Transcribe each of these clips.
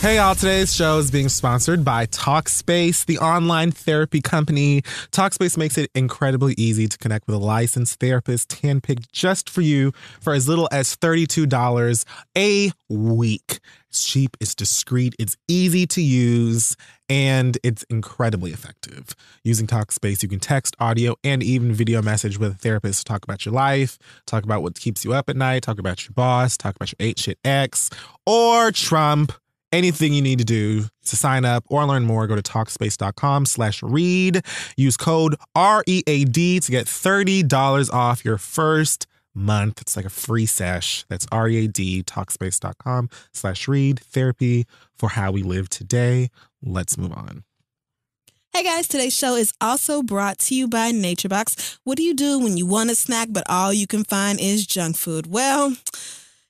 Hey y'all, today's show is being sponsored by Talkspace, the online therapy company. Talkspace makes it incredibly easy to connect with a licensed therapist handpicked just for you for as little as $32 a week. It's cheap, it's discreet, it's easy to use, and it's incredibly effective. Using Talkspace, you can text, audio, and even video message with a therapist to talk about your life, talk about what keeps you up at night, talk about your boss, talk about your 8-shit ex, or Trump. Anything you need to do to sign up or learn more, go to Talkspace.com/read. Use code READ to get $30 off your first month. It's like a free sesh. That's READ, Talkspace.com/read. Therapy for how we live today. Let's move on. Hey guys, today's show is also brought to you by NatureBox. What do you do when you want a snack, but all you can find is junk food? Well,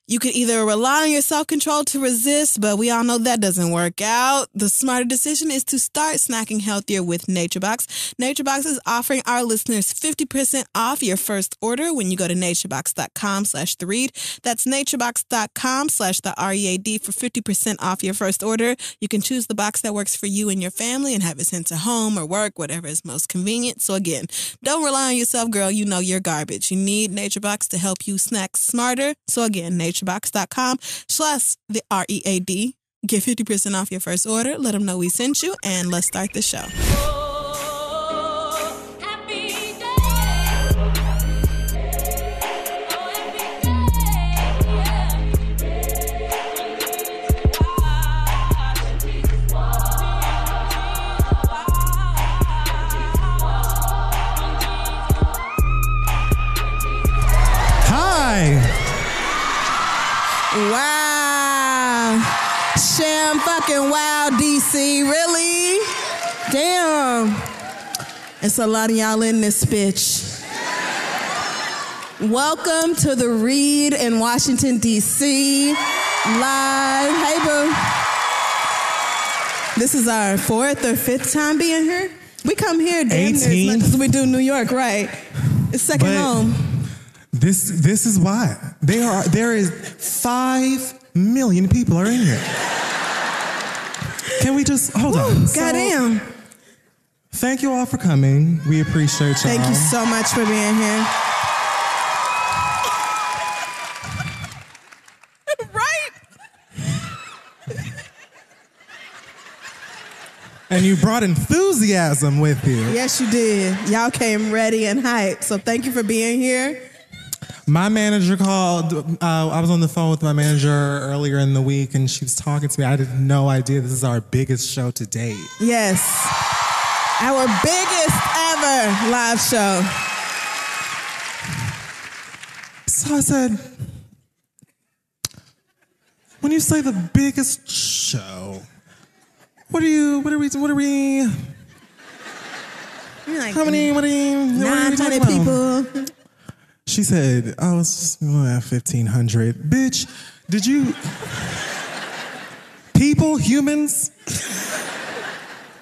you can either rely on your self-control to resist, but we all know that doesn't work out. The smarter decision is to start snacking healthier with NatureBox. NatureBox is offering our listeners 50% off your first order when you go to naturebox.com/theread. That's naturebox.com/theread for 50% off your first order. You can choose the box that works for you and your family and have it sent to home or work, whatever is most convenient. So again, don't rely on yourself, girl. You know you're garbage. You need NatureBox to help you snack smarter. So again, naturebox.com/theread. Get 50% off your first order. Let them know we sent you, and let's start the show. Wow. Sham fucking wow, D.C. Really? Damn. It's a lot of y'all in this bitch. Welcome to the Read in Washington, D.C. Live. Hey, boo. This is our 4th or 5th time being here. We come here damn near as much as we do New York, right? It's second home. This is why. There is 5 million people are in here. Can we just hold on? Goddamn. Thank you all for coming. We appreciate y'all. Thank you so much for being here. Right? And you brought enthusiasm with you. Yes, you did. Y'all came ready and hyped. So thank you for being here. My manager called. I was on the phone with my manager earlier in the week, and she was talking to me. I had no idea this is our biggest show to date. Yes. Our biggest ever live show. So I said, when you say the biggest show, what are we? Like, how many? 900 people. She said, oh, it's just 1,500. Bitch, did you... People, humans?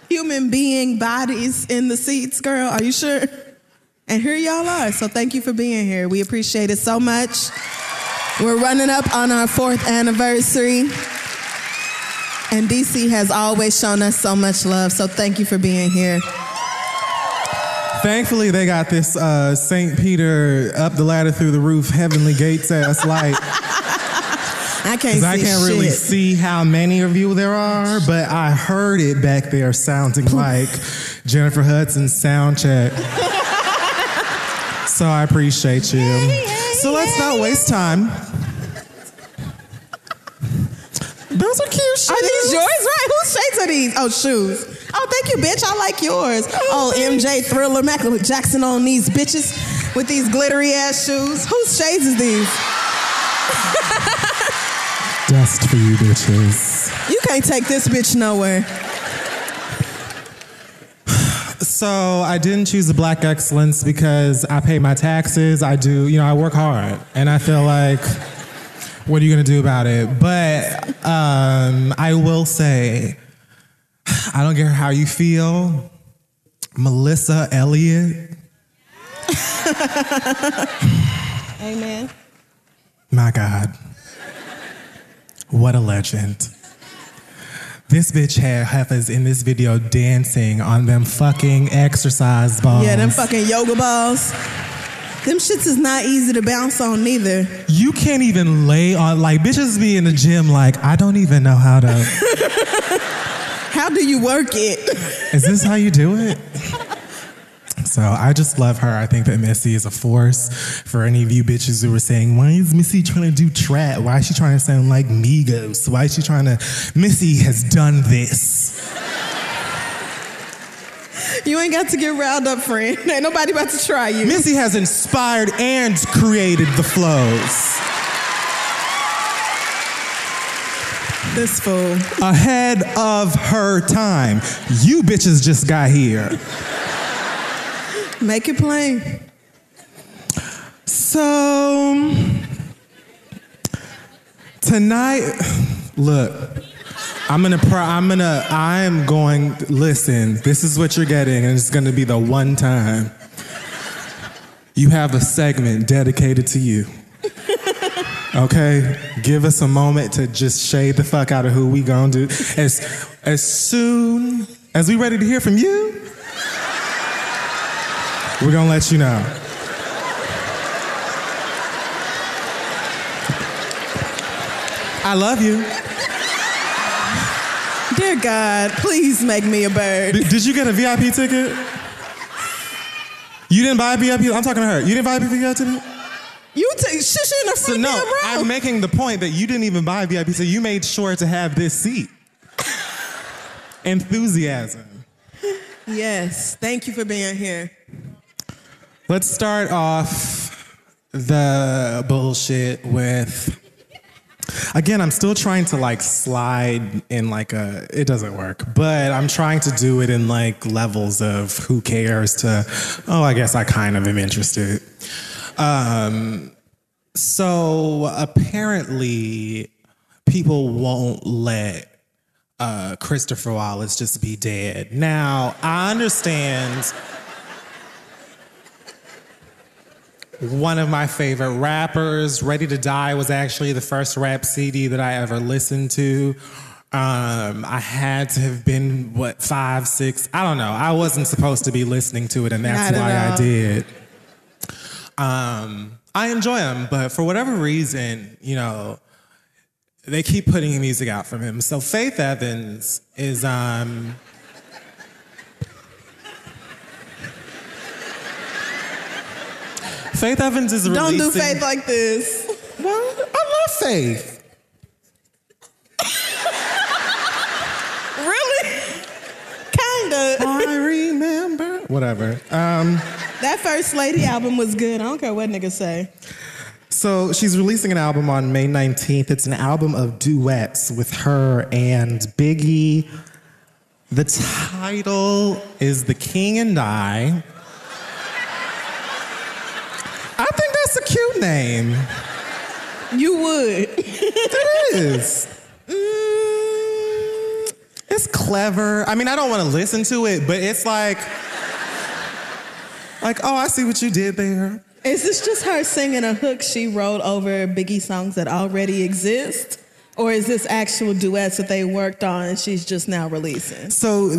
Human being bodies in the seats, girl. Are you sure? And here y'all are. So thank you for being here. We appreciate it so much. We're running up on our 4th anniversary. And DC has always shown us so much love. So thank you for being here. Thankfully, they got this St. Peter up the ladder through the roof, heavenly gates ass light. I can't really see how many of you there are, but I heard it back there sounding like Jennifer Hudson's sound check. So I appreciate you. So let's not waste time. Those are cute shoes. Are these yours? Right. Whose shades are these? Oh, shoes. Oh, thank you, bitch. I like yours. Oh, MJ Thriller Mac with Jackson on these bitches with these glittery ass shoes. Whose shades is these? Dust for you bitches. You can't take this bitch nowhere. So I didn't choose the Black Excellence because I pay my taxes. I work hard. And I feel like, what are you going to do about it? But I will say, I don't care how you feel. Melissa Elliott. Amen. My God. What a legend. This bitch had heifers in this video dancing on them fucking exercise balls. Yeah, them fucking yoga balls. Them shits is not easy to bounce on neither. You can't even lay on, like, bitches be in the gym like, I don't even know how to. How do you work it? Is this how you do it? So I just love her. I think that Missy is a force. For any of you bitches who were saying, why is Missy trying to do trap? Why is she trying to sound like Migos? Why is she trying to... Missy has done this. You ain't got to get riled up, friend. Ain't nobody about to try you. Missy has inspired and created the flows. This fool. Ahead of her time. You bitches just got here. Make it plain. So, tonight, look, listen, this is what you're getting, and it's gonna be the one time. You have a segment dedicated to you. Okay? Give us a moment to just shade the fuck out of who we gonna do. As soon as we ready to hear from you, we're gonna let you know. I love you. Dear God, please make me a bird. Did you get a VIP ticket? You didn't buy a VIP? I'm talking to her. You didn't buy a VIP ticket? You take shit in the front no, row. I'm making the point that you didn't even buy a VIP, so you made sure to have this seat. Enthusiasm. Yes, thank you for being here. Let's start off the bullshit with, again, I'm still trying to like slide in like it doesn't work, but I'm trying to do it in like levels of who cares to, oh, I guess I kind of am interested. So apparently people won't let Christopher Wallace just be dead. Now, I understand one of my favorite rappers, Ready to Die, was actually the first rap CD that I ever listened to. I had to have been, 5, 6, I don't know. I wasn't supposed to be listening to it, and that's why I did. I enjoy him, but for whatever reason, you know, they keep putting music out from him. So Faith Evans is, Faith Evans is releasing... Don't do Faith like this. Well, I love Faith. Really? Kinda. I remember. Whatever. That First Lady album was good. I don't care what niggas say. So she's releasing an album on May 19th. It's an album of duets with her and Biggie. The title is The King and I. I think that's a cute name. You would. It is. It's clever. I mean, I don't want to listen to it, but it's like, oh, I see what you did there. Is this just her singing a hook she wrote over Biggie songs that already exist? Or is this actual duets that they worked on and she's just now releasing? So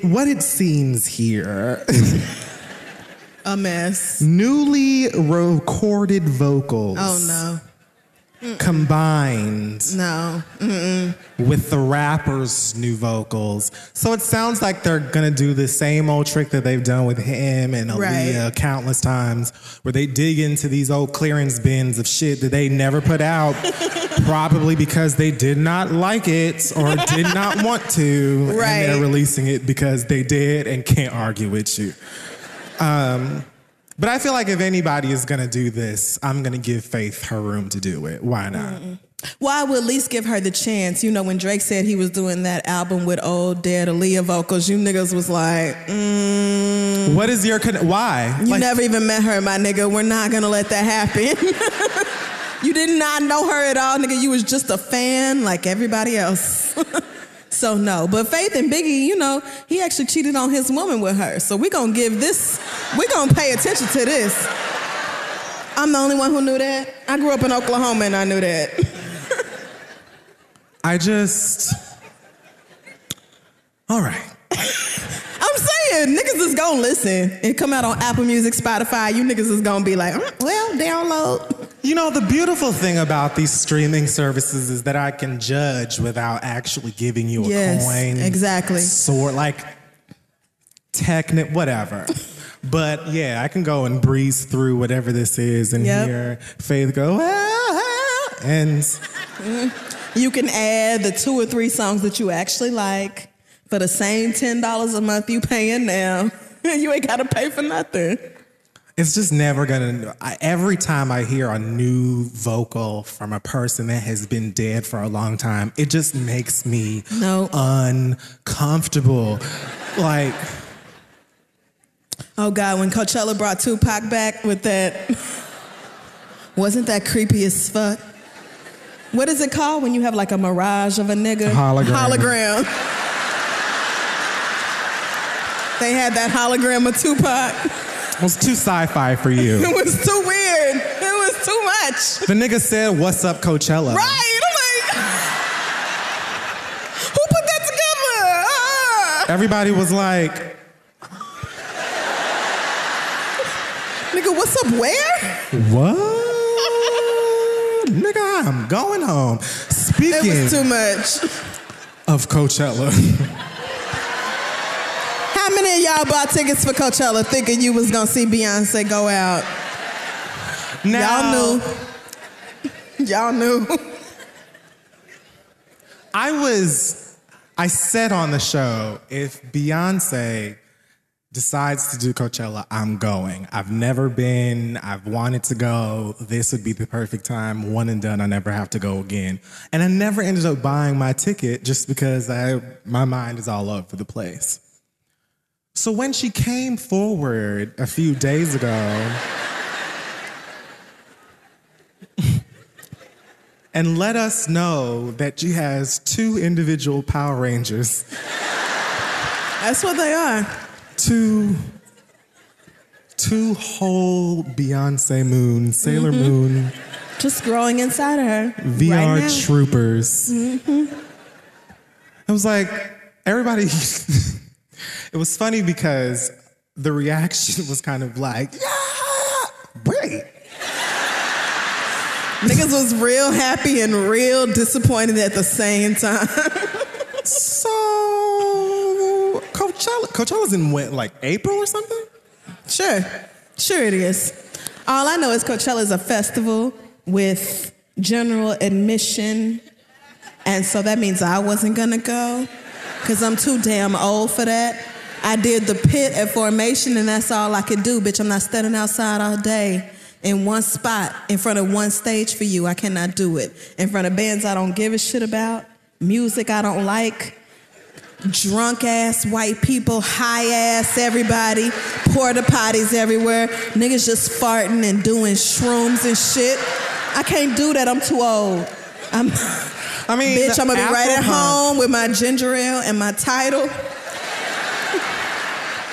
what it seems here... A mess. Newly recorded vocals. Oh, no. Combined with the rapper's new vocals. So it sounds like they're gonna do the same old trick that they've done with him and Aaliyah countless times, where they dig into these old clearance bins of shit that they never put out, probably because they did not like it or did not want to, and they're releasing it because they did and can't argue with you. But I feel like if anybody is going to do this, I'm going to give Faith her room to do it. Why not? Well, I would at least give her the chance. You know, when Drake said he was doing that album with old dead Aaliyah vocals, you niggas was like, What is your... Why? You never even met her, my nigga. We're not going to let that happen. You did not know her at all, nigga. You was just a fan like everybody else. So no, but Faith and Biggie, you know, he actually cheated on his woman with her. So we're going to pay attention to this. I'm the only one who knew that. I grew up in Oklahoma and I knew that. All right. I'm saying, niggas is gonna listen and come out on Apple Music, Spotify. You niggas is gonna be like, well, download. You know, the beautiful thing about these streaming services is that I can judge without actually giving you a coin. Exactly. Sort like whatever. But yeah, I can go and breeze through whatever this is and hear Faith go, and you can add the 2 or 3 songs that you actually like for the same $10 a month you paying now. You ain't gotta pay for nothing. It's just never gonna. Every time I hear a new vocal from a person that has been dead for a long time, it just makes me uncomfortable. Like, oh God, when Coachella brought Tupac back with that, wasn't that creepy as fuck? What is it called when you have like a mirage of a nigga? Hologram. They had that hologram of Tupac. It was too sci-fi for you. It was too weird. It was too much. The nigga said, "What's up, Coachella?" Right. I'm like, who put that together? Everybody was like, nigga, what's up where? What? Nigga, I'm going home. Speaking It was too much. Of Coachella. How many of y'all bought tickets for Coachella thinking you was gonna see Beyonce go out? Now, Y'all knew. I said on the show, if Beyonce decides to do Coachella, I'm going. I've never been. I've wanted to go. This would be the perfect time. One and done. I never have to go again. And I never ended up buying my ticket just because my mind is all over the place. So when she came forward a few days ago and let us know that she has 2 individual Power Rangers. That's what they are. Two whole Beyonce Moon, Sailor Moon. Just growing inside of her. VR right troopers. I was like, everybody, it was funny because the reaction was kind of like, yeah, wait. Niggas was real happy and real disappointed at the same time. So, Coachella's in when, like April or something? Sure it is. All I know is Coachella is a festival with general admission, and so that means I wasn't gonna go, because I'm too damn old for that. I did the pit at Formation, and that's all I could do, bitch. I'm not standing outside all day in one spot in front of one stage for you. I cannot do it. In front of bands I don't give a shit about, music I don't like, drunk ass white people, high ass everybody, porta potties everywhere, niggas just farting and doing shrooms and shit. I can't do that. I'm too old. Bitch, I'm gonna be right at home with my ginger ale and my title.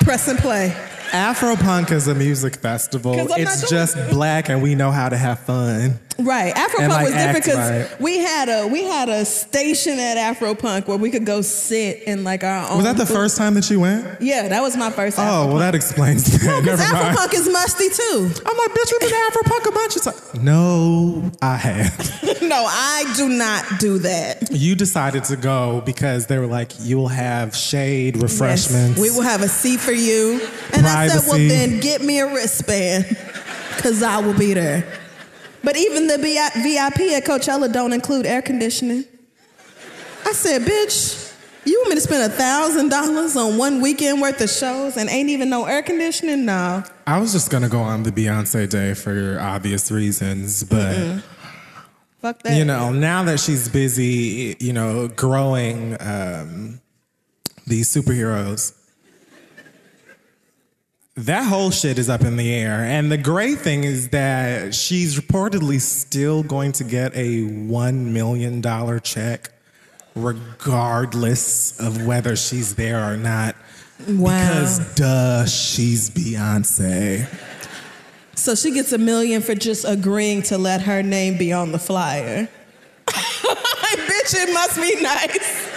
Press and play. Afropunk is a music festival. It's just black and we know how to have fun. Right. Afropunk was different because right. we had a station at Afropunk where we could go sit in like our own. Was that the first time that you went? Yeah, that was my first Afropunk. Oh, well, that explains that. No, because Never mind. Afropunk is musty too. I'm like, bitch, we've been to Afropunk a bunch of times. No, I have. No, I do not do that. You decided to go because they were like, you will have shade, refreshments. Yes, we will have a seat for you. And privacy. I said, well, then get me a wristband because I will be there. But even the VIP at Coachella don't include air conditioning. I said, bitch, you want me to spend $1,000 on one weekend worth of shows and ain't even no air conditioning? No. I was just going to go on the Beyonce day for obvious reasons, but fuck that. You know, now that she's busy, you know, growing these superheroes, that whole shit is up in the air. And the great thing is that she's reportedly still going to get a $1 million check regardless of whether she's there or not. Wow. Because, duh, she's Beyonce. So she gets $1 million for just agreeing to let her name be on the flyer. Bitch, it must be nice.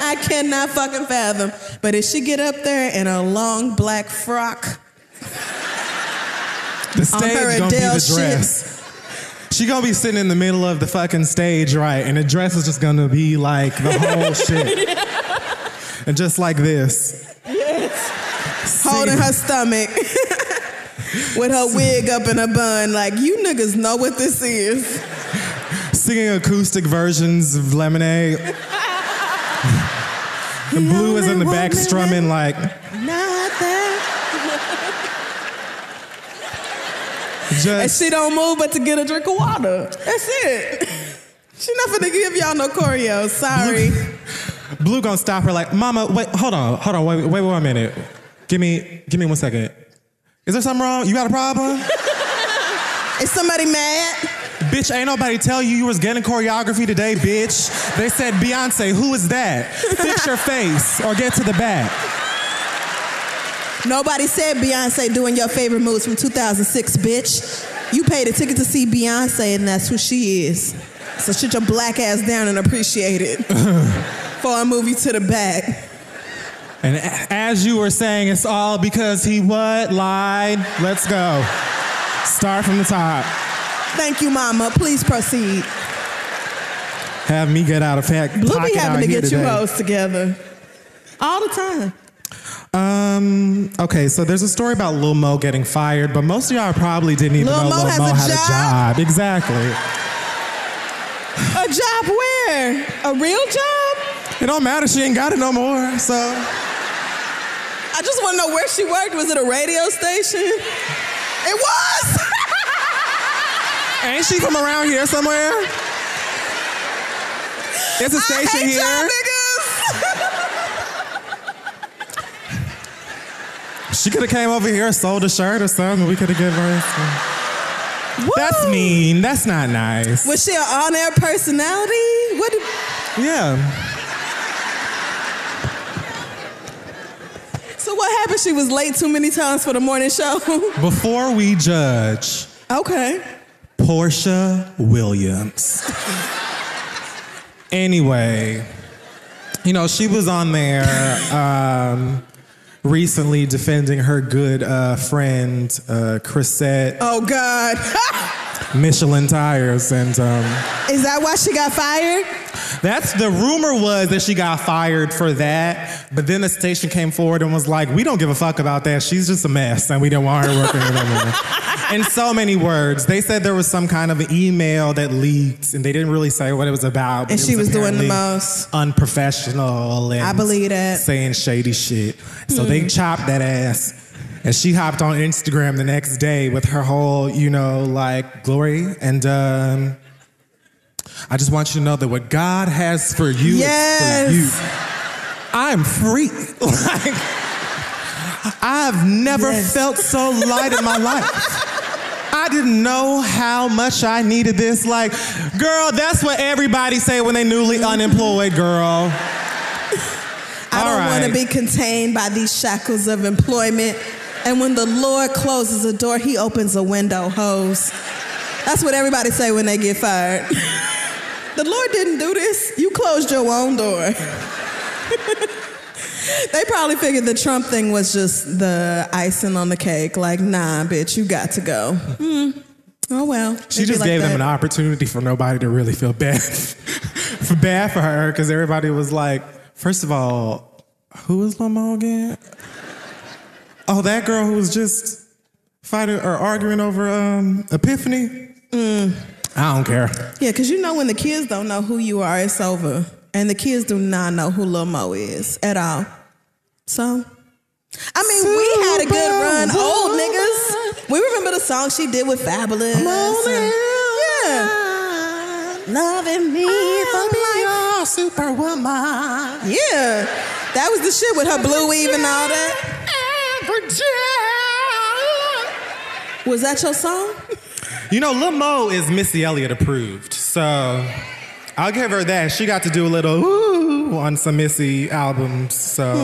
I cannot fucking fathom. But if she get up there in a long black frock, the stage gonna be the dress. She gonna be sitting in the middle of the fucking stage, right? And the dress is just gonna be like the whole shit. And just like this. Yes. Holding her stomach. With her wig up in a bun. Like, you niggas know what this is. Singing acoustic versions of Lemonade. And Blue is in the back strumming like... And she don't move but to get a drink of water. That's it. She not finna give y'all no choreo. Sorry. Blue gonna stop her like, Mama, wait, hold on, wait 1 minute. Give me 1 second. Is there something wrong? You got a problem? Is somebody mad? Bitch, ain't nobody tell you was getting choreography today, bitch. They said, Beyonce, who is that? Fix your face or get to the back. Nobody said Beyonce doing your favorite moves from 2006, bitch. You paid a ticket to see Beyonce, and that's who she is. So sit your black ass down and appreciate it for a movie to the back. And as you were saying, it's all because he what? Lied. Let's go. Start from the top. Thank you, Mama. Please proceed. Have me get out of fact. Blue be having to get you hoes together all the time. Okay, so there's a story about Lil Mo getting fired, but most of y'all probably didn't even know Lil Mo had a job. Exactly. A job where? A real job? It don't matter. She ain't got it no more, so. I just want to know where she worked. Was it a radio station? It was! Ain't she from around here somewhere? It's a station here. Y'all niggas. She could have came over here, sold a shirt or something. We could have given her. Woo. That's mean. That's not nice. Was she an on-air personality? Yeah. So what happened? She was late too many times for the morning show? Before we judge. Okay. Portia Williams. Anyway, you know, she was on there recently defending her good friend, Chrisette. Oh, God. Michelin tires. And is that why she got fired? That's the rumor was that she got fired for that. But then the station came forward and was like, we don't give a fuck about that. She's just a mess and we don't want her working with anymore. In so many words. They said there was some kind of an email that leaked and they didn't really say what it was about. And she was doing the most unprofessional and I believe that. Saying shady shit. So they chopped that ass. And she hopped on Instagram the next day with her whole, you know, like, glory. And I just want you to know that what God has for you is for you. I'm free. Like, I've never felt so light in my life. I didn't know how much I needed this. Like, girl, that's what everybody say when they newly unemployed, girl. I don't want to be contained by these shackles of employment. And when the Lord closes a door, he opens a window, hoes. That's what everybody say when they get fired. The Lord didn't do this. You closed your own door. They probably figured the Trump thing was just the icing on the cake. Like, nah, bitch, you got to go. Oh, well. She just gave them an opportunity for nobody to really feel bad. Bad for her, because everybody was like, first of all, who is Lil Mo again? Oh, that girl who was just fighting or arguing over Epiphany? I don't care. Yeah, because you know when the kids don't know who you are, it's over. And the kids do not know who Lil Mo is at all. So, I mean, we had a good run, old niggas. We remember the song she did with Fabulous. Yeah. Loving me for life. Superwoman. Yeah. That was the shit with her blue weave and all that. Was that your song? You know, Lil Mo is Missy Elliott approved, so I'll give her that. She got to do a little ooh on some Missy albums, so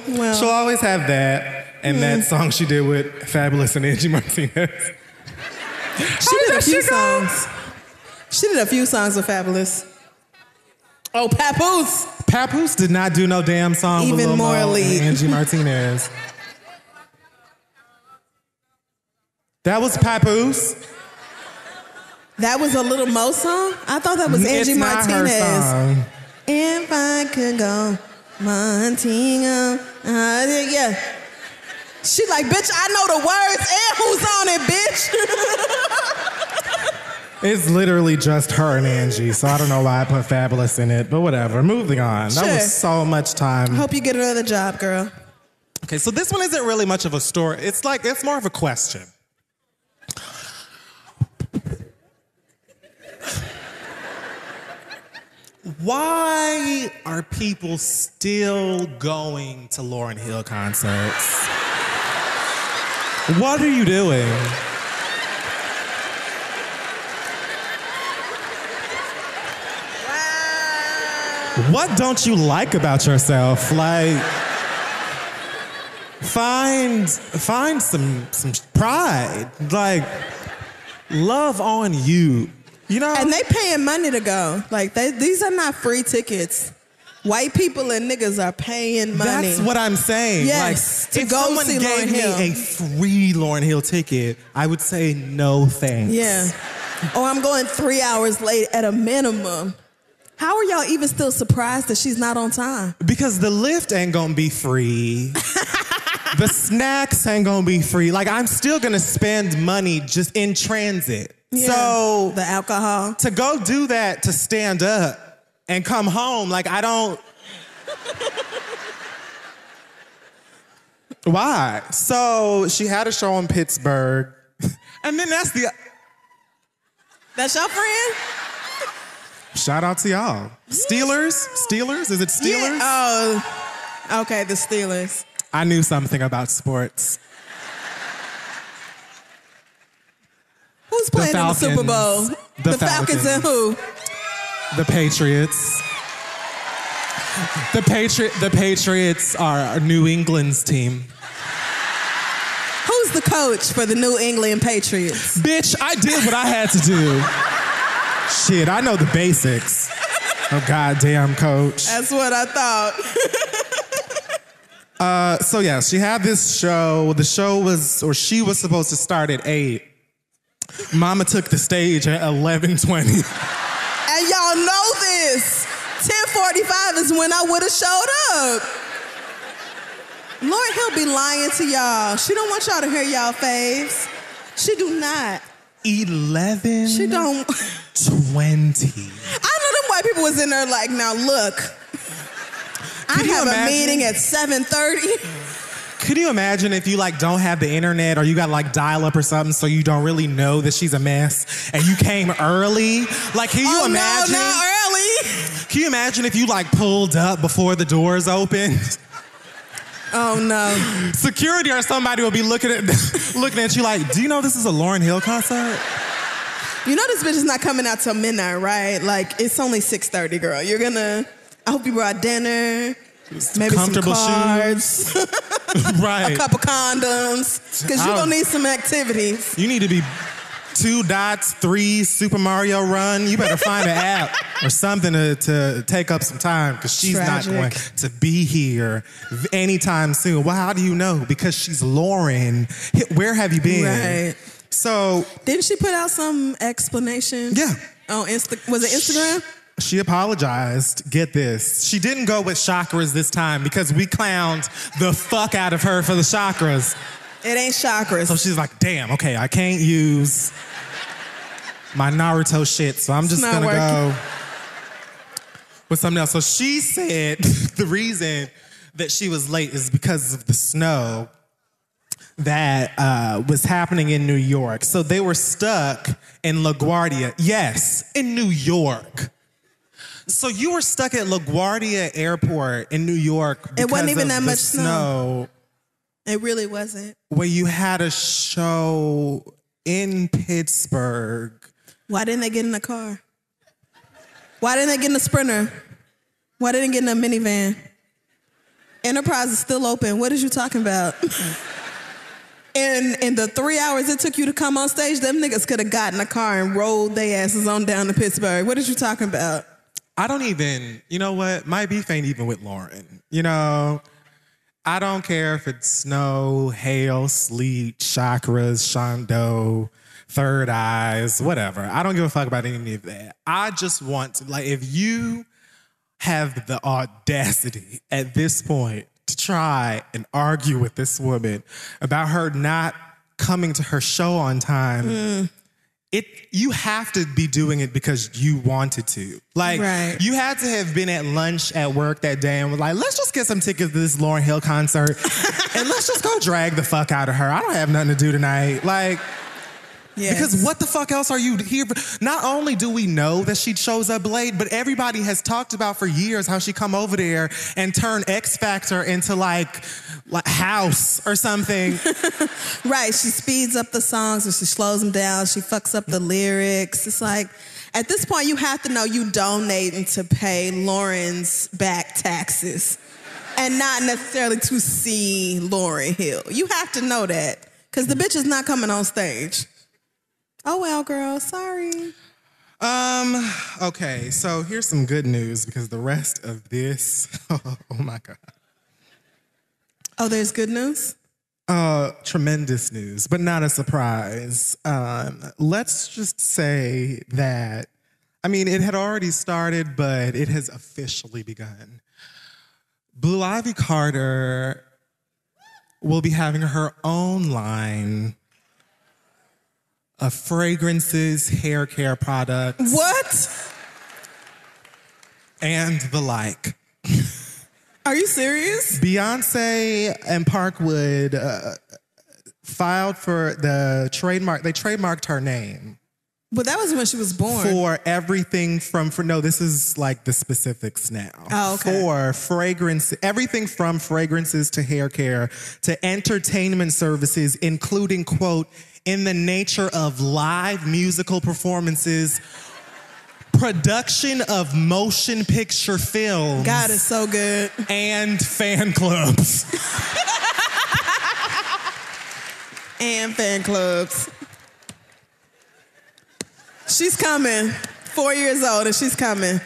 well. She'll always have that. And that song she did with Fabulous and Angie Martinez. She did a few songs. She did a few songs with Fabulous. Oh, Papoose. Papoose did not do no damn song with Even Lil more Mo elite. and Angie Martinez. That was Papoose. That was a Little Mo song? I thought that was Angie It's not her Martinez. song. If I could go, Montino. Yeah. She like, bitch, I know the words and who's on it, bitch. It's literally just her and Angie, so I don't know why I put Fabulous in it, but whatever. Moving on. Sure. That was so much time. I hope you get another job, girl. Okay, so this one isn't really much of a story. It's more of a question. Why are people still going to Lauryn Hill concerts? What are you doing? What don't you like about yourself? Like, find some pride. Like, love on you. You know? And they paying money to go. Like, these are not free tickets. White people and niggas are paying money. That's what I'm saying. Yes, like, to if go someone see gave Lauryn me Hill. a free Lauryn Hill ticket, I would say no thanks. Yeah. Or I'm going 3 hours late at a minimum. How are y'all even still surprised that she's not on time? Because the lift ain't gonna be free. The snacks ain't gonna be free. Like, I'm still gonna spend money just in transit. Yeah. So The alcohol. to go do that, to stand up and come home, like, I don't. Why? So she had a show in Pittsburgh, and then that's That's your friend? shout out to y'all. Steelers? Is it Steelers? Yeah. Oh, okay, the Steelers. I knew something about sports. Who's playing in the Super Bowl? The Falcons and who? The Patriots. The Patriots are New England's team. Who's the coach for the New England Patriots? Bitch, I did what I had to do. Shit, I know the basics. Oh, goddamn, coach. That's what I thought. So yeah, she had this show. The show she was supposed to start at 8. Mama took the stage at 11:20. And y'all know this. 10:45 is when I would have showed up. Lauryn Hill be lying to y'all. She don't want y'all to hear y'all faves. She do not. 11. She don't. 20. I know them white people was in there like, now look. I Could you have a imagine? meeting at 7:30. Could you imagine if you like don't have the internet or you got like dial up or something so you don't really know that she's a mess and you came early? Like, can you imagine? No, not early. Can you imagine if you like pulled up before the doors opened? Oh no. Security or somebody will be looking at you like, do you know this is a Lauryn Hill concert? You know this bitch is not coming out till midnight, right? Like, it's only 6:30, girl. I hope you brought dinner, maybe Comfortable some cards, shoes. Right. a couple condoms, because you're going to need some activities. You need to be 2 dots, 3 Super Mario Run. You better find an app or something to take up some time because she's Tragic. not going to be here anytime soon. Well, how do you know? Because she's Lauryn. Where have you been? Right. So. Didn't she put out some explanation? Yeah. On was it Instagram? She apologized. Get this. She didn't go with chakras this time because we clowned the fuck out of her for the chakras. It ain't chakras. So she's like, damn, okay, I can't use my Naruto shit, so I'm just gonna go with something else. So she said the reason that she was late is because of the snow that was happening in New York. So they were stuck in LaGuardia. Yes, in New York. So you were stuck at LaGuardia Airport in New York because it wasn't even of that the much snow. It really wasn't. Where you had a show in Pittsburgh. Why didn't they get in the car? Why didn't they get in a Sprinter? Why didn't they get in a minivan? Enterprise is still open. What is you talking about? And in the 3 hours it took you to come on stage, them niggas could have gotten a car and rolled their asses on down to Pittsburgh. What is you talking about? I don't even, you know what? My beef ain't even with Lauren. You know, I don't care if it's snow, hail, sleet, chakras, Shondo, third eyes, whatever. I don't give a fuck about any of that. I just want to, like, if you have the audacity at this point to try and argue with this woman about her not coming to her show on time, you have to be doing it because you wanted to. Like, you had to have been at lunch at work that day and was like, let's just get some tickets to this Lauryn Hill concert and let's just go drag the fuck out of her. I don't have nothing to do tonight. Like, because what the fuck else are you here for? Not only do we know that she shows up late, but everybody has talked about for years how she come over there and turn X Factor into like House or something. Right, she speeds up the songs or she slows them down. She fucks up the lyrics. It's like, at this point, you have to know you donating to pay Lauren's back taxes and not necessarily to see Lauryn Hill. You have to know that because the bitch is not coming on stage. Oh, well, girl, sorry. Okay, so here's some good news because the rest of this, oh my God. Oh, there's good news? Tremendous news, but not a surprise. Let's just say that, I mean, it had already started, but it has officially begun. Blue Ivy Carter will be having her own line of fragrances, hair care products. What? And the like. Are you serious? Beyonce and Parkwood filed for the trademark. They trademarked her name. But that was when she was born. For everything no, this is like the specifics now. Oh, okay. For fragrance, everything from fragrances to hair care to entertainment services, including, quote, in the nature of live musical performances, production of motion picture films. God, it's so good. And fan clubs. And fan clubs. She's coming. 4 years old and she's coming.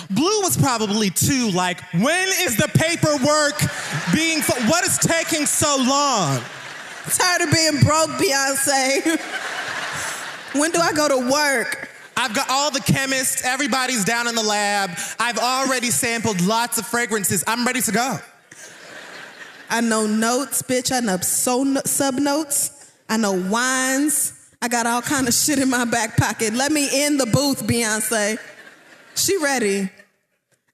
Blue was probably 2. Like, when is the paperwork being... What is taking so long? Tired of being broke, Beyonce. When do I go to work? I've got all the chemists. Everybody's down in the lab. I've already sampled lots of fragrances. I'm ready to go. I know notes, bitch. I know sub-notes. I know wines. I got all kind of shit in my back pocket. Let me in the booth, Beyonce. She ready.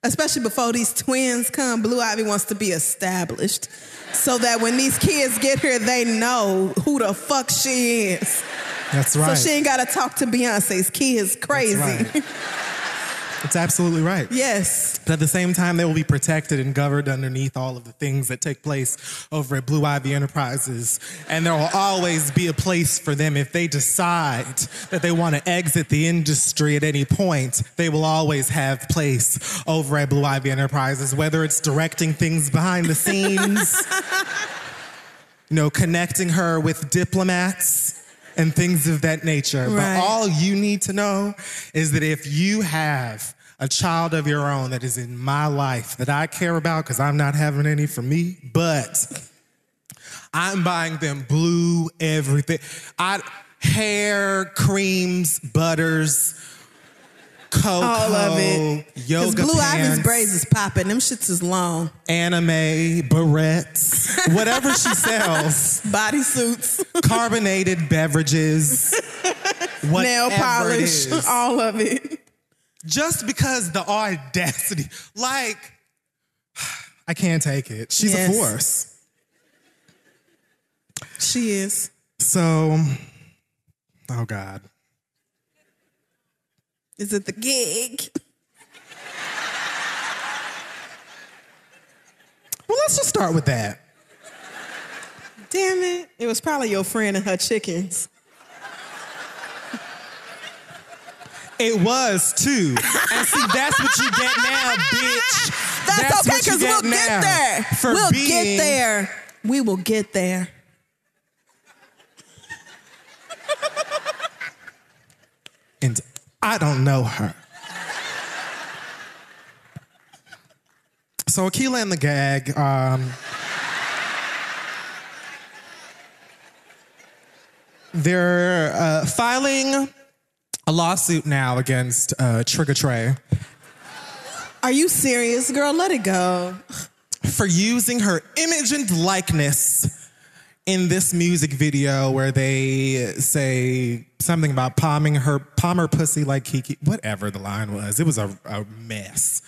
Especially before these twins come, Blue Ivy wants to be established so that when these kids get here, they know who the fuck she is. That's right. So she ain't got to talk to Beyonce's kids crazy. That's right. That's absolutely right. Yes. But at the same time, they will be protected and governed underneath all of the things that take place over at Blue Ivy Enterprises. And there will always be a place for them if they decide that they want to exit the industry at any point. They will always have place over at Blue Ivy Enterprises, whether it's directing things behind the scenes, connecting her with diplomats and things of that nature. Right. But all you need to know is that if you have a child of your own that is in my life that I care about, because I'm not having any for me, but I'm buying them blue everything. Hair, creams, butters, cocoa, all of it. Yoga Blue pants, Ivy's braids is popping. Them shits is long. anime, barrettes, whatever she sells. Bodysuits. Carbonated beverages. Nail polish. It is. All of it. Just because the audacity. Like, I can't take it. She's a force. She is. So, oh God. Is it the gig? Well, let's just start with that. Damn it. It was probably your friend and her chickens. It was too. And see, that's what you get now, bitch. That's okay, because we'll get there. We'll get there. We will get there. And I don't know her. So Akilah and the Gag, they're filing a lawsuit now against Trigger Trey. Are you serious, girl? Let it go. For using her image and likeness in this music video where they say something about palm her pussy like Kiki, whatever the line was. It was a mess.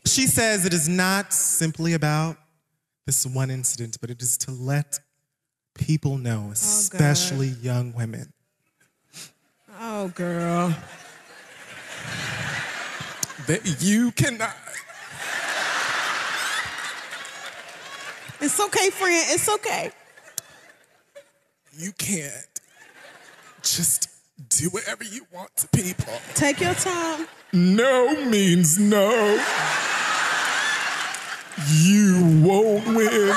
She says it is not simply about this one incident, but it is to let people know, especially young women. Oh, girl. That you cannot. It's okay, friend. It's okay. You can't just do whatever you want to people. Take your time. No means no. You won't win.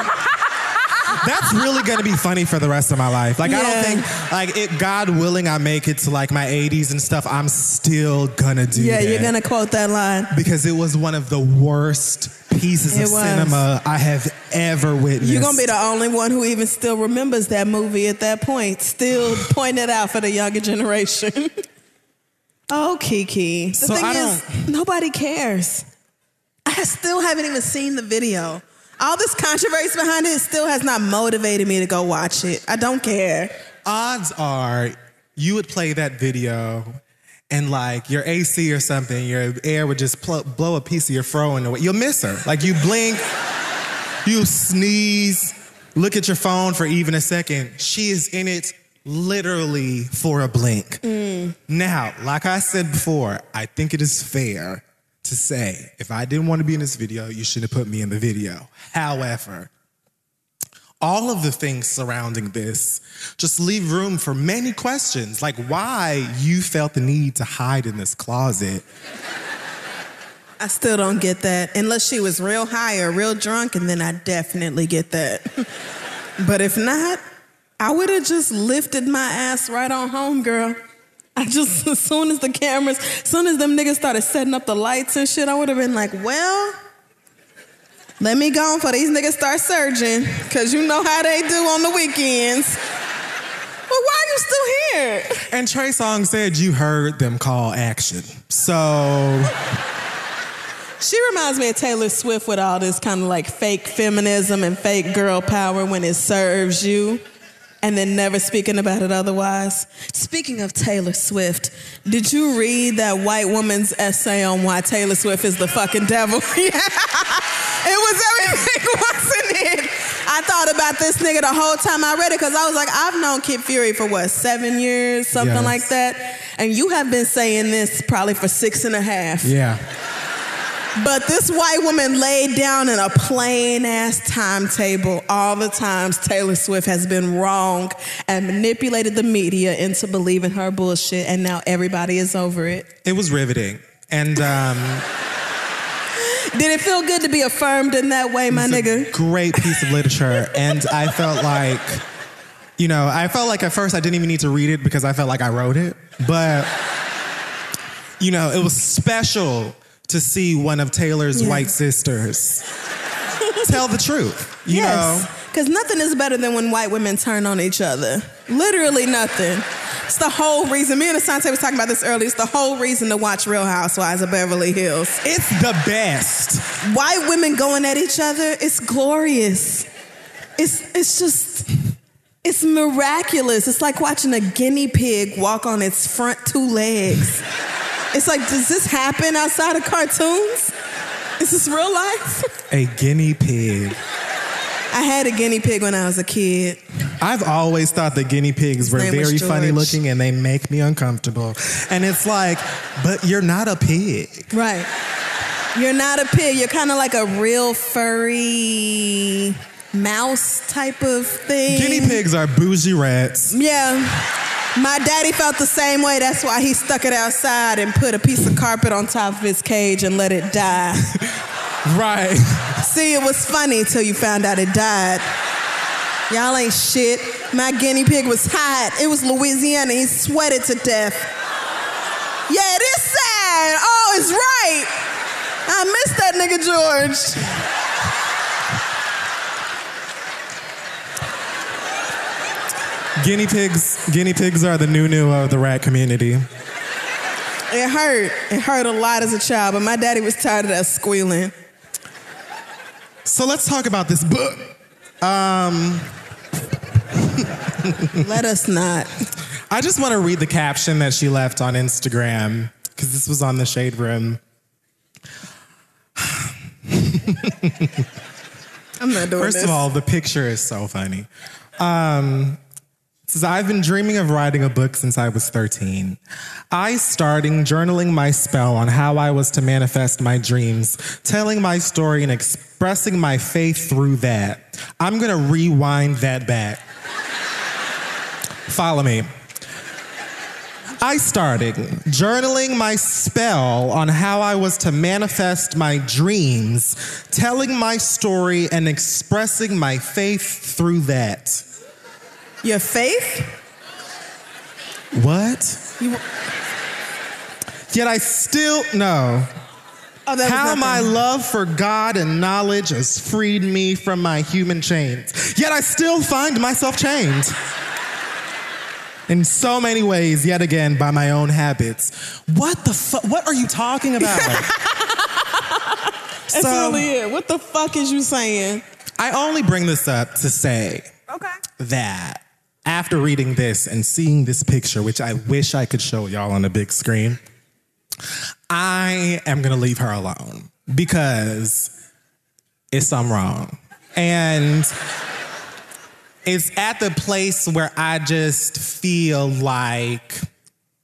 That's really gonna be funny for the rest of my life. Like, I don't think, like, God willing, I make it to like my 80s and stuff, I'm still gonna do that. Yeah, you're gonna quote that line. Because it was one of the worst pieces of cinema I have ever witnessed. You're gonna be the only one who even still remembers that movie at that point. Still pointing it out for the younger generation. Oh, Kiki. The thing is, nobody cares. I still haven't even seen the video. All this controversy behind it still has not motivated me to go watch it. I don't care. Odds are you would play that video and like your AC or something, your air would just blow a piece of your fro in the way. You'll miss her. Like you blink, you sneeze, look at your phone for even a second. She is in it literally for a blink. Now, like I said before, I think it is fair to say, if I didn't want to be in this video, you should have put me in the video. However, all of the things surrounding this just leave room for many questions, like why you felt the need to hide in this closet. I still don't get that. Unless she was real high or real drunk, and then I definitely get that. But if not, I would have just lifted my ass right on home, girl. As soon as them niggas started setting up the lights and shit, I would have been like, well, let me go before these niggas start surging, because you know how they do on the weekends. But why are you still here? And Trey Songz said you heard them call action. So... She reminds me of Taylor Swift with all this kind of like fake feminism and fake girl power when it serves you. And then never speaking about it otherwise. Speaking of Taylor Swift, did you read that white woman's essay on why Taylor Swift is the fucking devil? Yeah. It was everything wasn't it? I thought about this nigga the whole time I read it because I was like, I've known Kid Fury for what, 7 years? Something like that. And you have been saying this probably for 6.5. Yeah. But this white woman laid down in a plain-ass timetable all the times Taylor Swift has been wrong and manipulated the media into believing her bullshit, and now everybody is over it. It was riveting. And did it feel good to be affirmed in that way, my nigga? A great piece of literature. And I felt like, at first I didn't even need to read it because I felt like I wrote it. But, it was special to see one of Taylor's white sisters tell the truth, you know? Because nothing is better than when white women turn on each other. Literally nothing. It's the whole reason. Me and Asante was talking about this earlier. It's the whole reason to watch Real Housewives of Beverly Hills. It's the best. White women going at each other, it's glorious. It's miraculous. It's like watching a guinea pig walk on its front 2 legs. It's like, does this happen outside of cartoons? Is this real life? A guinea pig. I had a guinea pig when I was a kid. I've always thought that guinea pigs were very funny looking and they make me uncomfortable. And it's like, but you're not a pig. Right. You're not a pig. You're kind of like a real furry mouse type of thing. Guinea pigs are bougie rats. Yeah. My daddy felt the same way. That's why he stuck it outside and put a piece of carpet on top of his cage and let it die. Right. See, it was funny till you found out it died. Y'all ain't shit. My guinea pig was hot. It was Louisiana. He sweated to death. Yeah, it is sad. Oh, it's right. I miss that nigga George. Guinea pigs are the new of the rat community. It hurt. It hurt a lot as a child, but my daddy was tired of that squealing. So let's talk about this book. Let us not. I just want to read the caption that she left on Instagram, because this was on the Shade Room. I'm not doing this. First of all, the picture is so funny. It says, I've been dreaming of writing a book since I was 13. I starting journaling my spell on how I was to manifest my dreams, telling my story and expressing my faith through that. I'm going to rewind that back. Follow me. I started journaling my spell on how I was to manifest my dreams, telling my story and expressing my faith through that. Your faith? What? Yet I still know how my love for God and knowledge has freed me from my human chains. Yet I still find myself chained. In so many ways, yet again, by my own habits. What the fuck? What are you talking about? That's really it. What the fuck is you saying? I only bring this up to say that after reading this and seeing this picture, which I wish I could show y'all on a big screen, I am going to leave her alone because it's something wrong. And it's at the place where I just feel like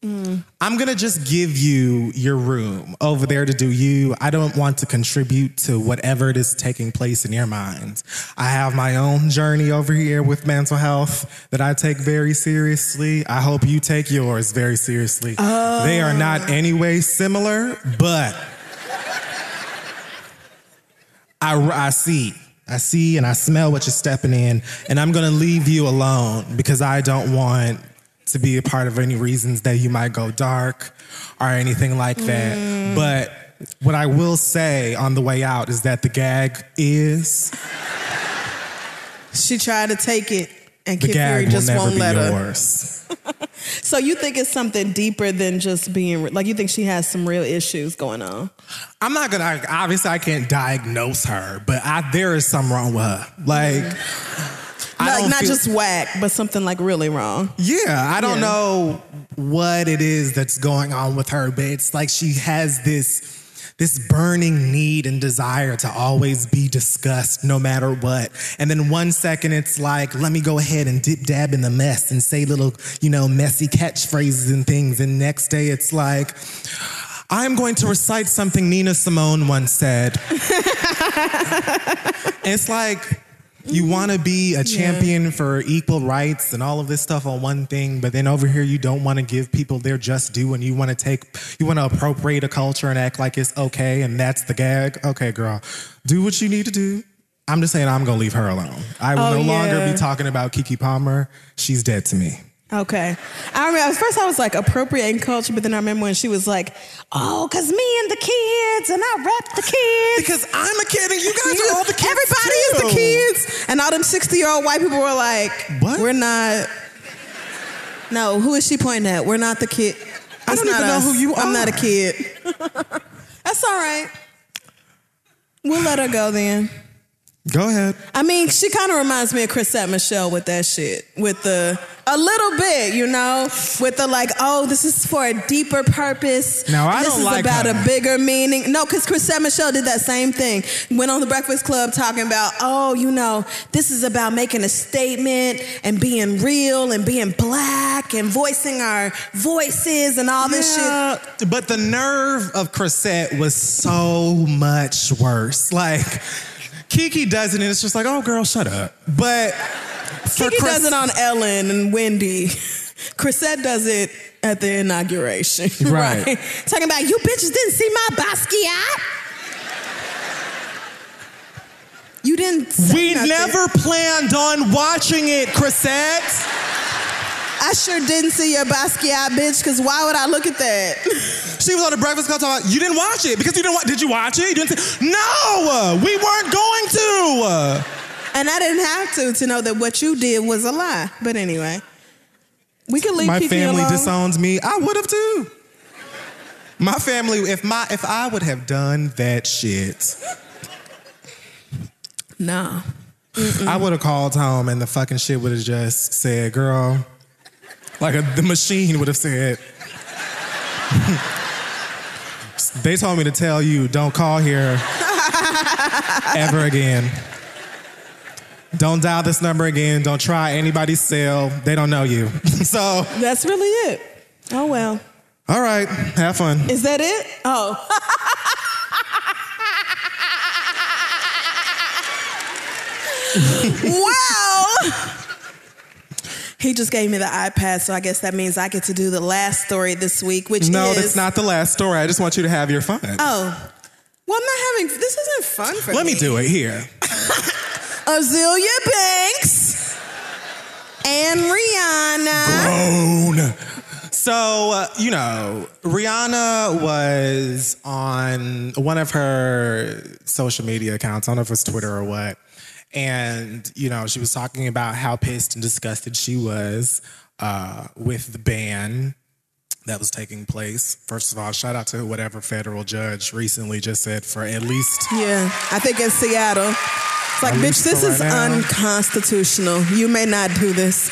I'm going to just give you your room over there to do you. I don't want to contribute to whatever it is taking place in your mind. I have my own journey over here with mental health that I take very seriously. I hope you take yours very seriously. Oh. They are not anyway similar, but I see and I smell what you're stepping in, and I'm going to leave you alone because I don't want to be a part of any reasons that you might go dark or anything like that. But what I will say on the way out is that the gag is... She tried to take it, and Kid Fury just won't let her. Yours. So you think it's something deeper than just being... Like, you think she has some real issues going on? I'm not going to... Obviously, I can't diagnose her, but there is something wrong with her. Like... Not just whack, but something like really wrong. Yeah, I don't know what it is that's going on with her, but it's like she has this burning need and desire to always be discussed no matter what. And then one second it's like, let me go ahead and dip dab in the mess and say little, messy catchphrases and things. And next day it's like, I'm going to recite something Nina Simone once said. It's like, you want to be a champion for equal rights and all of this stuff on one thing, but then over here you don't want to give people their just due, and you want to appropriate a culture and act like it's okay, and that's the gag. Okay, girl, do what you need to do. I'm just saying I'm going to leave her alone. I will no longer be talking about Keke Palmer. She's dead to me. Okay. I remember, at first I was like appropriating culture, but then I remember when she was like, oh, because me and the kids, and I rep the kids. Because I'm a kid and you guys are all the kids Everybody too. is the kids. And all them 60-year-old white people were like, what? We're not. No, who is she pointing at? We're not the kid. I don't even know who you are. I'm not a kid. That's all right. We'll let her go then. Go ahead. I mean, she kind of reminds me of Chrisette Michele with that shit. With a little bit, with the like, oh, this is for a deeper purpose. Now, I don't like this is about her. a bigger meaning. No, because Chrisette Michele did that same thing. Went on the Breakfast Club talking about, oh, this is about making a statement and being real and being black and voicing our voices and all this shit. But the nerve of Chrisette was so much worse. Like, Keke does it and it's just like, oh, girl, shut up. But Keke does it on Ellen and Wendy. Chrisette does it at the inauguration. Right. Talking about, you bitches didn't see my Basquiat. You didn't say We nothing. never planned on watching it, Chrisette. I sure didn't see your Basquiat, bitch, because why would I look at that? She was on the Breakfast Club talking about, you didn't watch it because you didn't watch. Did you watch it? You didn't say, no, we weren't going to. And I didn't have to know that what you did was a lie. But anyway, we can leave my Kiki family alone. disowns me. I would have too. My family, if I would have done that shit. No. I would have called home and the fucking shit would have just said, girl, like the machine would have said, they told me to tell you, don't call here ever again. Don't dial this number again. Don't try anybody's cell. They don't know you. So. That's really it. Oh, well. All right. Have fun. Is that it? Oh. Well. He just gave me the iPad, so I guess that means I get to do the last story this week, which No, is... that's not the last story. I just want you to have your fun. Oh. Well, I'm not having... This isn't fun for me. Let me do it here. Azealia Banks and Rihanna. Grown. So, Rihanna was on one of her social media accounts. I don't know if it was Twitter or what. And, she was talking about how pissed and disgusted she was with the ban that was taking place. First of all, shout out to whatever federal judge recently just said for at least... Yeah, I think in Seattle. It's like, bitch, this is unconstitutional. You may not do this.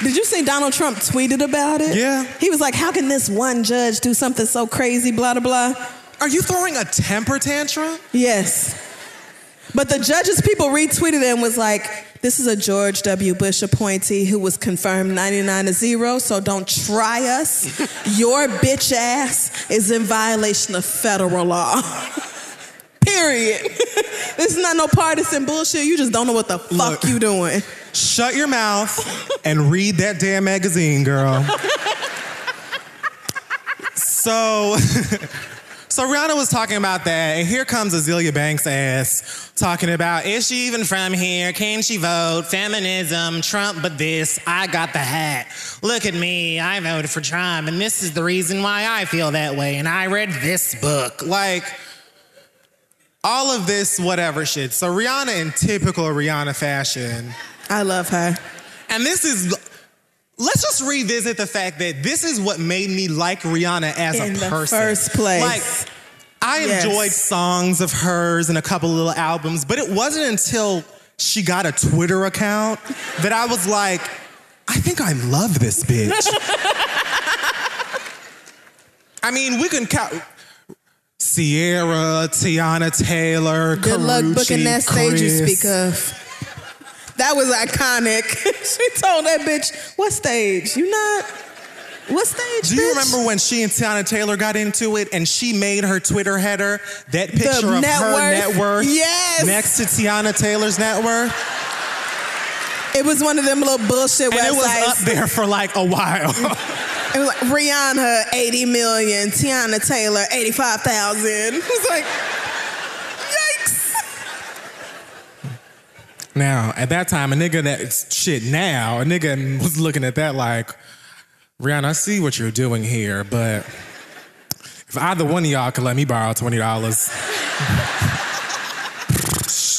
Did you see Donald Trump tweeted about it? Yeah. He was like, how can this one judge do something so crazy, blah, blah, blah? Are you throwing a temper tantrum? Yes. But the judge's people retweeted it and was like, this is a George W. Bush appointee who was confirmed 99-0, so don't try us. Your bitch ass is in violation of federal law. Period. This is not no partisan bullshit. You just don't know what the fuck you doing. Shut your mouth and read that damn magazine, girl. So Rihanna was talking about that, and here comes Azealia Banks' ass talking about, is she even from here? Can she vote? Feminism, Trump, but this, I got the hat. Look at me, I voted for Trump, and this is the reason why I feel that way, and I read this book. Like, all of this whatever shit. So Rihanna in typical Rihanna fashion. I love her. And this is... Let's just revisit the fact that this is what made me like Rihanna as a person. In the first place. Like, I enjoyed songs of hers and a couple little albums, but it wasn't until she got a Twitter account that I was like, I think I love this bitch. I mean, we can count Sierra, Tiana Taylor, Good Karrueche, luck booking that stage Chris. you speak of. That was iconic. She told that bitch, what stage? You not? What stage, Do you bitch? remember when she and Tiana Taylor got into it and she made her Twitter header that picture of her net worth yes. next to Tiana Taylor's net worth? It was one of them little bullshit websites. And it was up there for like a while. It was like, Rihanna, 80 million. Tiana Taylor, 85,000. It was like... Now, at that time, a nigga was looking at that like, Rihanna, I see what you're doing here, but if either one of y'all could let me borrow $20,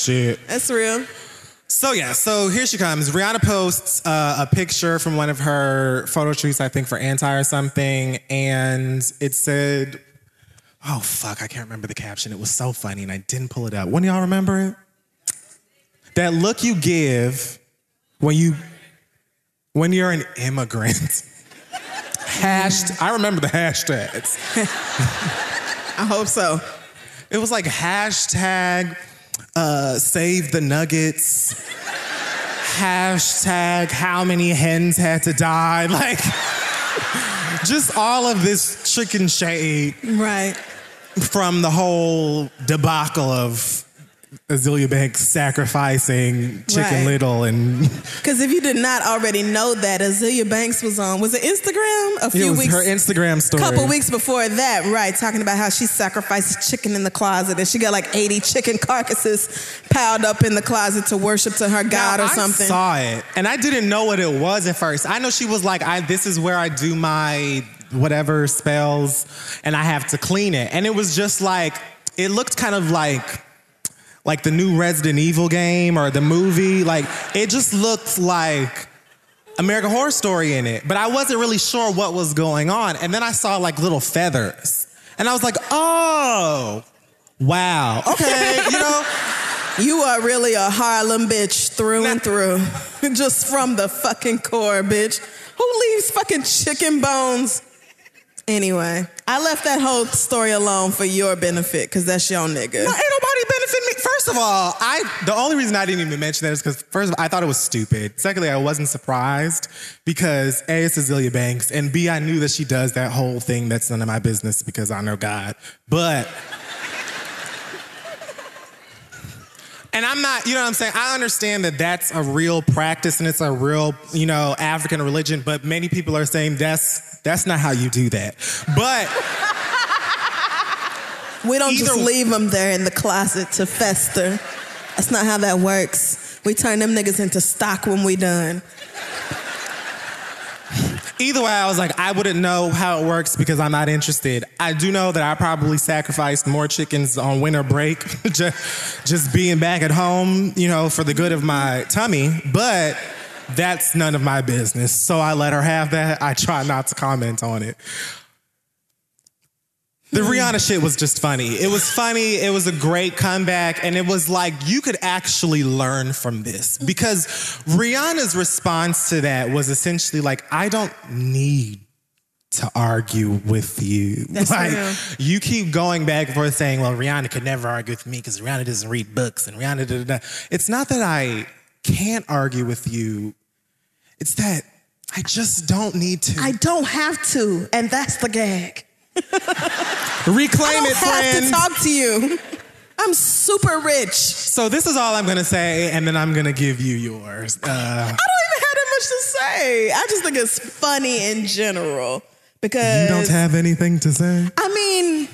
shit. That's real. So here she comes. Rihanna posts a picture from one of her photo shoots, I think for Anti or something, and it said, oh fuck, I can't remember the caption. It was so funny and I didn't pull it up. One of y'all remember it? That look you give when you're an immigrant. I remember the hashtags. I hope so. It was like hashtag save the nuggets. Hashtag how many hens had to die. Like, just all of this chicken shade. Right. From the whole debacle of Azealia Banks sacrificing Chicken Little, and because if you did not already know that, Azealia Banks was on, was it Instagram? It was her Instagram story. A couple weeks before that, right, talking about how she sacrificed chicken in the closet, and she got like 80 chicken carcasses piled up in the closet to worship to her God or something. I saw it, and I didn't know what it was at first. I know she was like, this is where I do my whatever spells, and I have to clean it. And it was just like, it looked kind of like the new Resident Evil game or the movie. Like, it just looked like American Horror Story in it. But I wasn't really sure what was going on. And then I saw like little feathers. And I was like, oh, wow. Okay, you know. You are really a Harlem bitch through and through. Just from the fucking core, bitch. Who leaves fucking chicken bones? Anyway, I left that whole story alone for your benefit, because that's your nigga. No, ain't nobody benefit me. First of all, the only reason I didn't even mention that is because, first of all, I thought it was stupid. Secondly, I wasn't surprised because A, it's Azealia Banks, and B, I knew that she does that whole thing that's none of my business because I know God. But... And I'm not, you know what I'm saying? I understand that that's a real practice and it's a real, you know, African religion, but many people are saying that's not how you do that. But we don't just leave them there in the closet to fester. That's not how that works. We turn them niggas into stock when we done. Either way, I was like, I wouldn't know how it works because I'm not interested. I do know that I probably sacrificed more chickens on winter break, just being back at home, you know, for the good of my tummy. But that's none of my business. So I let her have that. I try not to comment on it. The Rihanna shit was just funny. It was funny. It was a great comeback. And it was like, you could actually learn from this. Because Rihanna's response to that was essentially like, I don't need to argue with you. That's like, real. You keep going back and forth saying, well, Rihanna could never argue with me because Rihanna doesn't read books and Rihanna da-da-da. It's not that I can't argue with you. It's that I just don't need to. I don't have to. And that's the gag. Reclaim it, friends. I don't have to talk to you. I'm super rich. So this is all I'm going to say, and then I'm going to give you yours. I don't even have that much to say. I just think it's funny in general. Because you don't have anything to say? I mean,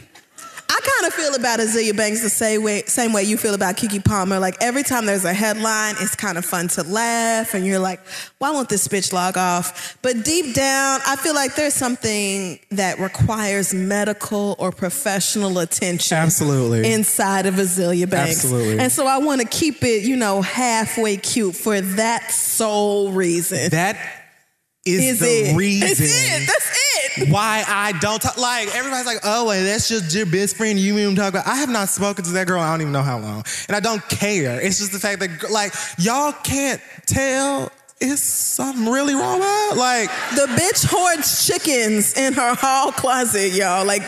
I kind of feel about Azealia Banks the same way you feel about Keke Palmer. Like, every time there's a headline, it's kind of fun to laugh, and you're like, why won't this bitch log off? But deep down, I feel like there's something that requires medical or professional attention. Absolutely. Inside of Azealia Banks. Absolutely. And so I want to keep it, you know, halfway cute for that sole reason. That is the reason. That's it. That's it. Why I don't talk. Like, everybody's like, oh, well, that's just your best friend. You even talk about. I have not spoken to that girl. I don't even know how long. And I don't care. It's just the fact that, like, y'all can't tell. Is something really wrong with her? Like, the bitch hoards chickens in her hall closet, y'all. Like,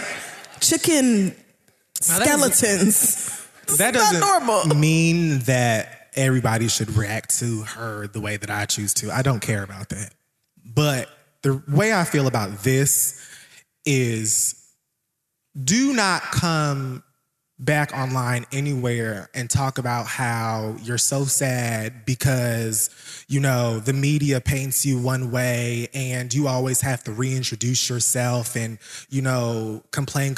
chicken skeletons. That doesn't mean that everybody should react to her the way that I choose to. I don't care about that. But the way I feel about this is, do not come back online anywhere and talk about how you're so sad because, you know, the media paints you one way and you always have to reintroduce yourself and, you know, complain.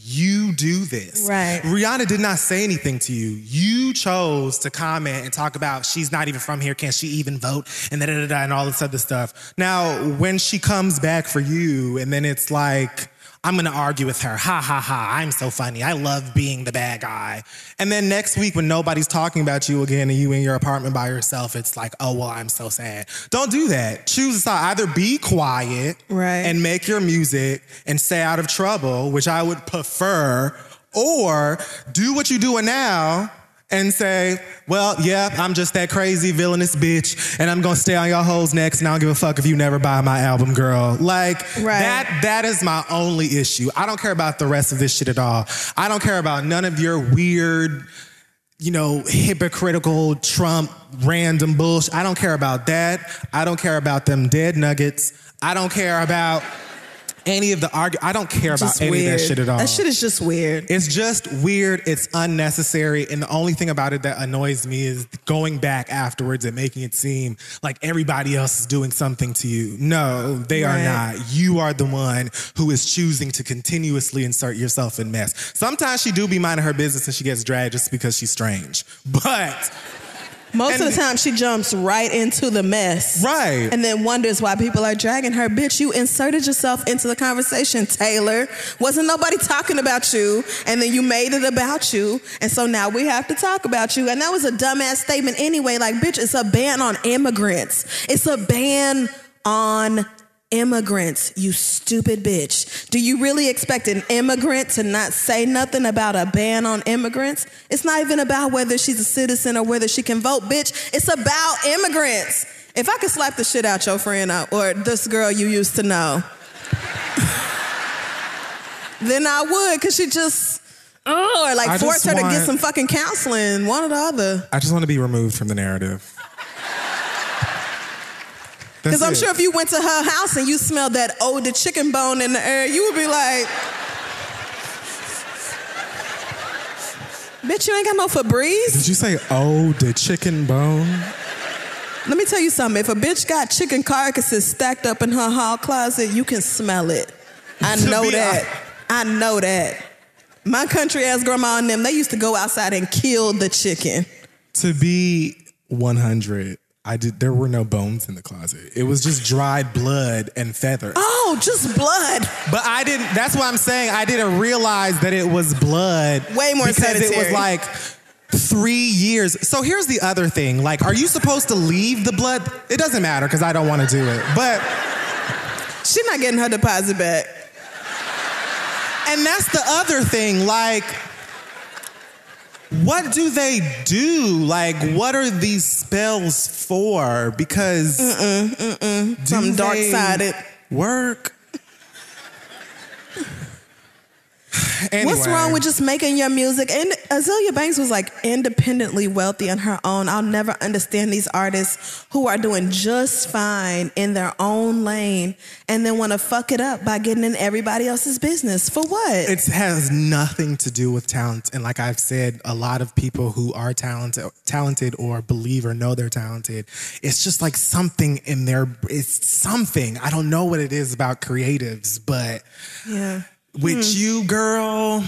You do this. Right. Rihanna did not say anything to you. You chose to comment and talk about she's not even from here. Can she even vote? And da-da-da-da and all this other stuff. Now, when she comes back for you and then it's like, I'm going to argue with her. Ha, ha, ha. I'm so funny. I love being the bad guy. And then next week when nobody's talking about you again and you in your apartment by yourself, it's like, oh, well, I'm so sad. Don't do that. Choose a side. Either be quiet and make your music and stay out of trouble, which I would prefer, or do what you're doing now and say, well, yeah, I'm just that crazy villainous bitch and I'm gonna stay on your hoes next and I don't give a fuck if you never buy my album, girl. Like, that is my only issue. I don't care about the rest of this shit at all. I don't care about none of your weird, you know, hypocritical Trump random bullshit. I don't care about that. I don't care about them dead nuggets. I don't care about any of the I don't care about any of that shit at all. That shit is just weird. It's just weird. It's unnecessary. And the only thing about it that annoys me is going back afterwards and making it seem like everybody else is doing something to you. No, they are not. You are the one who is choosing to continuously insert yourself in mess. Sometimes she do be minding her business and she gets dragged just because she's strange. But... Most of the time, she jumps right into the mess. Right. And then wonders why people are dragging her. Bitch, you inserted yourself into the conversation, Taylor. Wasn't nobody talking about you, and then you made it about you, and so now we have to talk about you. And that was a dumbass statement anyway. Like, bitch, it's a ban on immigrants. It's a ban on immigrants, you stupid bitch. Do you really expect an immigrant to not say nothing about a ban on immigrants? It's not even about whether she's a citizen or whether she can vote, bitch. It's about immigrants. If I could slap the shit out your friend or this girl you used to know, then I would, because she just, or like force her to get some fucking counseling, one or the other. I just want to be removed from the narrative. Because I'm sure if you went to her house and you smelled that the chicken bone in the air, you would be like, bitch, you ain't got no Febreze? Did you say, the chicken bone? Let me tell you something. If a bitch got chicken carcasses stacked up in her hall closet, you can smell it. I know that. I know that. My country ass grandma and them, they used to go outside and kill the chicken. To be 100, there were no bones in the closet. It was just dried blood and feathers. Oh, just blood. But that's why I'm saying I didn't realize that it was blood. Way more because sanitary. It was like 3 years. So here's the other thing. Like, are you supposed to leave the blood? It doesn't matter because I don't want to do it. But she's not getting her deposit back. And that's the other thing. Like, what do they do? Like, what are these spells for? Because Something dark-sided. Work. Anyway. What's wrong with just making your music? And Azealia Banks was like independently wealthy on her own. I'll never understand these artists who are doing just fine in their own lane and then want to fuck it up by getting in everybody else's business. For what? It has nothing to do with talent. And like I've said, a lot of people who are talented or believe or know they're talented, it's just like something in it's something. I don't know what it is about creatives, but yeah. With you, girl,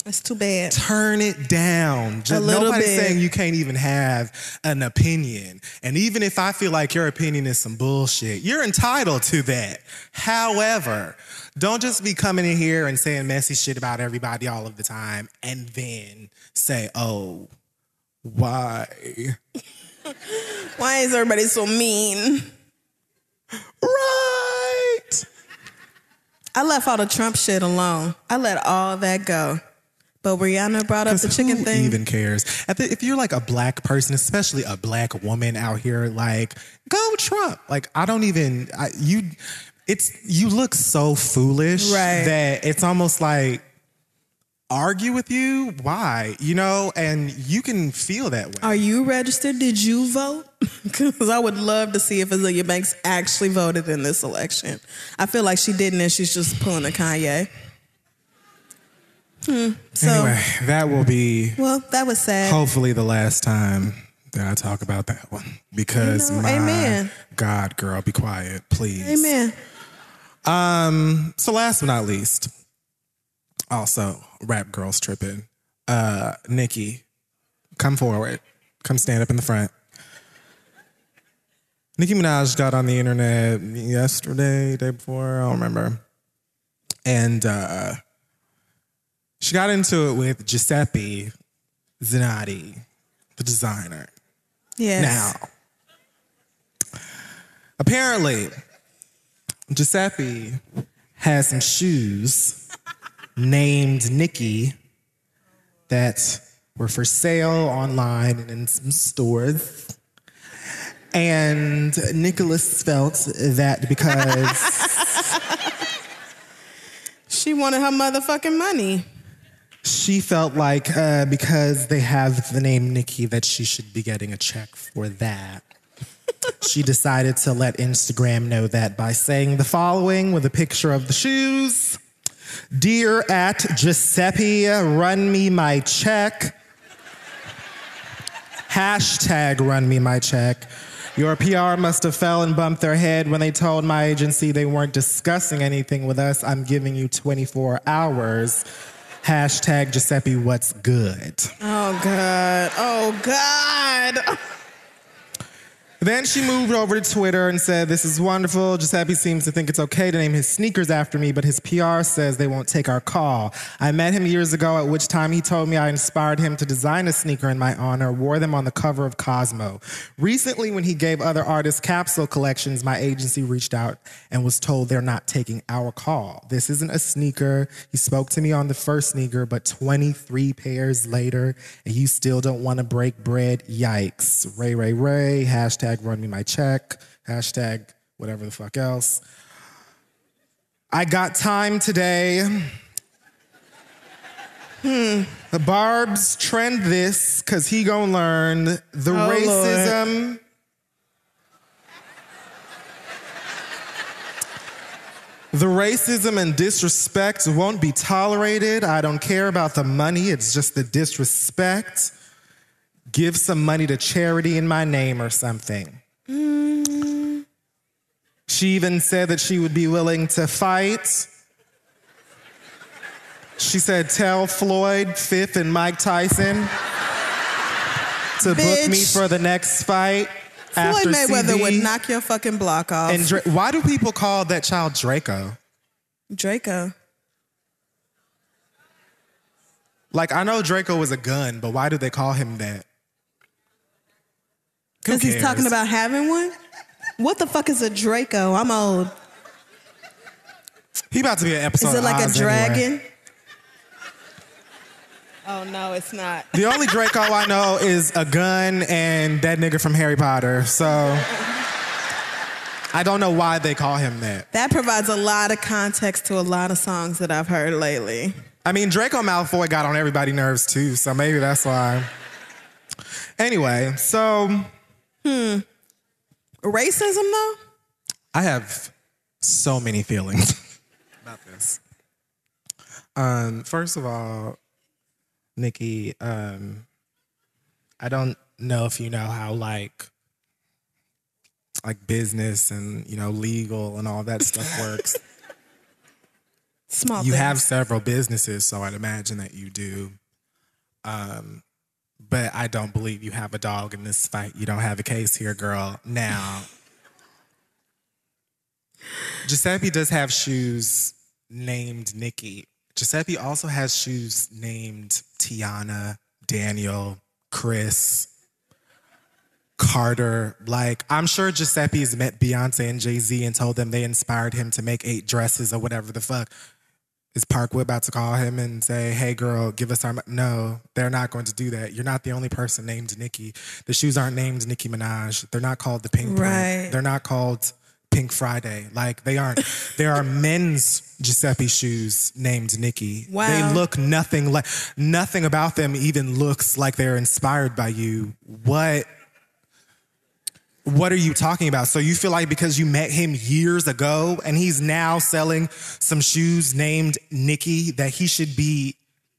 it's too bad. Turn it down. Nobody's saying you can't even have an opinion. And even if I feel like your opinion is some bullshit, you're entitled to that. However, don't just be coming in here and saying messy shit about everybody all of the time and then say, oh, why? Why is everybody so mean? Right. I left all the Trump shit alone. I let all that go. But Rihanna brought up the chicken thing. Who even cares? If you're like a black person, especially a black woman out here, like, go Trump. Like, I don't even, you look so foolish that it's almost like, argue with you? Why? You know, and you can feel that way. Are you registered? Did you vote? Because I would love to see if Azealia Banks actually voted in this election. I feel like she didn't and she's just pulling a Kanye. So, anyway, that will be... Well, that was sad. Hopefully the last time that I talk about that one. Because amen. God, girl, be quiet, please. Amen. So last but not least... Also, rap girls tripping. Nicki, come forward. Come stand up in the front. Nicki Minaj got on the internet yesterday, day before, I don't remember. And she got into it with Giuseppe Zanotti, the designer. Yes. Now, apparently, Giuseppe has some shoes named Nicki that were for sale online and in some stores. And Nicholas felt that because she wanted her motherfucking money. She felt like because they have the name Nicki that she should be getting a check for that. She decided to let Instagram know that by saying the following with a picture of the shoes. Dear at Giuseppe, run me my check. Hashtag run me my check. Your PR must have fell and bumped their head when they told my agency they weren't discussing anything with us. I'm giving you 24 hours. Hashtag Giuseppe, what's good? Oh, God. Oh, God. Then she moved over to Twitter and said, this is wonderful. Giuseppe seems to think it's okay to name his sneakers after me, but his PR says they won't take our call. I met him years ago, at which time he told me I inspired him to design a sneaker in my honor, wore them on the cover of Cosmo. Recently, when he gave other artists capsule collections, my agency reached out and was told they're not taking our call. This isn't a sneaker. He spoke to me on the first sneaker, but 23 pairs later, and you still don't want to break bread. Yikes. Ray, Ray, Ray. Hashtag run me my check. Hashtag whatever the fuck else. I got time today. The Barb's trend this, cause he gonna learn the racism. Lord. The racism and disrespect won't be tolerated. I don't care about the money, it's just the disrespect. Give some money to charity in my name or something. She even said that she would be willing to fight. She said, tell Floyd, Fifth, and Mike Tyson to book me for the next fight. Floyd Mayweather would knock your fucking block off. And why do people call that child Draco? Draco. Like, I know Draco was a gun, but why do they call him that? Because he's talking about having one? What the fuck is a Draco? I'm old. He about to be an episode of Is it like Oz a dragon? Anyway. Oh, no, it's not. The only Draco I know is a gun and that nigga from Harry Potter. So I don't know why they call him that. That provides a lot of context to a lot of songs that I've heard lately. I mean, Draco Malfoy got on everybody's nerves too, so maybe that's why. Anyway, so... Racism, though? I have so many feelings about this. First of all, Nikki, I don't know if you know how like business and, you know, legal and all that stuff works. Small You things. have several businesses, so I'd imagine that you do. But I don't believe you have a dog in this fight. You don't have a case here, girl. Now, Giuseppe does have shoes named Nikki. Giuseppe also has shoes named Tiana, Daniel, Chris, Carter. Like, I'm sure Giuseppe's met Beyonce and Jay-Z and told them they inspired him to make 8 dresses or whatever the fuck. Is Parkwood about to call him and say, hey, girl, give us our... No, they're not going to do that. You're not the only person named Nikki. The shoes aren't named Nicki Minaj. They're not called the Pink Print. They're not called Pink Friday. Like, they aren't. There are men's Giuseppe shoes named Nikki. Wow. They look nothing like... Nothing about them even looks like they're inspired by you. What are you talking about? So you feel like because you met him years ago and he's now selling some shoes named Nikki that he should be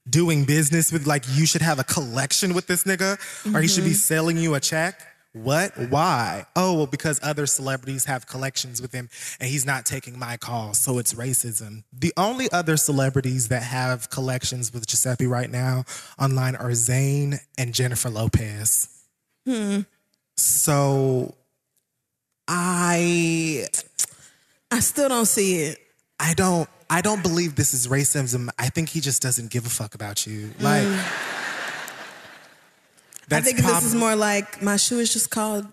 doing business with, like you should have a collection with this nigga or he should be selling you a check? What? Why? Oh, well, because other celebrities have collections with him and he's not taking my calls, so it's racism. The only other celebrities that have collections with Giuseppe right now online are Zayn and Jennifer Lopez. So I still don't see it. I don't believe this is racism. I think he just doesn't give a fuck about you. Like I think this is more like my shoe is just called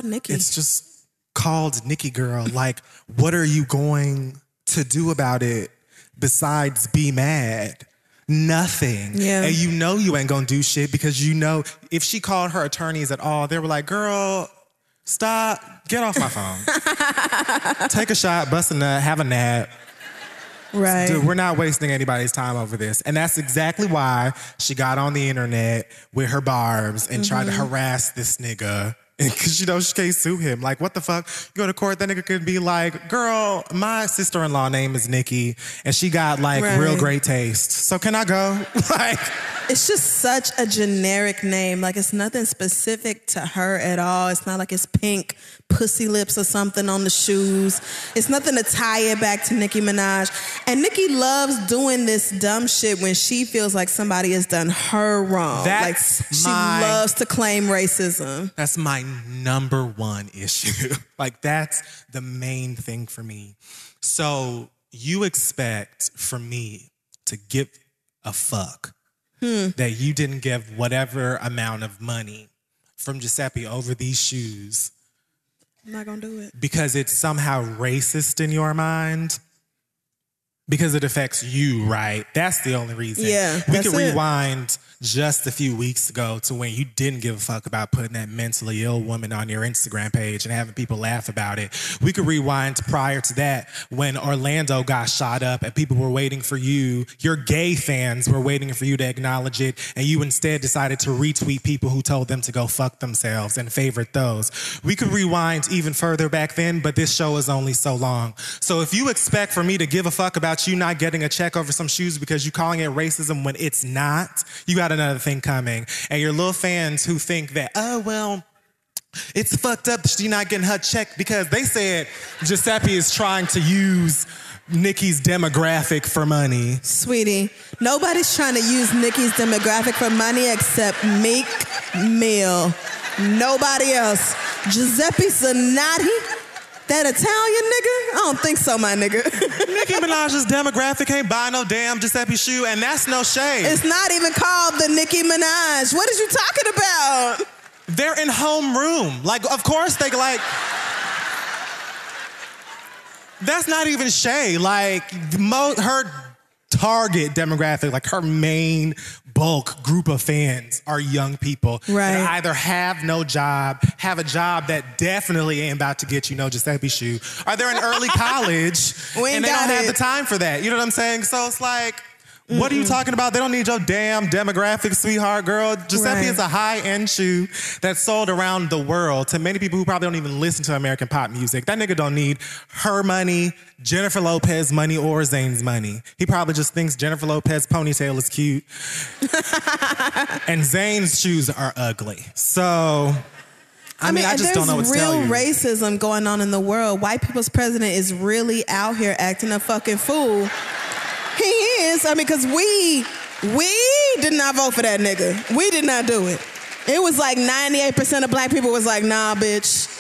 Nikki. It's just called Nikki, girl. Like, what are you going to do about it besides be mad? Nothing. Yeah. And you know you ain't gonna do shit because you know if she called her attorneys at all, they were like, girl, stop, get off my phone. Take a shot, bust a nut, have a nap. Right. Dude, we're not wasting anybody's time over this. And that's exactly why she got on the internet with her barbs and tried to harass this nigga Because, she can't sue him. Like, what the fuck? You go to court, that nigga could be like, girl, my sister-in-law name is Nikki, and she got, like, real great taste. So can I go? Like... It's just such a generic name. Like, it's nothing specific to her at all. It's not like it's pink pussy lips or something on the shoes. It's nothing to tie it back to Nicki Minaj. And Nicki loves doing this dumb shit when she feels like somebody has done her wrong. She loves to claim racism. That's my number one issue. Like, that's the main thing for me. So you expect from me to give a fuck that you didn't give whatever amount of money from Giuseppe over these shoes. I'm not gonna do it. Because it's somehow racist in your mind. Because it affects you, right? That's the only reason. Yeah, we could rewind just a few weeks ago to when you didn't give a fuck about putting that mentally ill woman on your Instagram page and having people laugh about it. We could rewind prior to that when Orlando got shot up and people were waiting for you. Your gay fans were waiting for you to acknowledge it, and you instead decided to retweet people who told them to go fuck themselves and favorite those. We could rewind even further back then, but this show is only so long. So if you expect for me to give a fuck about you not getting a check over some shoes because you calling it racism when it's not, you got another thing coming. And your little fans who think that, oh, well, it's fucked up that she's not getting her check because they said Giuseppe is trying to use Nicki's demographic for money. Sweetie, nobody's trying to use Nicki's demographic for money except Meek Mill. Nobody else. Giuseppe Zanotti? That Italian nigga? I don't think so, my nigga. Nicki Minaj's demographic ain't buy no damn Giuseppe shoe, and that's no shade. It's not even called the Nicki Minaj. What is you talking about? They're in homeroom. Like, of course they like... That's not even shade. Like, her target demographic, like her main bulk group of fans are young people that either have no job, have a job that definitely ain't about to get you no Giuseppe shoe, or they're in early college and they don't have the time for that. You know what I'm saying? So it's like, what are you talking about? They don't need your damn demographic, sweetheart, girl. Giuseppe is a high-end shoe that's sold around the world to many people who probably don't even listen to American pop music. That nigga don't need her money, Jennifer Lopez money, or Zayn's money. He probably just thinks Jennifer Lopez ponytail is cute. And Zayn's shoes are ugly. So... I mean, I just don't know what to tell you. There's real racism going on in the world. White people's president is really out here acting a fucking fool. He is. I mean, because we did not vote for that nigga. We did not do it. It was like 98% of black people was like, nah, bitch.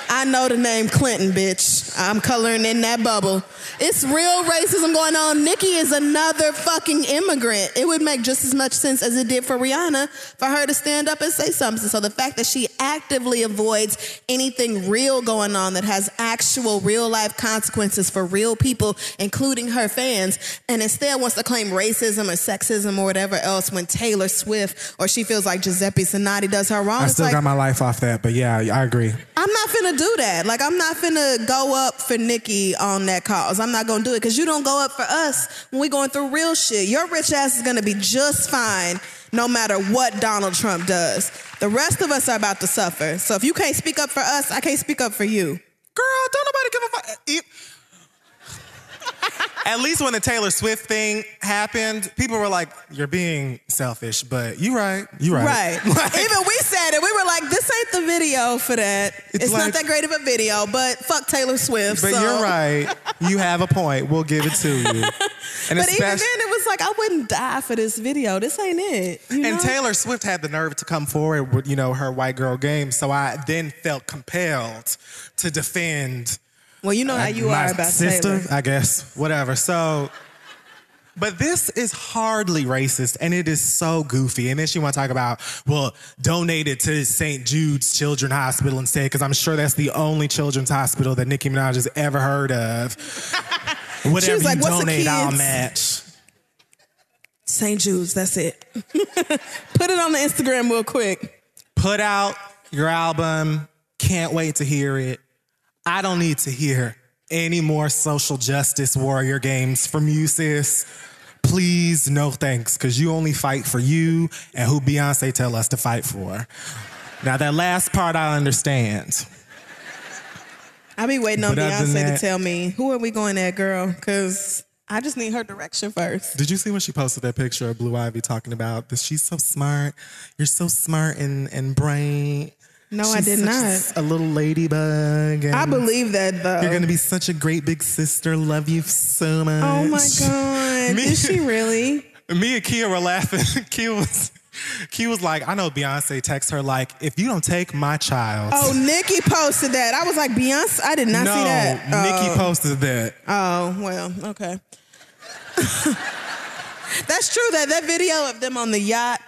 I know the name Clinton, bitch. I'm coloring in that bubble. It's real racism going on. Nicki is another fucking immigrant. It would make just as much sense as it did for Rihanna for her to stand up and say something. So the fact that she actively avoids anything real going on that has actual real life consequences for real people, including her fans, and instead wants to claim racism or sexism or whatever else when Taylor Swift or she feels like Giuseppe Zanotti does her wrong. I still got my life off that, but yeah, I agree. I'm not finna do that. Like, I'm not finna go up for Nicki on that cause. I'm not gonna do it because you don't go up for us when we going through real shit. Your rich ass is gonna be just fine no matter what Donald Trump does. The rest of us are about to suffer. So if you can't speak up for us, I can't speak up for you. Girl, don't nobody give a fuck. At least when the Taylor Swift thing happened, people were like, you're being selfish, but you right. Right. Like, even we said it. We were like, this ain't the video for that. It's like, not that great of a video, but fuck Taylor Swift. But you're right. You have a point. We'll give it to you. And but even then, it was like, I wouldn't die for this video. This ain't it. You know? And Taylor Swift had the nerve to come forward with, her white girl game. So I then felt compelled to defend... Well, you know how you are about sister, Taylor. I guess. Whatever. So, but this is hardly racist, and it is so goofy. And then she want to talk about, well, donate it to St. Jude's Children's Hospital instead, because I'm sure that's the only children's hospital that Nicki Minaj has ever heard of. Whatever you donate, I'll match. St. Jude's, that's it. Put it on the Instagram real quick. Put out your album. Can't wait to hear it. I don't need to hear any more social justice warrior games from you, sis. Please, no thanks, because you only fight for you and who Beyonce tell us to fight for. Now, that last part I understand. I be waiting on But other than Beyonce to that- tell me, who are we going at, girl? Because I just need her direction first. Did you see when she posted that picture of Blue Ivy talking about that she's so smart? You're so smart and bright. No, I She's did such not. A little ladybug. And I believe that, though. you're going to be such a great big sister. Love you so much. Oh, my God. Me- Is she really? Me and Kia were laughing. Kia was like, I know Beyonce texts her like, if you don't take my child. Oh, Nikki posted that. I was like, Beyonce? I did not see that. No, Nikki posted that. Oh, well, okay. That's true. That video of them on the yacht,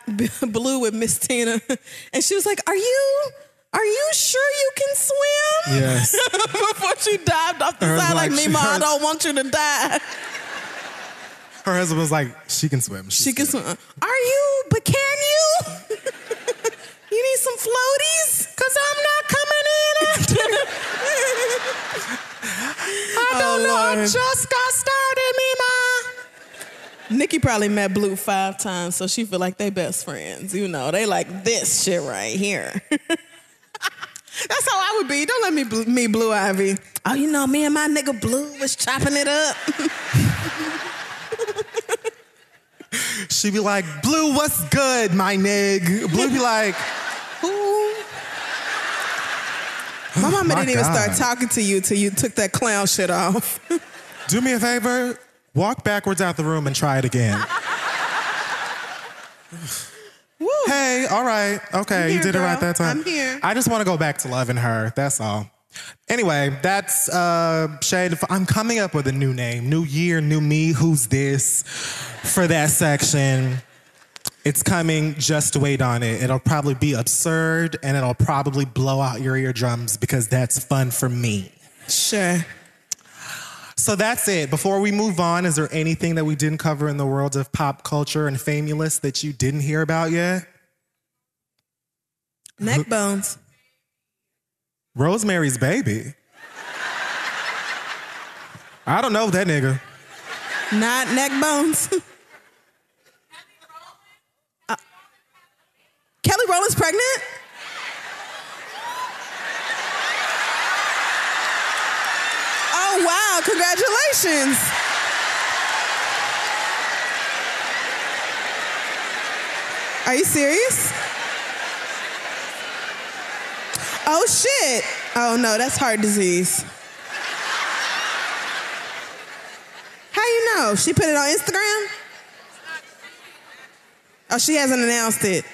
Blue with Miss Tina, and she was like, Are you sure you can swim? Yes. Before she dived off the side like, Mima, I don't want you to die. Her husband was like, she can swim. She can swim. Are you? But can you? You need some floaties? Because I'm not coming in after. I don't know. I just got started, Mima. Nikki probably met Blue 5 times, so she feel like they best friends. You know, they like this shit right here. That's how I would be. Don't let me meet Blue Ivy. Oh, you know, me and my nigga Blue was chopping it up. She be like, Blue, what's good, my nig? Blue be like, Who? My mama my didn't even God. start talking to you till you took that clown shit off. do me a favor, walk backwards out the room and try it again. Woo. Hey, all right, okay, I'm you here, did it right girl. that time. I'm here. I just want to go back to loving her, that's all. Anyway, that's Shade. I'm coming up with a new name. New year, new me, who's this? For that section. It's coming, just wait on it. It'll probably be absurd and it'll probably blow out your eardrums because that's fun for me. Sure. So that's it. Before we move on, is there anything that we didn't cover in the world of pop culture and Famulous that you didn't hear about yet? Neck bones. Rosemary's Baby. I don't know that nigga. Not neck bones. Kelly Rowland's pregnant? Oh, wow. Congratulations. Are you serious? Oh, shit. Oh, no, that's heart disease. How you know? She put it on Instagram? Oh, she hasn't announced it.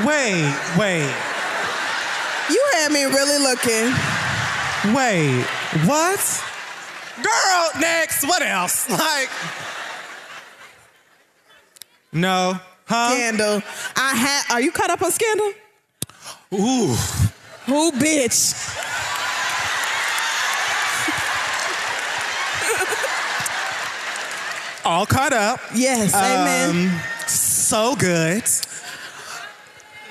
Wait. You had me really looking. Wait, what? Girl, next, what else? Like, no, huh? Scandal. Are you caught up on Scandal? Ooh. Who, bitch? All caught up. Yes, amen. So good.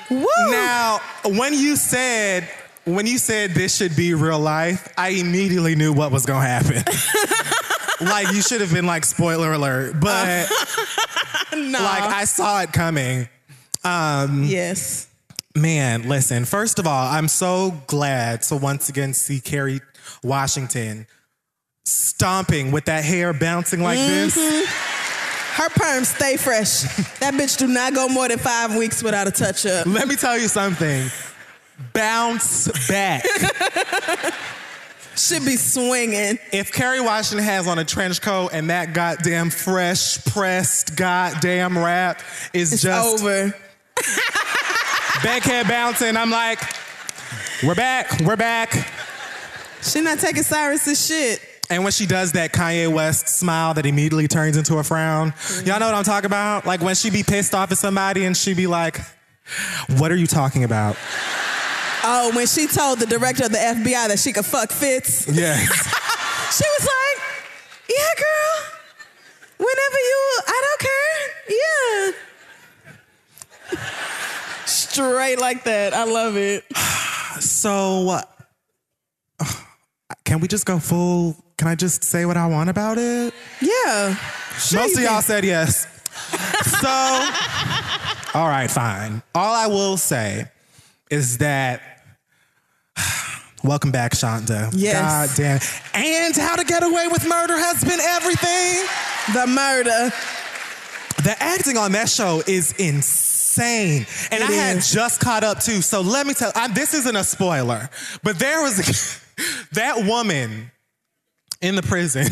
Woo. Now, when you said this should be real life, I immediately knew what was gonna happen. Like, you should have been like, spoiler alert, but No. like, I saw it coming. Yes. Man, listen, first of all, I'm so glad to once again see Kerry Washington stomping with that hair bouncing like this. Her perms stay fresh. That bitch do not go more than 5 weeks without a touch-up. Let me tell you something. Bounce back. Should be swinging. If Kerry Washington has on a trench coat and that goddamn fresh pressed goddamn wrap is It's just over. backhead bouncing, I'm like, we're back. She not taking Cyrus's shit. And when she does that Kanye West smile that immediately turns into a frown, y'all know what I'm talking about? Like when she be pissed off at somebody and she be like, what are you talking about? Oh, when she told the director of the FBI that she could fuck Fitz. Yes. She was like, yeah, girl. Whenever I don't care. Yeah. Straight like that. I love it. So, can we just go full? Can I just say what I want about it? Yeah. Sure Most you of y'all can. said yes. So, All right, fine. All I will say is that welcome back, Shonda. Yes. God damn. And How to Get Away with Murder has been everything. The murder. The acting on that show is insane. And I had just caught up too. So let me tell you, this isn't a spoiler, but there was that woman in the prison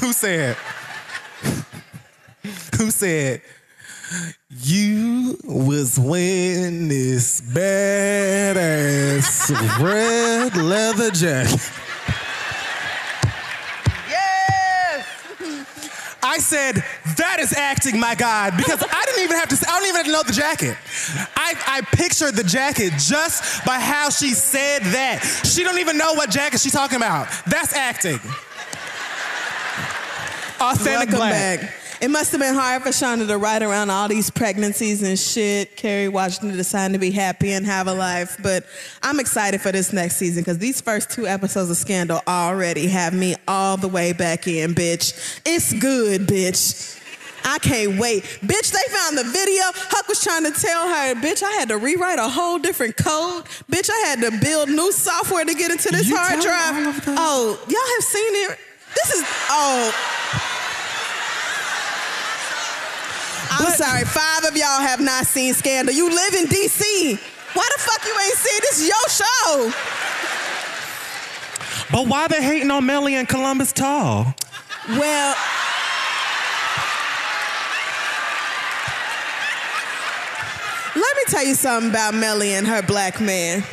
who said, you was wearing this badass red leather jacket. Yes! I said, that is acting, my God, because I don't even have to know the jacket. I pictured the jacket just by how she said that. She don't even know what jacket she's talking about. That's acting. Authentic Welcome black. back. It must have been hard for Shonda to ride around all these pregnancies and shit. Kerry Washington deciding to be happy and have a life. But I'm excited for this next season because these first 2 episodes of Scandal already have me all the way back in, bitch. It's good, bitch. I can't wait. Bitch, they found the video. Huck was trying to tell her, bitch, I had to rewrite a whole different code. Bitch, I had to build new software to get into this hard drive. Oh, y'all have seen it? I'm sorry, 5 of y'all have not seen Scandal. You live in D.C. Why the fuck you ain't seen this? Is your show. But why they hating on Melly and Columbus Tall? Well, let me tell you something about Melly and her black man.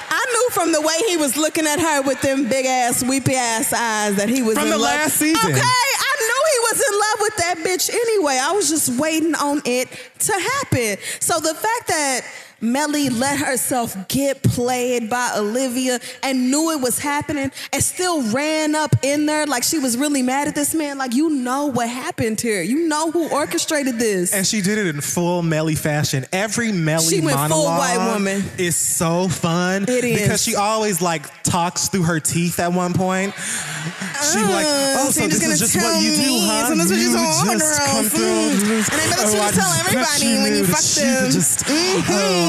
I knew from the way he was looking at her with them big ass, weepy ass eyes that he was from in the love. last season. Okay, I knew he was in love with that bitch anyway. I was just waiting on it to happen. So the fact that Melly let herself get played by Olivia and knew it was happening and still ran up in there like she was really mad at this man. Like, you know what happened here. You know who orchestrated this. And she did it in full Melly fashion. Every Melly monologue full white woman. Is so fun. It is. Because she always like talks through her teeth at one point. She like, oh, so this is just what you do, huh? So this is what you You just come through. And I bet you tell everybody when you fuck them.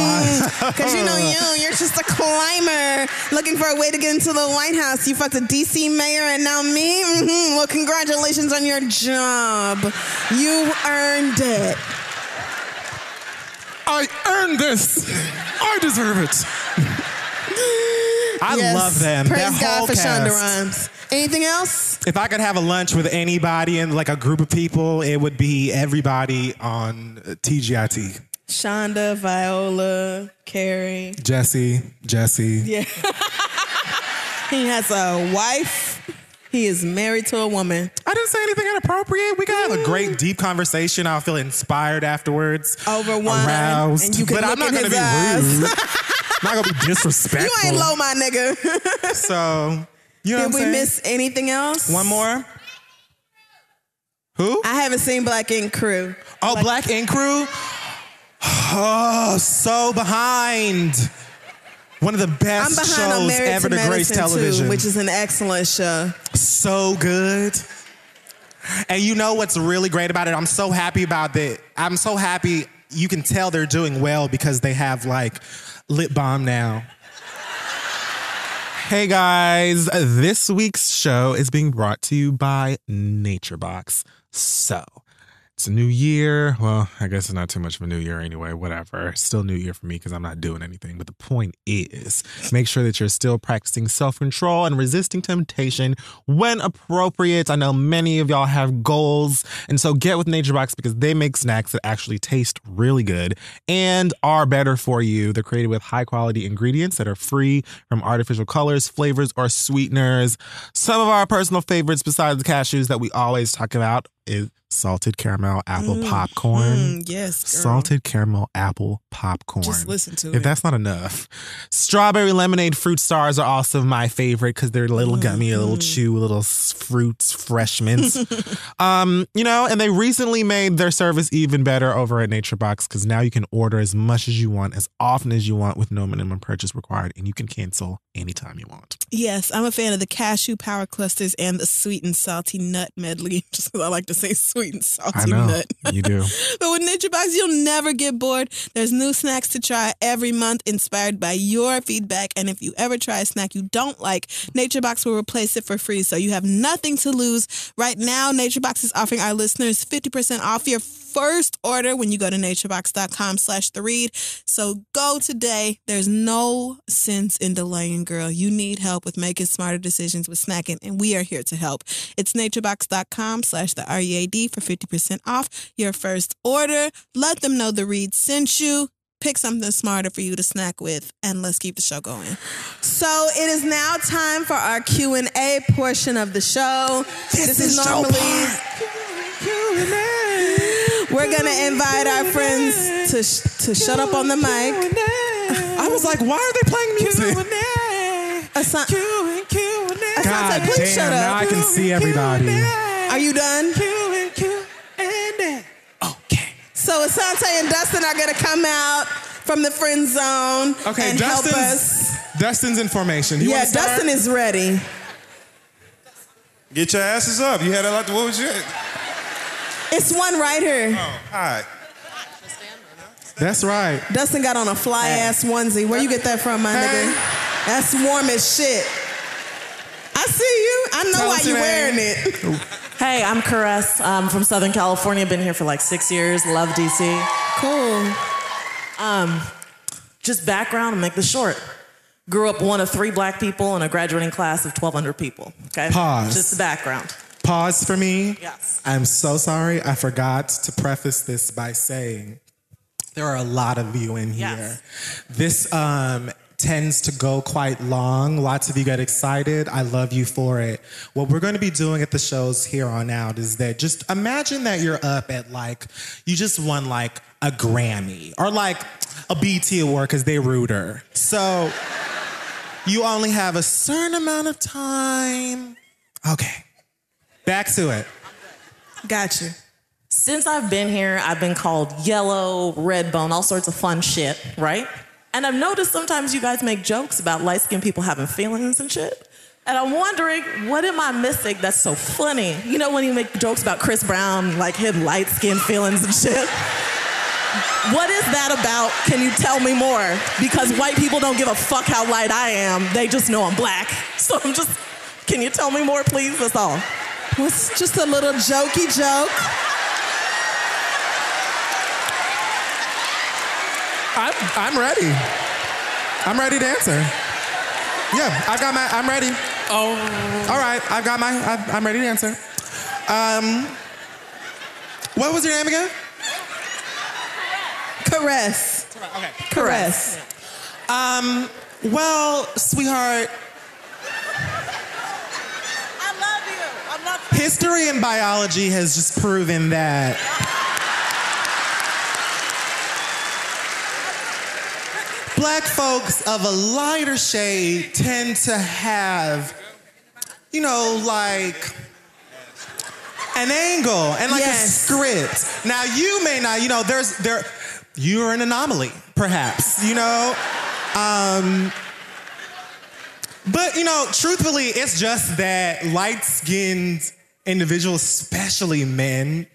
Because you know you're just a climber looking for a way to get into the White House. You fucked a D.C. mayor and now me? Mm-hmm. Well, congratulations on your job. You earned it. I earned this. I deserve it. I love them. Praise that God whole for cast. Shonda Rhimes. Anything else? If I could have a lunch with anybody in like a group of people, it would be everybody on TGIT. Shonda, Viola, Carrie. Jesse. Yeah. He has a wife. He is married to a woman. I didn't say anything inappropriate. We can have a great, deep conversation. I'll feel inspired afterwards. Over wine. Aroused. And you can but look I'm not in going to his be eyes. rude. I'm not going to be disrespectful. You ain't low, my nigga. So, you know what I'm saying? Did we miss anything else? One more? Who? I haven't seen Black Ink Crew. Oh, Black Ink Crew? Oh, so behind. One of the best shows ever to grace television. Too, which is an excellent show. So good. And you know what's really great about it? I'm so happy about that. I'm so happy you can tell they're doing well because they have like lip balm now. Hey guys, this week's show is being brought to you by NatureBox. So, it's a new year. Well, I guess it's not too much of a new year anyway. Whatever. It's still new year for me because I'm not doing anything. But the point is, make sure that you're still practicing self-control and resisting temptation when appropriate. I know many of y'all have goals. And so get with NatureBox because they make snacks that actually taste really good and are better for you. They're created with high-quality ingredients that are free from artificial colors, flavors, or sweeteners. Some of our personal favorites besides the cashews that we always talk about is salted caramel apple popcorn. Yes, girl. Salted caramel apple popcorn. Just listen to it. If that's not enough. Strawberry lemonade fruit stars are also my favorite because they're a little gummy, a little chew, little fruits, fresh mints. You know, and they recently made their service even better over at NatureBox because now you can order as much as you want, as often as you want with no minimum purchase required, and you can cancel anytime you want. Yes, I'm a fan of the cashew power clusters and the sweet and salty nut medley. Just because I like to say sweet and salty nut. You do. But with NatureBox, you'll never get bored. There's new snacks to try every month inspired by your feedback. And if you ever try a snack you don't like, NatureBox will replace it for free. So you have nothing to lose. Right now, NatureBox is offering our listeners 50% off your first order when you go to naturebox.com/theread. So go today. There's no sense in delaying, girl. You need help with making smarter decisions with snacking, and we are here to help. It's naturebox.com/theread for 50% off your first order. Let them know the Read sent you. Pick something smarter for you to snack with, and let's keep the show going. So it is now time for our Q&A portion of the show. This is normally Q&A. We're going to invite our friends to shut up on the mic. I was like, why are they playing music? God please shut damn, up. now I can see everybody. Are you done? Okay. So Asante and Dustin are going to come out from the friend zone and help us. Dustin's in formation. Dustin is ready. Get your asses up. You had a lot to, what was your... It's one right here. Oh, all right. That's right. Dustin got on a fly-ass onesie. Where you get that from, my nigga? That's warm as shit. I see you. I know why you're wearing it. Hey, I'm Caress. I'm from Southern California. Been here for like 6 years. Love DC. Cool. Just background, I'll make this short. Grew up one of 3 black people in a graduating class of 1,200 people. Okay? Pause. Just the background. Pause for me. Yes. I'm so sorry. I forgot to preface this by saying there are a lot of you in here. Yes. This tends to go quite long. Lots of you get excited. I love you for it. What we're going to be doing at the shows here on out is that just imagine that you're up at you just won a Grammy or a BT award because they ruder. So you only have a certain amount of time. Okay. Back to it. Gotcha. Since I've been here, I've been called yellow, red bone, all sorts of fun shit, right? And I've noticed sometimes you guys make jokes about light-skinned people having feelings and shit. And I'm wondering, what am I missing that's so funny? You know when you make jokes about Chris Brown, his light-skinned feelings and shit? What is that about? Can you tell me more? Because white people don't give a fuck how light I am. They just know I'm black. So can you tell me more, please? That's all. It's just a little jokey joke. I'm ready. I'm ready to answer. Yeah, I'm ready. Oh. All right, I'm ready to answer. What was your name again? Caress. Okay. Caress. Well, sweetheart, I love you. I'm not... History and biology has just proven that black folks of a lighter shade tend to have, an angle and a script. Now you may not, you're an anomaly, perhaps, But, truthfully, it's just that light-skinned individuals, especially men,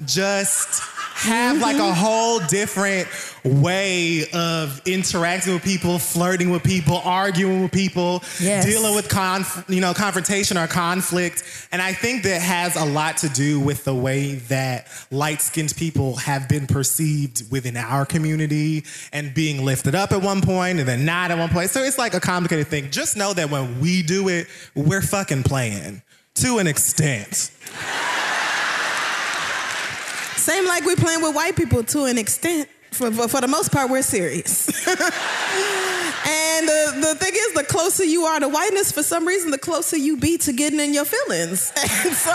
just have a whole different way of interacting with people, flirting with people, arguing with people, dealing with confrontation or conflict. And I think that has a lot to do with the way that light-skinned people have been perceived within our community and being lifted up at one point and then not at one point. So it's a complicated thing. Just know that when we do it, we're fucking playing to an extent. Same like we're playing with white people to an extent. For the most part, we're serious. And the thing is, the closer you are to whiteness, for some reason, the closer you be to getting in your feelings. And so,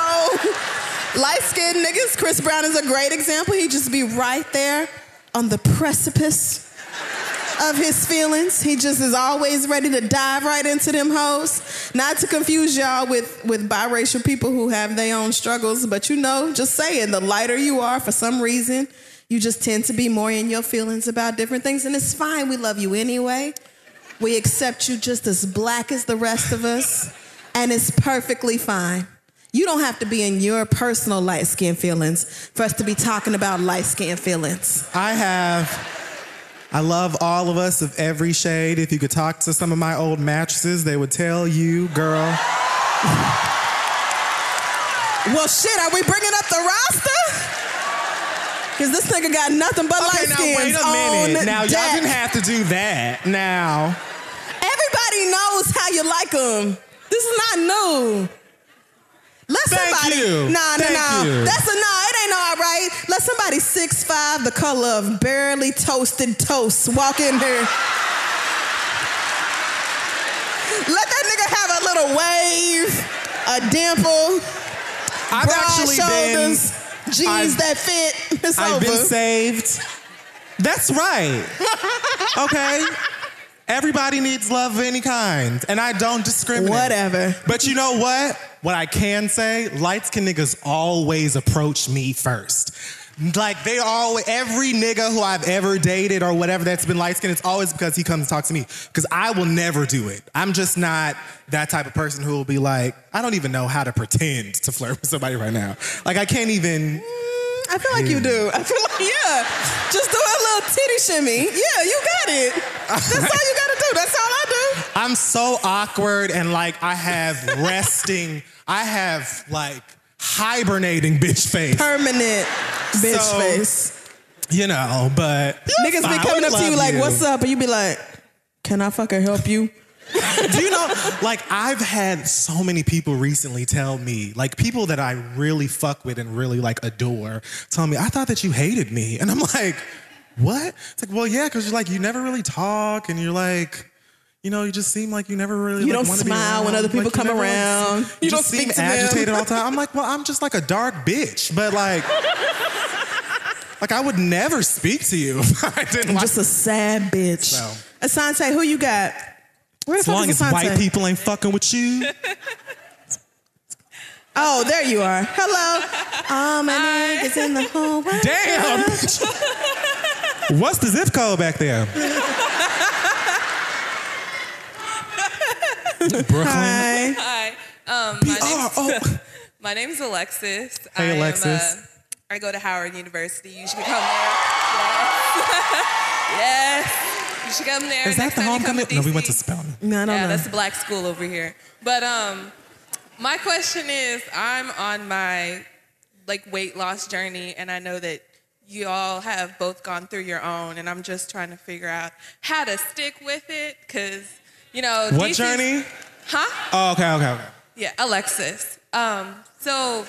light-skinned niggas, Chris Brown is a great example. He just be right there on the precipice of his feelings. He just is always ready to dive right into them hoes. Not to confuse y'all with biracial people who have their own struggles, but just saying, the lighter you are, for some reason, you just tend to be more in your feelings about different things, and it's fine. We love you anyway. We accept you just as black as the rest of us, and it's perfectly fine. You don't have to be in your personal light skin feelings for us to be talking about light skin feelings. I love all of us of every shade. If you could talk to some of my old mattresses, they would tell you, girl. Well, shit, are we bringing up the roster? Because this nigga got nothing but light skins. Okay, now wait a minute. Now, deck. y'all didn't have to do that. Now. Everybody knows how you like them. This is not new. Let Thank somebody. you. Nah. Thank you. That's a no. It ain't all right. Let somebody 6'5", the color of barely toasted toast, walk in here. Let that nigga have a little wave, a dimple, I've actually shoulders, jeans that fit. It's I've over. been saved. That's right. Okay? Everybody needs love of any kind, and I don't discriminate. Whatever. But you know what? What I can say, light-skinned niggas always approach me first. Like, they always, every nigga who I've ever dated or whatever that's been light-skinned, it's always because he comes to talk to me. Because I will never do it. I'm just not that type of person who will be like, I don't even know how to pretend to flirt with somebody right now. Like, I can't even... I feel like you do. I feel like, yeah. Just do a little titty shimmy. Yeah, you got it. That's all you got to do. That's all I do. I'm so awkward and like I have like hibernating bitch face. Permanent bitch face. You know, but niggas be coming up to you like, what's up? And you be like, can I fucking help you? Do you know, like, I've had so many people recently tell me, like, people that I really fuck with and really, like, adore, tell me, I thought that you hated me. And I'm like, what? It's like, well, yeah, because you're like, you never really talk, and you're like, you know, you just seem like you never really you like, don't want to be smile around. when other people like, come around. Like, you don't just seem speak to agitated them. all the time. I'm like, well, I'm just like a dark bitch, but like I would never speak to you if I didn't. I'm just a sad bitch. So. Asante, who you got? As long as white people ain't fucking with you. Oh, there you are. Hello. All my niggas in the whole world. Damn. What's the zip code back there? Brooklyn. Hi. My name's Alexis. Hey, Alexis. I go to Howard University. You should come there. Yes. Yes. You should come there. Is that the homecoming? No, we went to Spelman. No, I don't know. That's the black school over here. But my question is, I'm on my weight loss journey, and I know that you all have both gone through your own, and I'm just trying to figure out how to stick with it, because, you know... What journey? Huh? Oh, okay. Yeah, Alexis. So...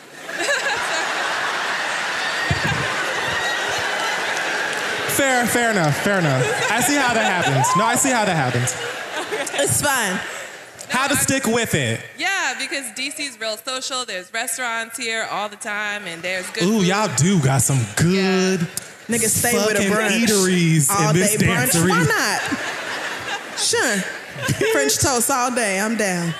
Fair enough. I see how that happens. No, I see how that happens. It's fine. How to stick with it. Yeah, because DC's real social. There's restaurants here all the time, and there's good Ooh, food. y'all do got some good Niggas stay with a fucking brunch. eateries all in this day damn brunch. city. Why not? Sure. French toast all day. I'm down.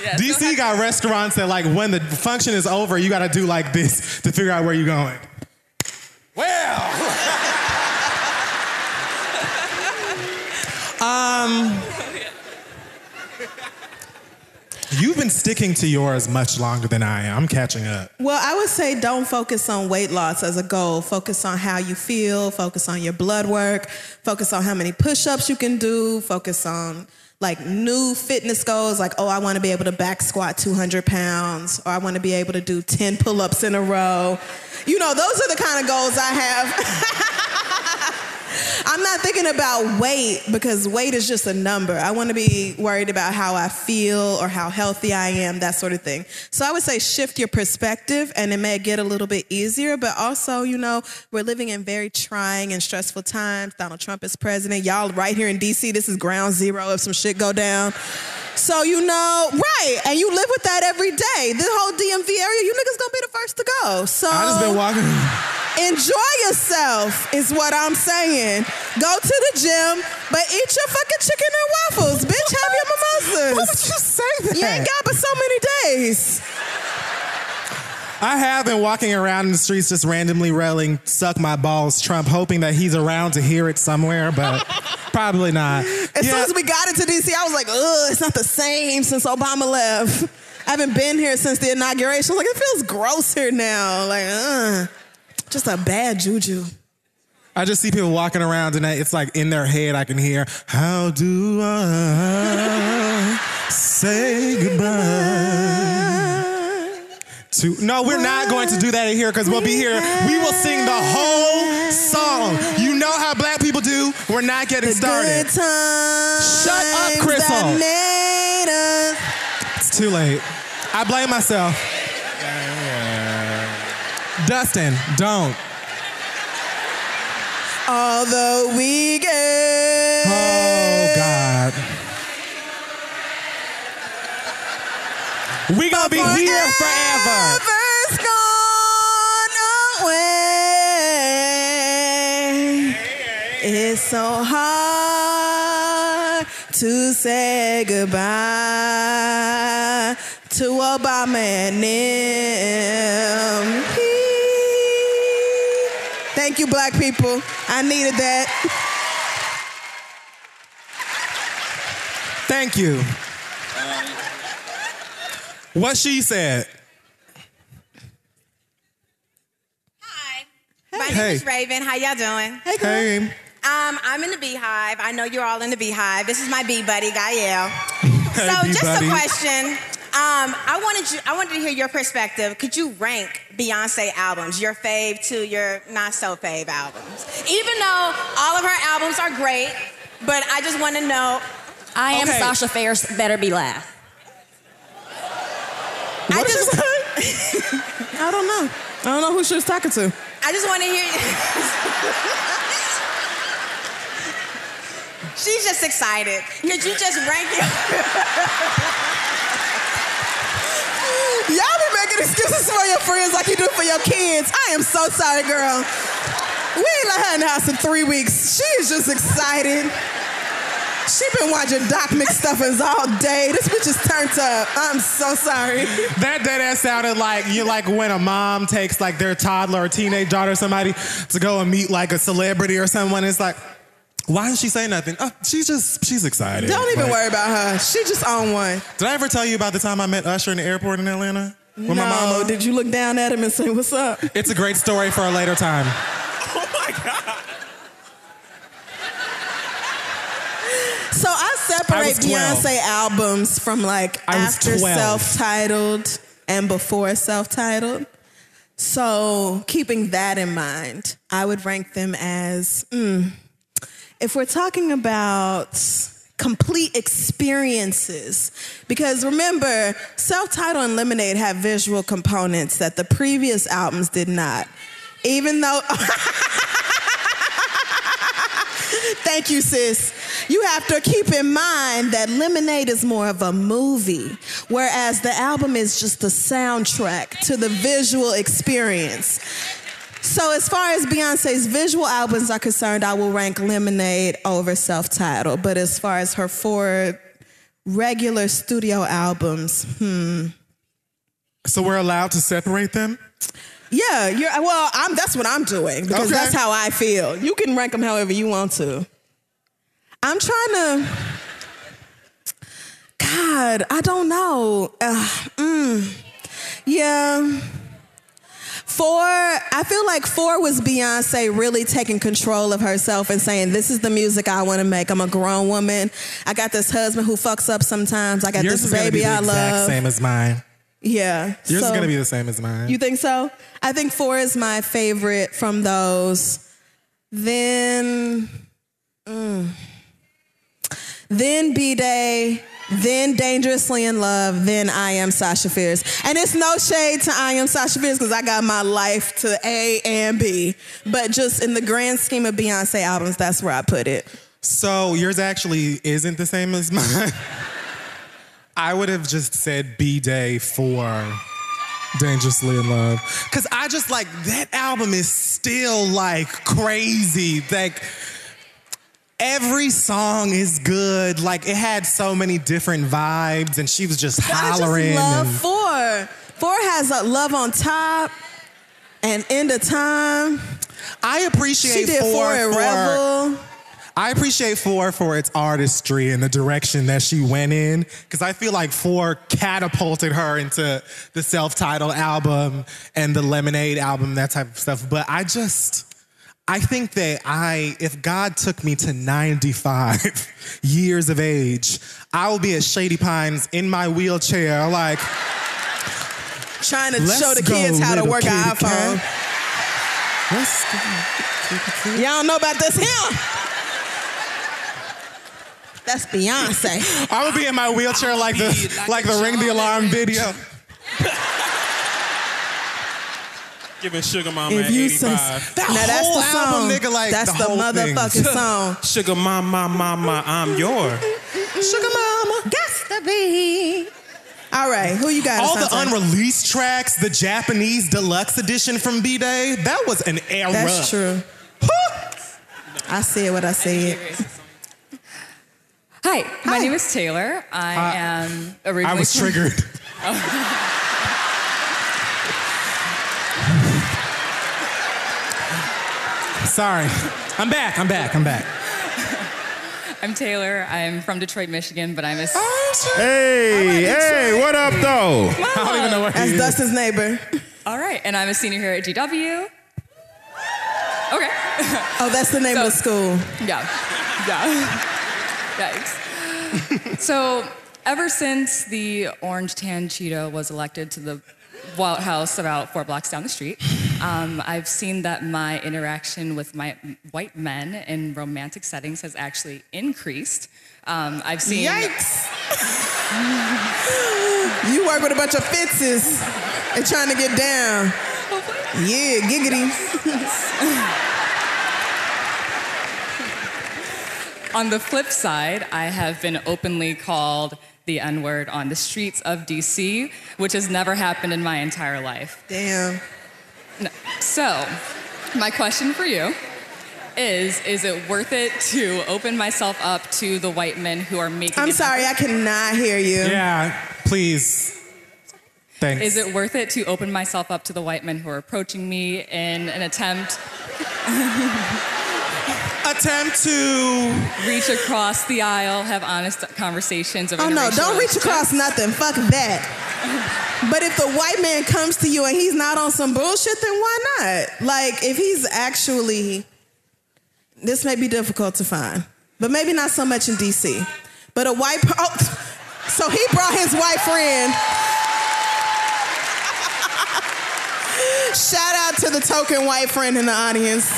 Yeah, DC got restaurants that, like, when the function is over, you gotta do like this to figure out where you're going. Well. You've been sticking to yours much longer than I am. I'm catching up. Well, I would say don't focus on weight loss as a goal. Focus on how you feel. Focus on your blood work. Focus on how many push-ups you can do. Focus on new fitness goals, like, oh, I want to be able to back squat 200 pounds, or I want to be able to do 10 pull-ups in a row. You know, those are the kind of goals I have. I'm not thinking about weight, because weight is just a number. I want to be worried about how I feel or how healthy I am, that sort of thing. So I would say shift your perspective, and it may get a little bit easier, but also, you know, we're living in very trying and stressful times. Donald Trump is president. Y'all right here in D.C., this is ground zero if some shit go down. So, you know, right, and you live with that every day. The whole DMV area, you niggas gonna be the first to go. So I just been walking. enjoy yourself is what I'm saying. Go to the gym, but eat your fucking chicken and waffles. Bitch, have your mimosas. Why would you say that? You ain't got but so many days. I have been walking around in the streets just randomly yelling, "Suck my balls, Trump," hoping that he's around to hear it somewhere, but probably not. As soon as we got into D.C., I was like, ugh, it's not the same since Obama left. I haven't been here since the inauguration. Like, it feels gross here now. Like, just a bad juju. I just see people walking around and it's like in their head I can hear, "How do I say goodbye to..." No, we're not going to do that in here because we'll be here. We will sing the whole song. You know how black people do. We're not getting started. Shut up, Crystal. It's too late. I blame myself. Dustin, don't. Although we get... Oh, God. We gonna be here forever. Forever's gone away. It's so hard to say goodbye to Obama and him. Thank you, black people. I needed that. Thank you. What she said. Hi. My name is Raven. How y'all doing? Hey. I'm in the Beehive. I know you're all in the Beehive. This is my bee buddy, Gael. Hey, So just buddy. a question. I wanted to hear your perspective. Could you rank Beyonce albums, your fave to your not so fave albums? Even though all of her albums are great, but I just want to know. I am Sasha Fierce. Better be laugh. I don't know. I don't know who she was talking to. I just want to hear. She's just excited. Could you just rank it? Y'all be making excuses for your friends like you do for your kids. I am so sorry, girl. We ain't let her in the house in 3 weeks. She is just excited. She been watching Doc McStuffins all day. This bitch is turned up. I'm so sorry. That sounded like when a mom takes like their toddler or teenage daughter or somebody to go and meet like a celebrity or someone. It's like, why didn't she say nothing? Oh, she's excited. Don't even worry about her. She just on one. Did I ever tell you about the time I met Usher in the airport in Atlanta? With my mama? Did you look down at him and say, "What's up"? It's a great story for a later time. Oh my God. So I separate Beyonce albums from like after self-titled and before self-titled. So keeping that in mind, I would rank them as, if we're talking about complete experiences, because remember, self-titled and Lemonade have visual components that the previous albums did not. Even though... Thank you, sis. You have to keep in mind that Lemonade is more of a movie, whereas the album is just a soundtrack to the visual experience. So as far as Beyonce's visual albums are concerned, I will rank Lemonade over self-titled. But as far as her 4 regular studio albums, So we're allowed to separate them? Yeah, that's what I'm doing because that's how I feel. You can rank them however you want to. I'm trying to... God, I don't know. Yeah. 4, I feel like 4 was Beyonce really taking control of herself and saying, this is the music I want to make. I'm a grown woman. I got this husband who fucks up sometimes. I got this baby I love. Yours is going to be the exact same as mine. Yeah. Yours is going to be the same as mine. You think so? I think 4 is my favorite from those. Then B-Day, then Dangerously in Love, then I Am Sasha Fierce. And it's no shade to I Am Sasha Fierce because I got my life to A and B. But just in the grand scheme of Beyonce albums, that's where I put it. So yours actually isn't the same as mine. I would have just said B-Day for Dangerously in Love. Because I just like, that album is still like crazy. Like, every song is good. Like, it had so many different vibes and she was just hollering. I just love 4. 4 has a Love on Top and End of Time. I appreciate She did 4 and Rebel. I appreciate 4 for its artistry and the direction that she went in, because I feel like 4 catapulted her into the self-titled album and the Lemonade album, that type of stuff. But I think that if God took me to 95 years of age, I will be at Shady Pines in my wheelchair, like, trying to show the kids how to work an iPhone. Let's go. Y'all don't know about this here. That's Beyonce. I would be in my wheelchair like the Ring the Alarm video. Giving Sugar Mama If at you 85. now that's whole the song. album, nigga, like, that's the the whole motherfucking song. Sugar Mama, I'm yours. Sugar Mama, got to be. All right, who you got? All the unreleased tracks, the Japanese deluxe edition from B-Day, that was an era. That's true. I said what I said. Hi, my name is Taylor. I am originally. I was triggered. Sorry. I'm back. I'm Taylor. I'm from Detroit, Michigan, but I'm a. Hey, what up, though? I don't even know what That's Dustin's neighbor. All right, and I'm a senior here at GW. Okay. Oh, that's the name of the school. Yeah. Yikes. So, ever since the orange tan Cheeto was elected to the White House about 4 blocks down the street, I've seen that my interaction with my white men in romantic settings has actually increased. I've seen. Yikes! You work with a bunch of Fitzes and trying to get down. Yeah, giggity. On the flip side, I have been openly called the N-word on the streets of D.C., which has never happened in my entire life. Damn. No. So, my question for you is it worth it to open myself up to the white men who are making I'm sorry, I cannot hear you. Yeah, please. Thanks. Is it worth it to open myself up to the white men who are approaching me in an attempt to reach across the aisle, have honest conversations of Oh no, don't reach across nothing. Fuck that. But if the white man comes to you and he's not on some bullshit, then why not? Like, if he's actually, this may be difficult to find, but maybe not so much in DC. But a white, so he brought his white friend. Shout out to the token white friend in the audience.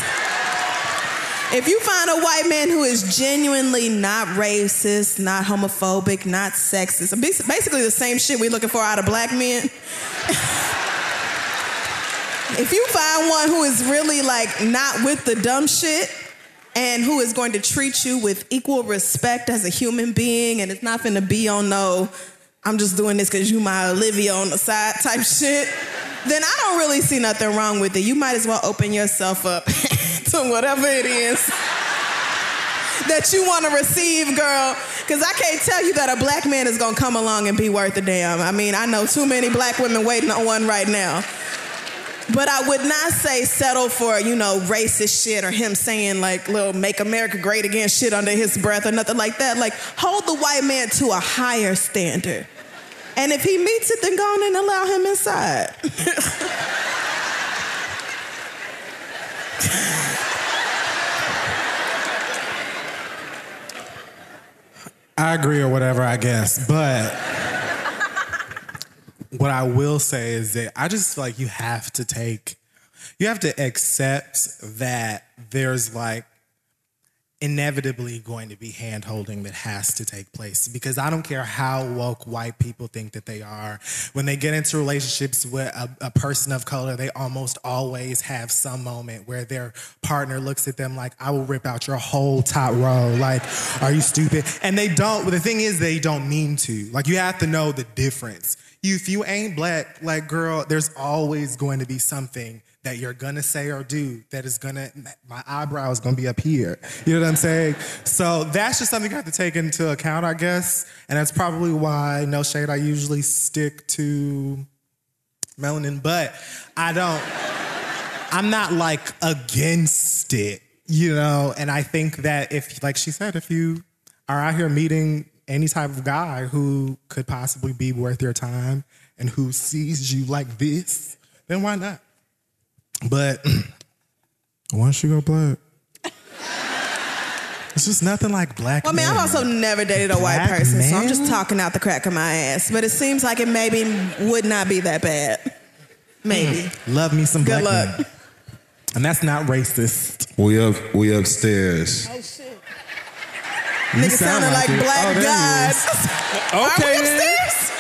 If you find a white man who is genuinely not racist, not homophobic, not sexist, basically the same shit we're looking for out of black men. If you find one who is really like not with the dumb shit and who is going to treat you with equal respect as a human being and it's not finna be on no, I'm just doing this because you my Olivia on the side type shit, then I don't really see nothing wrong with it. You might as well open yourself up to whatever it is that you want to receive, girl. Because I can't tell you that a black man is going to come along and be worth a damn. I mean, I know too many black women waiting on one right now. But I would not say settle for, racist shit or him saying like little make America great again shit under his breath or nothing like that. Like, hold the white man to a higher standard. And if he meets it, then go on and allow him inside. I agree or whatever, I guess. But what I will say is that I just feel like you have to accept that there's like inevitably going to be hand-holding that has to take place, because I don't care how woke white people think that they are. When they get into relationships with a person of color, they almost always have some moment where their partner looks at them like, I will rip out your whole top row. Like, are you stupid? And they don't. But the thing is, they don't mean to. Like, you have to know the difference. If you ain't black, like, girl, there's always going to be something that you're gonna say or do that is my eyebrow is gonna be up here. You know what I'm saying? So that's just something you have to take into account, I guess. And that's probably why, no shade, I usually stick to melanin, but I'm not like against it, you know? And I think that if, like she said, if you are out here meeting any type of guy who could possibly be worth your time and who sees you like this, then why not? But once you go black, it's just nothing like black Well, I mean, men. I've also never dated a white Black person, so I'm men? just talking out the crack of my ass. But it seems like it maybe would not be that bad. Maybe. Love me some Good black luck. men. And that's not racist. We upstairs. Oh, shit. You Nigga sound sounded like it. Black Oh, there he God. is. Are we Okay, then. upstairs?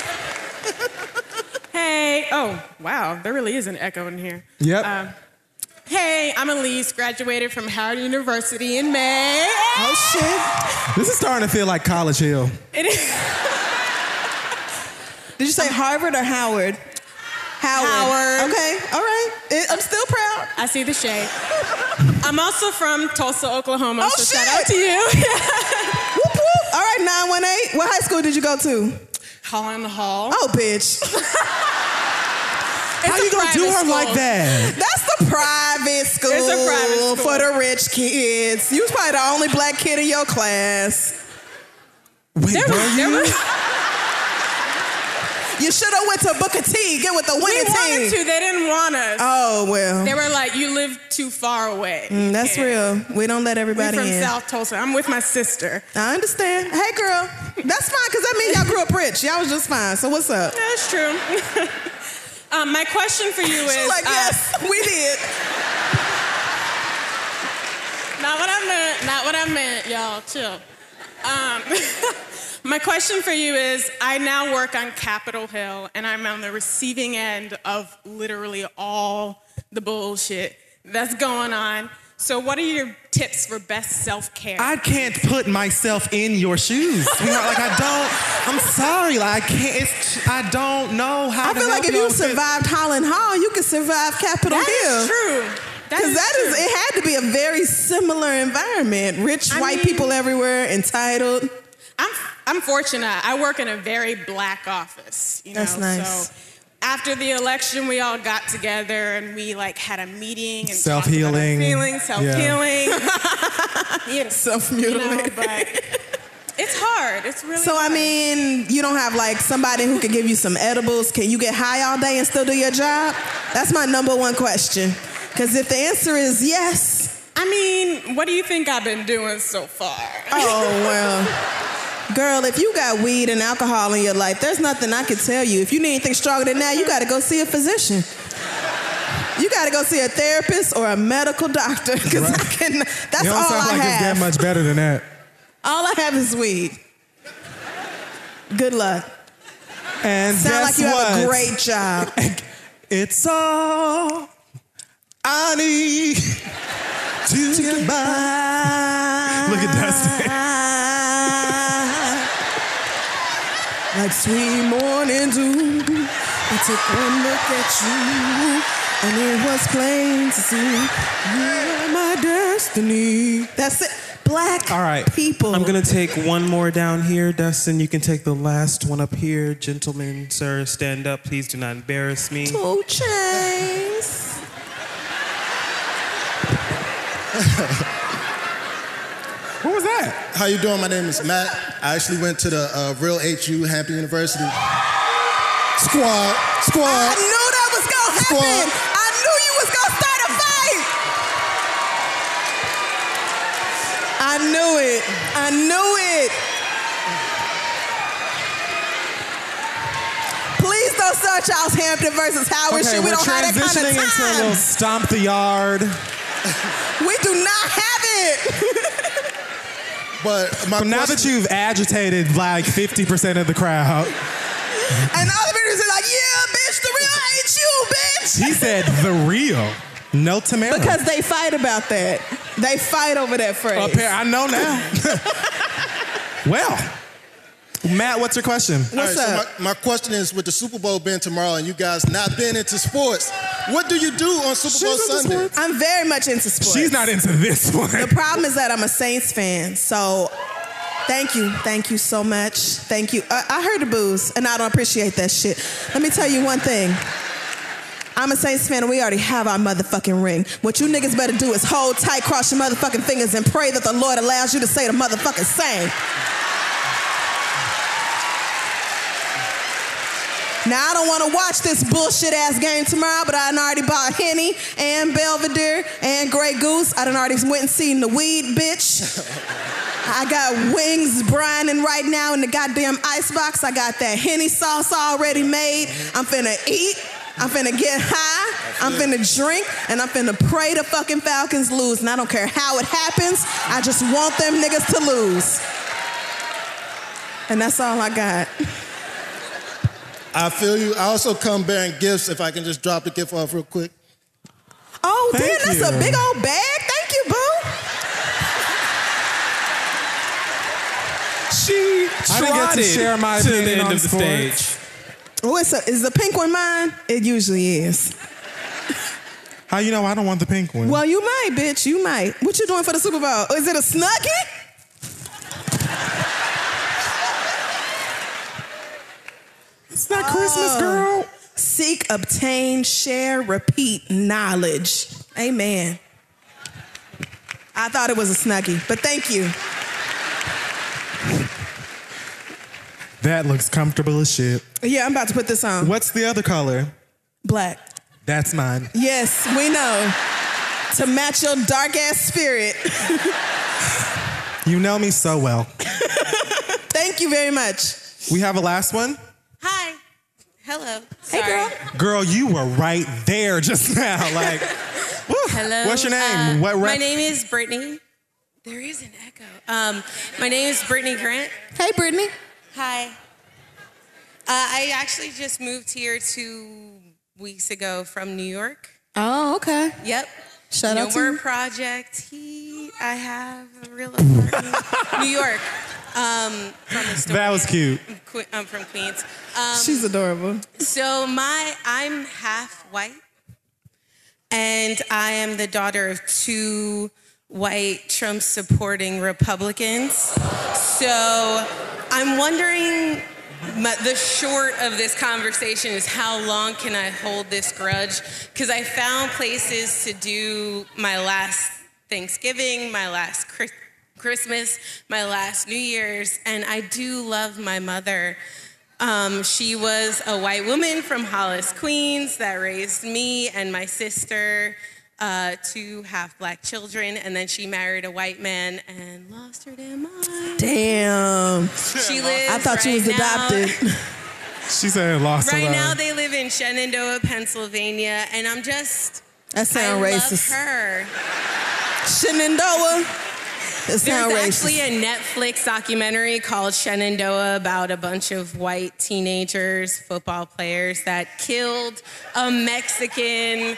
Hey, oh, wow, there really is an echo in here. Yep. Hey, I'm Elise, graduated from Howard University in May. Oh, shit. This is starting to feel like College Hill. It is Did you say Harvard or Howard? Howard. Okay, all right. I'm still proud. I see the shade. I'm also from Tulsa, Oklahoma, Oh, so shit. shout out to you. Whoop, whoop. All right, 918. What high school did you go to? Holland Hall. Oh, bitch. How you gonna do her like that? That's the private school. It's a private school. For the rich kids. You was probably the only black kid in your class. Wait, You should have went to Booker T. Get with the We winning wanted team. to, they didn't want us. Oh, well. They were like, you live too far away. That's Yeah. real. We don't let We're everybody from in. South Tulsa. I'm with my sister. I understand. Hey, girl. That's fine, because that means y'all grew up rich. Y'all was just fine. So what's up? That's true. My question for you is... She's like, yes, we did. Not what I meant, y'all. Chill. My question for you is, I now work on Capitol Hill, and I'm on the receiving end of literally all the bullshit that's going on. So what are your tips for best self-care? I can't put myself in your shoes, sweetheart. Like, I'm sorry. Like, I don't know how to I feel like help if you you with it. survived Holland Hall, you could survive Capitol Hill. That is true. Because it had to be a very similar environment. Rich white people everywhere, entitled. I'm fortunate. I work in a very black office. You know? That's nice. So after the election, we all got together and we like had a meeting and Self-healing. talked about our feelings, self-healing. Yeah. Self-mutilation. But it's hard. It's really So, hard. I mean, you don't have like somebody who can give you some edibles. Can you get high all day and still do your job? That's my number one question. Because if the answer is yes. I mean, what do you think I've been doing so far? Oh, well. Girl, if you got weed and alcohol in your life, there's nothing I can tell you. If you need anything stronger than that, you got to go see a physician. You got to go see a therapist or a medical doctor. Because that's You don't all sound I like it's have. that much better than that. All I have is weed. Good luck. And Sound like guess you what? have a great job. It's all I need to get by. Look at Dustin. Like sweet morning dew, I took one look at you, and it was plain to see you are my destiny. That's it. Black All right. people. I'm going to take one more down here. Dustin, you can take the last one up here. Gentlemen, sir, stand up. Please do not embarrass me. 2 Chainz. What was that? How you doing? My name is Matt. I actually went to the real HU, Hampton University. Squad. I knew that was going to happen. I knew you was going to start a fight. I knew it. I knew it. Please don't start y'all's Hampton versus Howard shit. We we're don't have that kind transitioning of into a time. little stomp the yard. We do not have it. But now that you've agitated like 50% of the crowd. And other people say like, yeah, bitch, the real ain't you, bitch. He said the real. No Tamara. Because they fight about that. They fight over that phrase. I know now. Well, Matt, what's your question? What's up? So my question is, with the Super Bowl being tomorrow and you guys not being into sports, what do you do on Super Bowl Sunday? I'm very much into sports. She's not into this one. The problem is that I'm a Saints fan, so thank you so much. Thank you. I heard the boos, and I don't appreciate that shit. Let me tell you one thing. I'm a Saints fan and we already have our motherfucking ring. What you niggas better do is hold tight, cross your motherfucking fingers, and pray that the Lord allows you to say the motherfucking same. Now, I don't want to watch this bullshit-ass game tomorrow, but I done already bought Henny and Belvedere and Grey Goose. I done already went and seen the weed, bitch. I got wings brining right now in the goddamn icebox. I got that Henny sauce already made. I'm finna eat. I'm finna get high. I'm finna drink. And I'm finna pray the fucking Falcons lose. And I don't care how it happens. I just want them niggas to lose. And that's all I got. I feel you. I also come bearing gifts, if I can just drop the gift off real quick. Oh, damn, that's a big old bag. Thank you, boo. She I didn't get to share my to the opinion end on of the sports. stage. Oh, is the pink one mine? It usually is. How you know I don't want the pink one? Well, you might, bitch. You might. What you doing for the Super Bowl? Is it a Snuggie? It's not Christmas, girl. Seek, obtain, share, repeat knowledge. Amen. I thought it was a Snuggie, but thank you. That looks comfortable as shit. Yeah, I'm about to put this on. What's the other color? Black. That's mine. Yes, we know. To match your dark ass spirit. You know me so well. Thank you very much. We have a last one? Hi. Hello. Hey, girl. Girl, you were right there just now. Like, woo. Hello. What's your name? My name is Brittany. There is an echo. My name is Brittany Grant. Hey, Brittany. Hi. I actually just moved here 2 weeks ago from New York. Oh, okay. Yep. Shout out to No you. more Project Heat. I have a real apartment. New York. From Astoria. That was cute. I'm from Queens. She's adorable. So I'm half white, and I am the daughter of 2 white Trump-supporting Republicans. So I'm wondering, the short of this conversation is how long can I hold this grudge? Because I found places to do my last Thanksgiving, my last Christmas, my last New Year's, and I do love my mother. She was a white woman from Hollis, Queens, that raised me and my sister, 2 half-black children, and then she married a white man and lost her damn mind. Damn. She lives I thought she was adopted. She said lost her Right now love. they live in Shenandoah, Pennsylvania, and I'm just, That sound racist. I love her. Shenandoah. It sound There's racist. actually a Netflix documentary called Shenandoah about a bunch of white teenagers, football players that killed a Mexican, and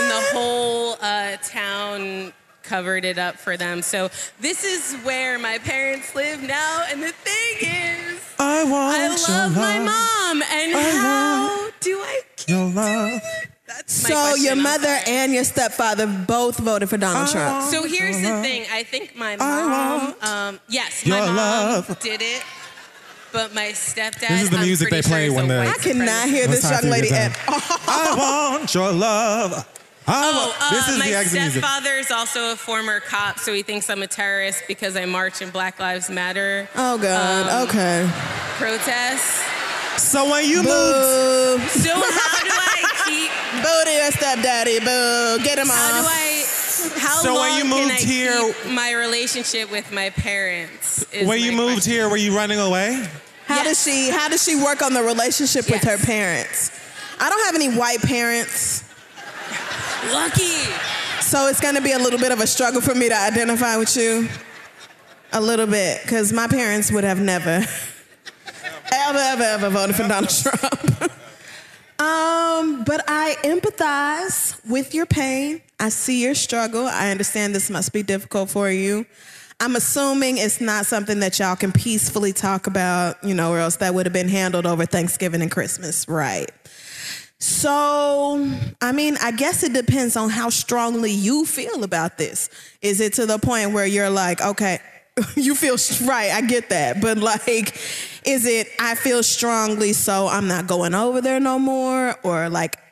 the whole town covered it up for them. So this is where my parents live now, and the thing is, I love my mom, and how do I keep your love? That's my So question. your I'm mother sorry. and your stepfather both voted for Donald Trump. So here's the thing. I think my mom, yes, my your mom love. did it, but my stepdad. This is the I'm music pretty they play sure is when a the- white I cannot hear Let's this talk young to you lady again. at all. I want your love. This is my the exit music. stepfather is also a former cop, so he thinks I'm a terrorist because I march in Black Lives Matter Oh, God. Okay. protests. So when you moved, Boo. So how do I keep? Boo to your stepdaddy. Boo. Get him How do off. I? How So long when you can moved I here- keep my relationship with my parents? is when my you moved question. here, were you running away? How does she work on the relationship with her parents? I don't have any white parents. Lucky. So it's going to be a little bit of a struggle for me to identify with you. A little bit, because my parents would have never, ever voted for Donald Trump. But I empathize with your pain. I see your struggle. I understand this must be difficult for you. I'm assuming it's not something that y'all can peacefully talk about, or else that would have been handled over Thanksgiving and Christmas, right? So, I guess it depends on how strongly you feel about this. Is it to the point where you're like, okay, you feel right, I get that. But is it, I feel strongly, so I'm not going over there no more? Or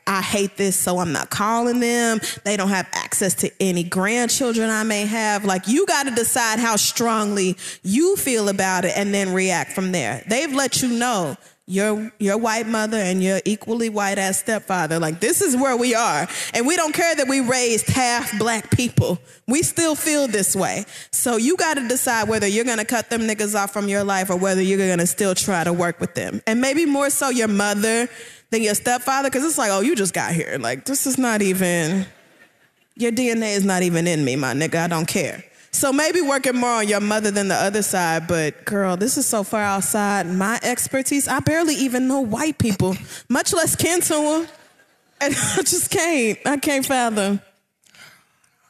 I hate this, so I'm not calling them. They don't have access to any grandchildren I may have. Like, you got to decide how strongly you feel about it and then react from there. They've let you know your white mother and your equally white ass stepfather, like, this is where we are. And we don't care that we raised half black people. We still feel this way. So you got to decide whether you're going to cut them niggas off from your life or whether you're going to still try to work with them. And maybe more so your mother than your stepfather, because it's like, oh, you just got here. Like, this is not even, your DNA is not even in me, my nigga. I don't care. So maybe working more on your mother than the other side, but girl, this is so far outside my expertise. I barely even know white people, much less kin to them. And I can't fathom.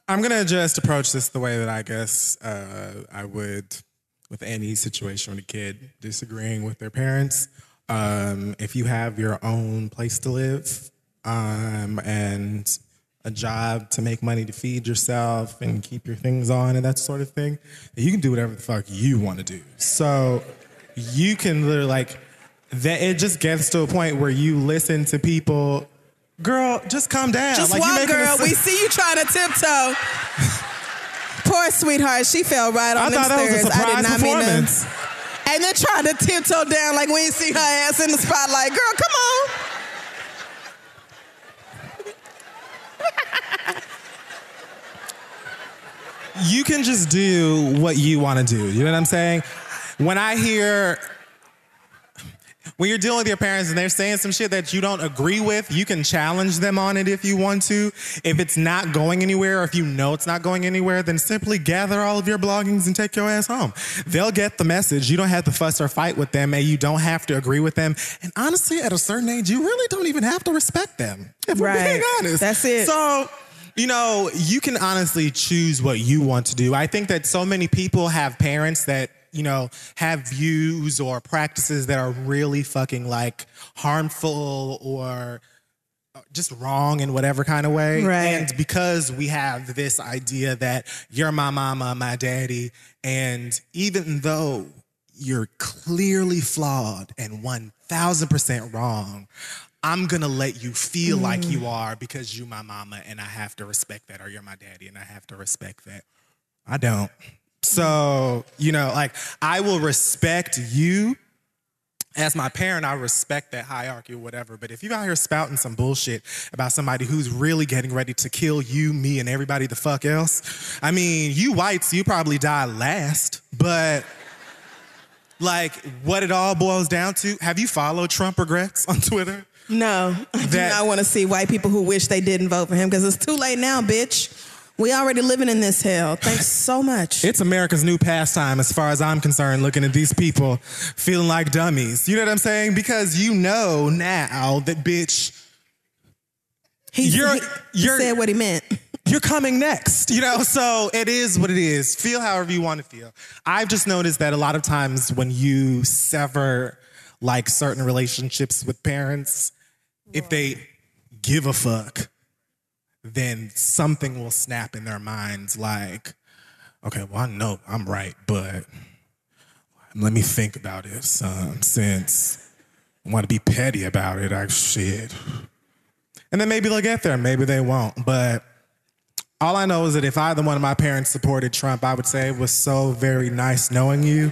I'm going to just approach this the way that I guess I would with any situation with a kid disagreeing with their parents. If you have your own place to live and a job to make money to feed yourself and keep your things on and that sort of thing, you can do whatever the fuck you want to do. So you can literally, it just gets to a point where you listen to people. Girl, just calm down. Just walk, girl. We see you trying to tiptoe. Poor sweetheart. She fell right on them stairs. I thought that was a surprise I did not performance. mean to. And then tried to tiptoe down like we didn't see her ass in the spotlight. Girl, come on. You can just do what you want to do. You know what I'm saying? When you're dealing with your parents and they're saying some shit that you don't agree with, you can challenge them on it if you want to. If it's not going anywhere, or if you know it's not going anywhere, then simply gather all of your belongings and take your ass home. They'll get the message. You don't have to fuss or fight with them, and you don't have to agree with them. And honestly, at a certain age, you really don't even have to respect them, if we're being honest. That's it. So, you can honestly choose what you want to do. I think that so many people have parents that, have views or practices that are really fucking harmful or just wrong in whatever kind of way. Right. And because we have this idea that you're my mama, my daddy, and even though you're clearly flawed and 1,000% wrong, I'm going to let you feel like you are because you my mama and I have to respect that, or you're my daddy and I have to respect that. I don't. So, I will respect you as my parent. I respect that hierarchy or whatever. But if you out here spouting some bullshit about somebody who's really getting ready to kill you, me, and everybody the fuck else, I mean, you whites, you probably die last. But what it all boils down to, have you followed Trump Regrets on Twitter? No, I do not want to see white people who wish they didn't vote for him, because it's too late now, bitch. We already living in this hell. Thanks so much. It's America's new pastime, as far as I'm concerned, looking at these people feeling like dummies. You know what I'm saying? Because you know now that, bitch, he said what he meant. You're coming next, so it is what it is. Feel however you want to feel. I've just noticed that a lot of times when you sever certain relationships with parents, if they give a fuck, then something will snap in their minds okay, well, I know I'm right, but let me think about it, since I want to be petty about it, shit. And then maybe they'll get there, maybe they won't, but all I know is that if either one of my parents supported Trump, I would say it was so very nice knowing you.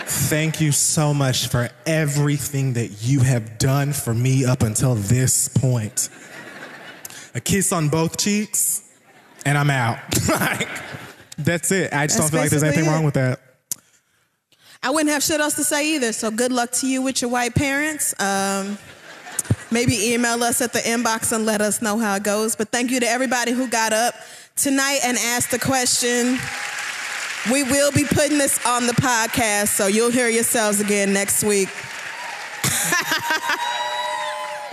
Thank you so much for everything that you have done for me up until this point. A kiss on both cheeks, and I'm out. That's it. I just don't feel like there's anything wrong with that. I wouldn't have shit else to say either, so good luck to you with your white parents. Maybe email us at the inbox and let us know how it goes. But thank you to everybody who got up tonight and asked the question. We will be putting this on the podcast, so you'll hear yourselves again next week.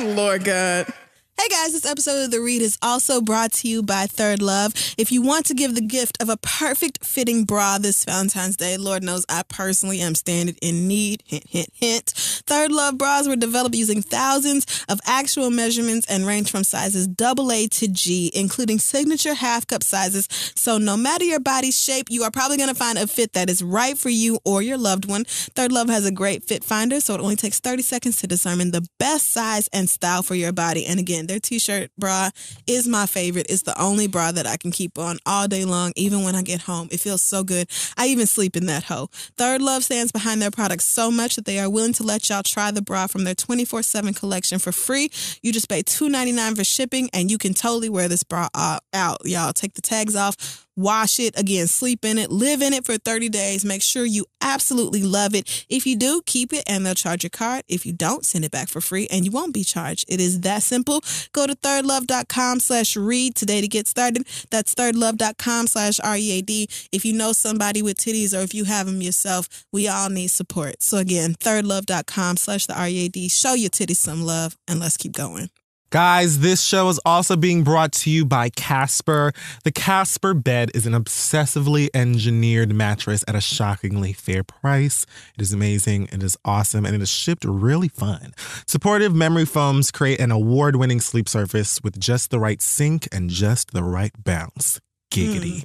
Lord God. Hey guys, this episode of The Read is also brought to you by Third Love. If you want to give the gift of a perfect fitting bra this Valentine's Day, Lord knows I personally am standing in need. Hint, hint, hint. Third Love bras were developed using thousands of actual measurements and range from sizes AA to G, including signature half cup sizes. So no matter your body shape, you are probably going to find a fit that is right for you or your loved one. Third Love has a great fit finder, so it only takes 30 seconds to determine the best size and style for your body. And again, there's Their t-shirt bra is my favorite. It's the only bra that I can keep on all day long, even when I get home. It feels so good. I even sleep in that hoe. Third Love stands behind their products so much that they are willing to let y'all try the bra from their 24/7 collection for free. You just pay $2.99 for shipping, and you can totally wear this bra out, y'all. Take the tags off. Wash it, again, sleep in it, live in it for 30 days. Make sure you absolutely love it. If you do, keep it and they'll charge your card. If you don't, send it back for free and you won't be charged. It is that simple. Go to thirdlove.com/read today to get started. That's thirdlove.com/READ. If you know somebody with titties or if you have them yourself, we all need support. So again, thirdlove.com/READ. Show your titties some love and let's keep going. Guys, this show is also being brought to you by Casper. The Casper bed is an obsessively engineered mattress at a shockingly fair price. It is amazing, it is awesome, and it is shipped really fun. Supportive memory foams create an award-winning sleep surface with just the right sink and just the right bounce. Giggity.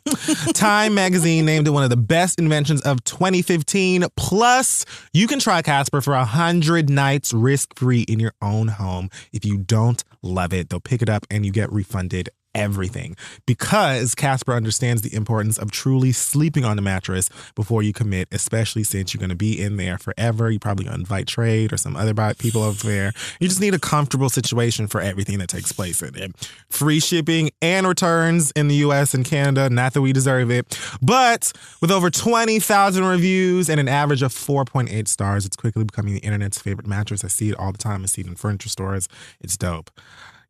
Time magazine named it one of the best inventions of 2015. Plus, you can try Casper for 100 nights risk-free in your own home. If you don't love it, they'll pick it up and you get refunded everything, because Casper understands the importance of truly sleeping on the mattress before you commit, especially since you're going to be in there forever. You're probably going to invite Trade or some other people over there. You just need a comfortable situation for everything that takes place in it. Free shipping and returns in the US and Canada. Not that we deserve it, but with over 20,000 reviews and an average of 4.8 stars, it's quickly becoming the internet's favorite mattress. I see it all the time. I see it in furniture stores. It's dope.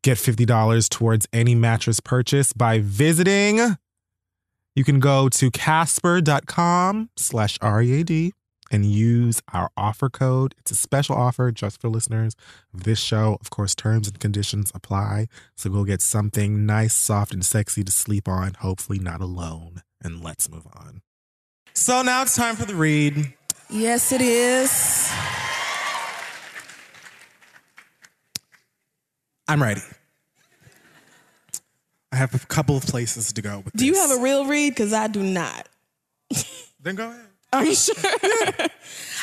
Get $50 towards any mattress purchase by visiting. You can go to casper.com/READ and use our offer code. It's a special offer just for listeners of this show. Of course, terms and conditions apply. So go get something nice, soft, and sexy to sleep on, hopefully not alone. And let's move on. So now it's time for the read. Yes, it is. I'm ready. I have a couple of places to go with this. Do you have a real read? Because I do not. Then go ahead. Are you sure?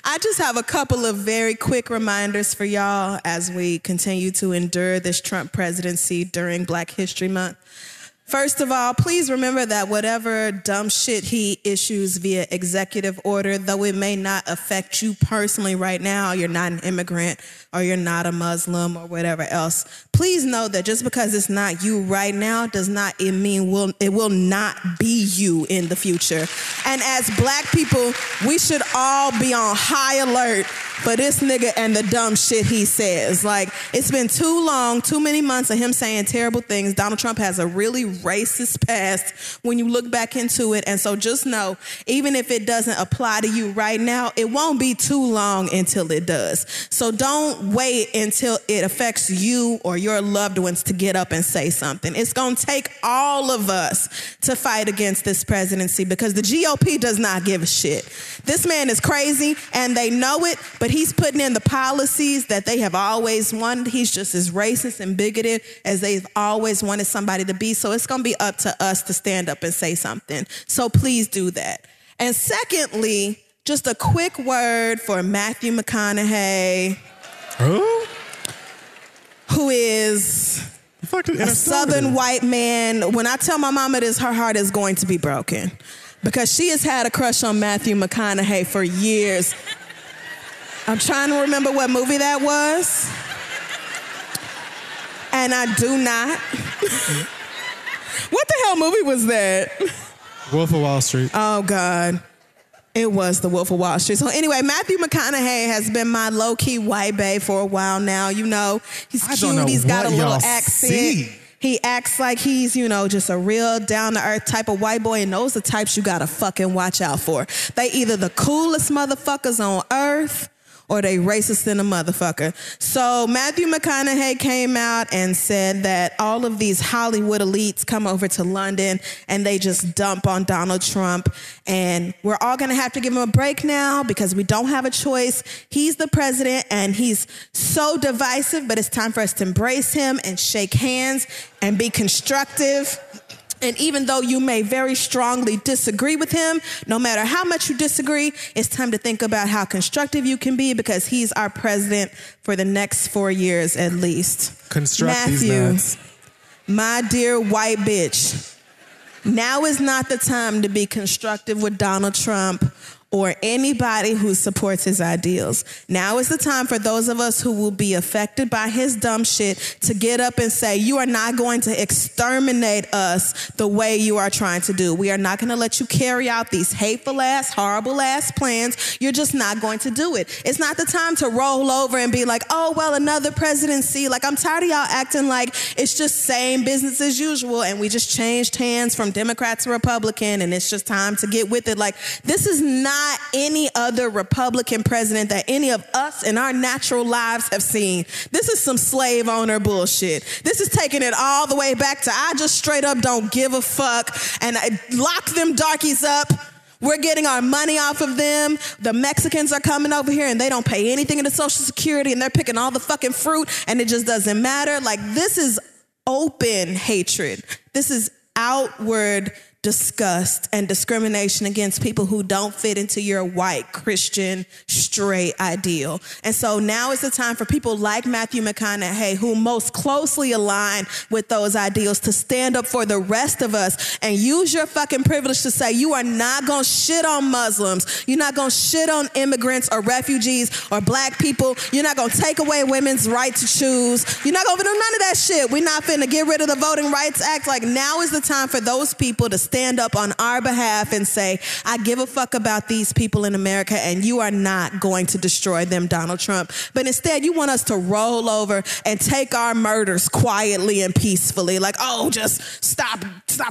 I just have a couple of very quick reminders for y'all as we continue to endure this Trump presidency during Black History Month. First of all, please remember that whatever dumb shit he issues via executive order, though it may not affect you personally right now, you're not an immigrant or you're not a Muslim or whatever else, please know that just because it's not you right now does not mean it will not be you in the future. And as Black people, we should all be on high alert for this nigga and the dumb shit he says. Like, it's been too long, too many months of him saying terrible things. Donald Trump has a really racist past when you look back into it. And so just know, even if it doesn't apply to you right now, it won't be too long until it does. So don't wait until it affects you or your loved ones to get up and say something. It's going to take all of us to fight against this presidency because the GOP does not give a shit. This man is crazy and they know it, but he's putting in the policies that they have always wanted. He's just as racist and bigoted as they've always wanted somebody to be. So it's going to be up to us to stand up and say something. So please do that. And secondly, just a quick word for Matthew McConaughey, who is a Southern white man. When I tell my mama this, her heart is going to be broken because she has had a crush on Matthew McConaughey for years. I'm trying to remember what movie that was. And I do not. What the hell movie was that? Wolf of Wall Street. Oh, God. It was the Wolf of Wall Street. So anyway, Matthew McConaughey has been my low-key white bae for a while now. You know, he's cute. He's got a little accent. He acts like he's, you know, just a real down-to-earth type of white boy, and those are the types you gotta fucking watch out for. They either the coolest motherfuckers on earth or they racist than a motherfucker. So Matthew McConaughey came out and said that all of these Hollywood elites come over to London and they just dump on Donald Trump. And we're all gonna have to give him a break now because we don't have a choice. He's the president and he's so divisive, but it's time for us to embrace him and shake hands and be constructive. And even though you may very strongly disagree with him, no matter how much you disagree, it's time to think about how constructive you can be because he's our president for the next 4 years at least. Construct these Matthew, nuts. my dear white bitch, now is not the time to be constructive with Donald Trump or anybody who supports his ideals. Now is the time for those of us who will be affected by his dumb shit to get up and say, you are not going to exterminate us the way you are trying to do. We are not going to let you carry out these hateful ass, horrible ass plans. You're just not going to do it. It's not the time to roll over and be like, oh, well, another presidency. Like, I'm tired of y'all acting like it's just same business as usual and we just changed hands from Democrat to Republican and it's just time to get with it. Like, this is not any other Republican president that any of us in our natural lives have seen. This is some slave owner bullshit. This is taking it all the way back to I just straight up don't give a fuck and I lock them darkies up. We're getting our money off of them. The Mexicans are coming over here and they don't pay anything into Social Security and they're picking all the fucking fruit and it just doesn't matter. Like, this is open hatred. This is outward disgust and discrimination against people who don't fit into your white, Christian, straight ideal. And so now is the time for people like Matthew McConaughey, who most closely align with those ideals, to stand up for the rest of us and use your fucking privilege to say, you are not gonna shit on Muslims. You're not gonna shit on immigrants or refugees or black people. You're not gonna take away women's right to choose. You're not gonna do none of that shit. We're not finna get rid of the Voting Rights Act. Like, now is the time for those people to stand up on our behalf and say, I give a fuck about these people in America and you are not going to destroy them, Donald Trump. But instead, you want us to roll over and take our murders quietly and peacefully. Like, oh, just stop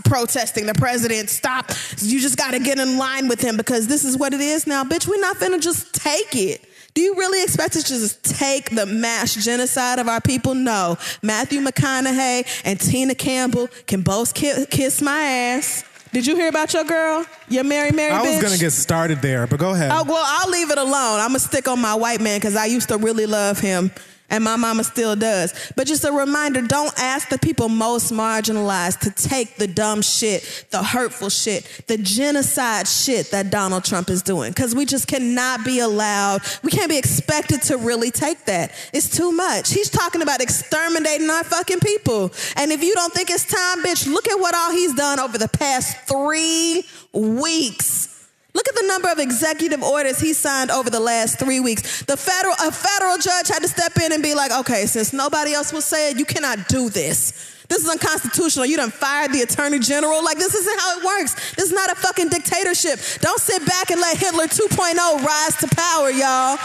protesting the president. Stop. You just got to get in line with him because this is what it is now. Bitch, we're not finna just take it. Do you really expect us to just take the mass genocide of our people? No. Matthew McConaughey and Tina Campbell can both kiss my ass. Did you hear about your girl? Your Mary bitch? I was going to get started there, but go ahead. Oh, well, I'll leave it alone. I'm going to stick on my white man because I used to really love him. And my mama still does. But just a reminder, don't ask the people most marginalized to take the dumb shit, the hurtful shit, the genocide shit that Donald Trump is doing. Because we just cannot be allowed, we can't be expected to really take that. It's too much. He's talking about exterminating our fucking people. And if you don't think it's time, bitch, look at what all he's done over the past 3 weeks. Look at the number of executive orders he signed over the last 3 weeks. A federal judge had to step in and be like, okay, since nobody else will say it, you cannot do this. This is unconstitutional. You done fired the attorney general. Like, this isn't how it works. This is not a fucking dictatorship. Don't sit back and let Hitler 2.0 rise to power, y'all.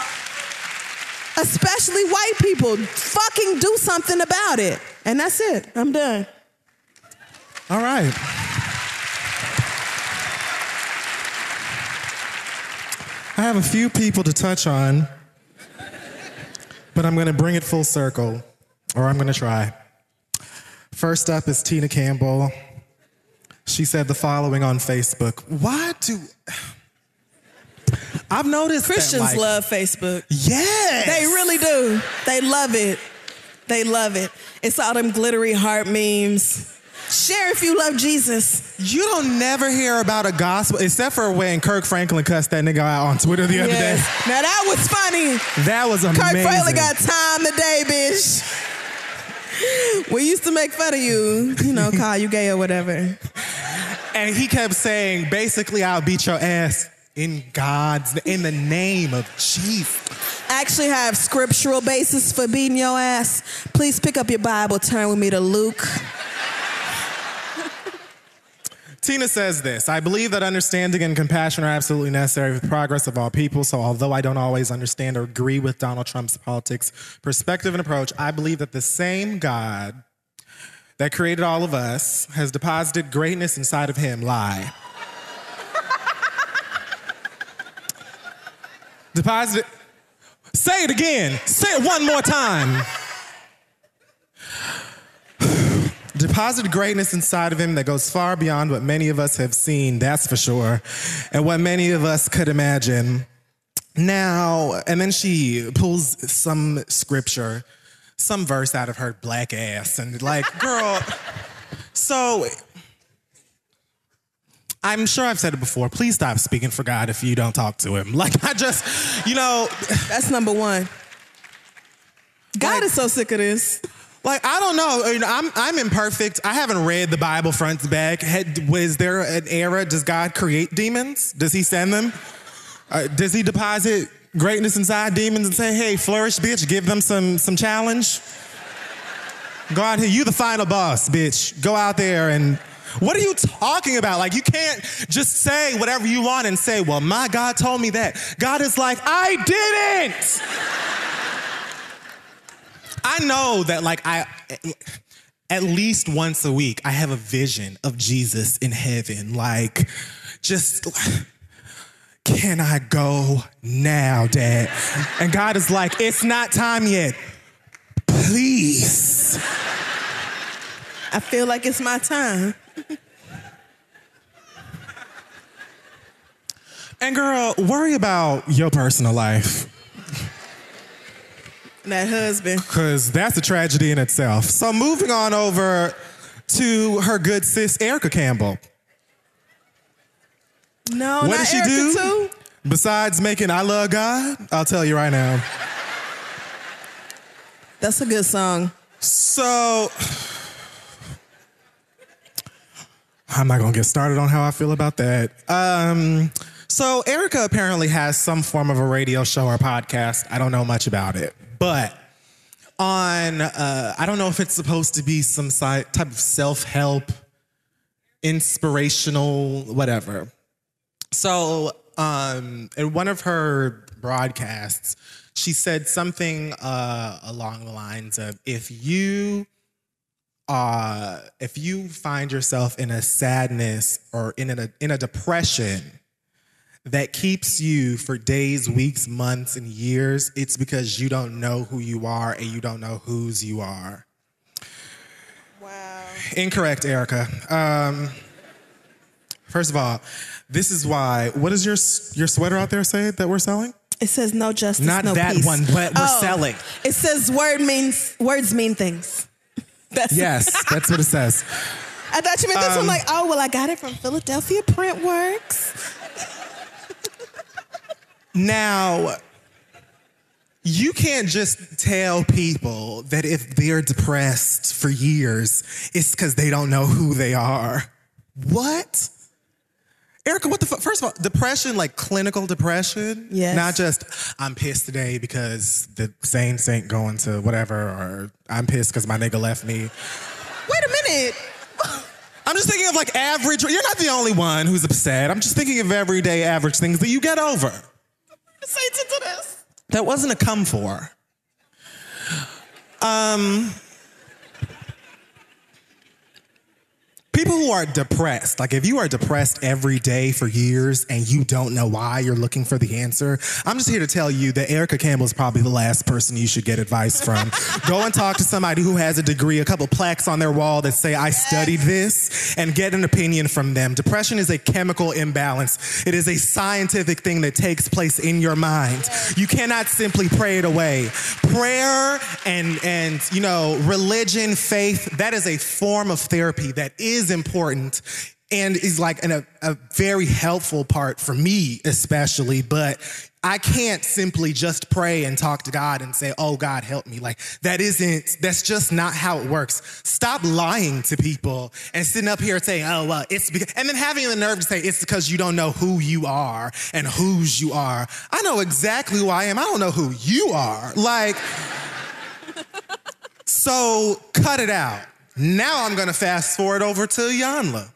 Especially white people. Fucking do something about it. And that's it. I'm done. All right. I have a few people to touch on, but I'm going to bring it full circle, or I'm going to try. First up is Tina Campbell. She said the following on Facebook. I've noticed Christians love Facebook. Yes. They really do. They love it. They love it. It's all them glittery heart memes. Share if you love Jesus. You don't never hear about a gospel, except for when Kirk Franklin cussed that nigga out on Twitter the other day. Now that was funny. That was amazing. Kirk Franklin got time today, bitch. We used to make fun of you, call you gay or whatever. And he kept saying, basically, I'll beat your ass in the name of Jesus. I actually have scriptural basis for beating your ass. Please pick up your Bible, turn with me to Luke. Tina says this, I believe that understanding and compassion are absolutely necessary for the progress of all people. So although I don't always understand or agree with Donald Trump's politics, perspective, and approach, I believe that the same God that created all of us has deposited greatness inside of him. Lie. Deposited. Say it again. Say it one more time. Deposited greatness inside of him that goes far beyond what many of us have seen, that's for sure, and what many of us could imagine. Now, and then she pulls some scripture, some verse out of her black ass, and like, girl, so I'm sure I've said it before. Please stop speaking for God if you don't talk to him. Like, I just, That's number one. God is so sick of this. Like, I don't know. I'm imperfect. I haven't read the Bible front to back. Was there an era? Does God create demons? Does he send them? Does he deposit greatness inside demons and say, hey, flourish, bitch, give them some challenge? Go out here. You the final boss, bitch. Go out there and... What are you talking about? Like, you can't just say whatever you want and say, well, my God told me that. God is like, I didn't. I know that, like, at least once a week, I have a vision of Jesus in heaven. Like, just, can I go now, Dad? And God is like, it's not time yet. Please. I feel like it's my time. And girl, worry about your personal life. That husband. Because that's a tragedy in itself. So moving on over to her good sis, Erica Campbell. No, what not did she Erica do? Too? Besides making I Love God? I'll tell you right now. That's a good song. So... I'm not going to get started on how I feel about that. So Erica apparently has some form of a radio show or podcast. I don't know much about it. But on, I don't know if it's supposed to be some type of self-help, inspirational, whatever. So in one of her broadcasts, she said something along the lines of, if you find yourself in a sadness or in a depression that keeps you for days, weeks, months, and years, it's because you don't know who you are and you don't know whose you are. Wow. Incorrect, Erica. First of all, this is why. What does your sweater out there say that we're selling? It says no justice, Not no that peace. one, but we're selling. It says words mean things. Yes, that's what it says. I thought you meant this one. Like, oh, well, I got it from Philadelphia Printworks. Now, you can't just tell people that if they're depressed for years, it's because they don't know who they are. What? Erica, what the fuck? First of all, depression, like clinical depression. Yes. Not just, I'm pissed today because the Saints ain't going to whatever, or I'm pissed because my nigga left me. Wait a minute. I'm just thinking of like average, you're not the only one who's upset. I'm just thinking of everyday average things that you get over. Saints into this. That wasn't a come for. People who are depressed, like if you are depressed every day for years and you don't know why you're looking for the answer, I'm just here to tell you that Erica Campbell is probably the last person you should get advice from. Go and talk to somebody who has a degree, a couple plaques on their wall that say, I studied this, and get an opinion from them. Depression is a chemical imbalance. It is a scientific thing that takes place in your mind. You cannot simply pray it away. Prayer and religion, faith, that is a form of therapy that is important and is like a very helpful part for me especially, but I can't simply just pray and talk to God and say, oh, God, help me. Like, that's just not how it works. Stop lying to people and sitting up here saying, oh, well, it's because, and then having the nerve to say it's because you don't know who you are and whose you are. I know exactly who I am. I don't know who you are. Like, so cut it out. Now I'm going to fast forward over to Iyanla.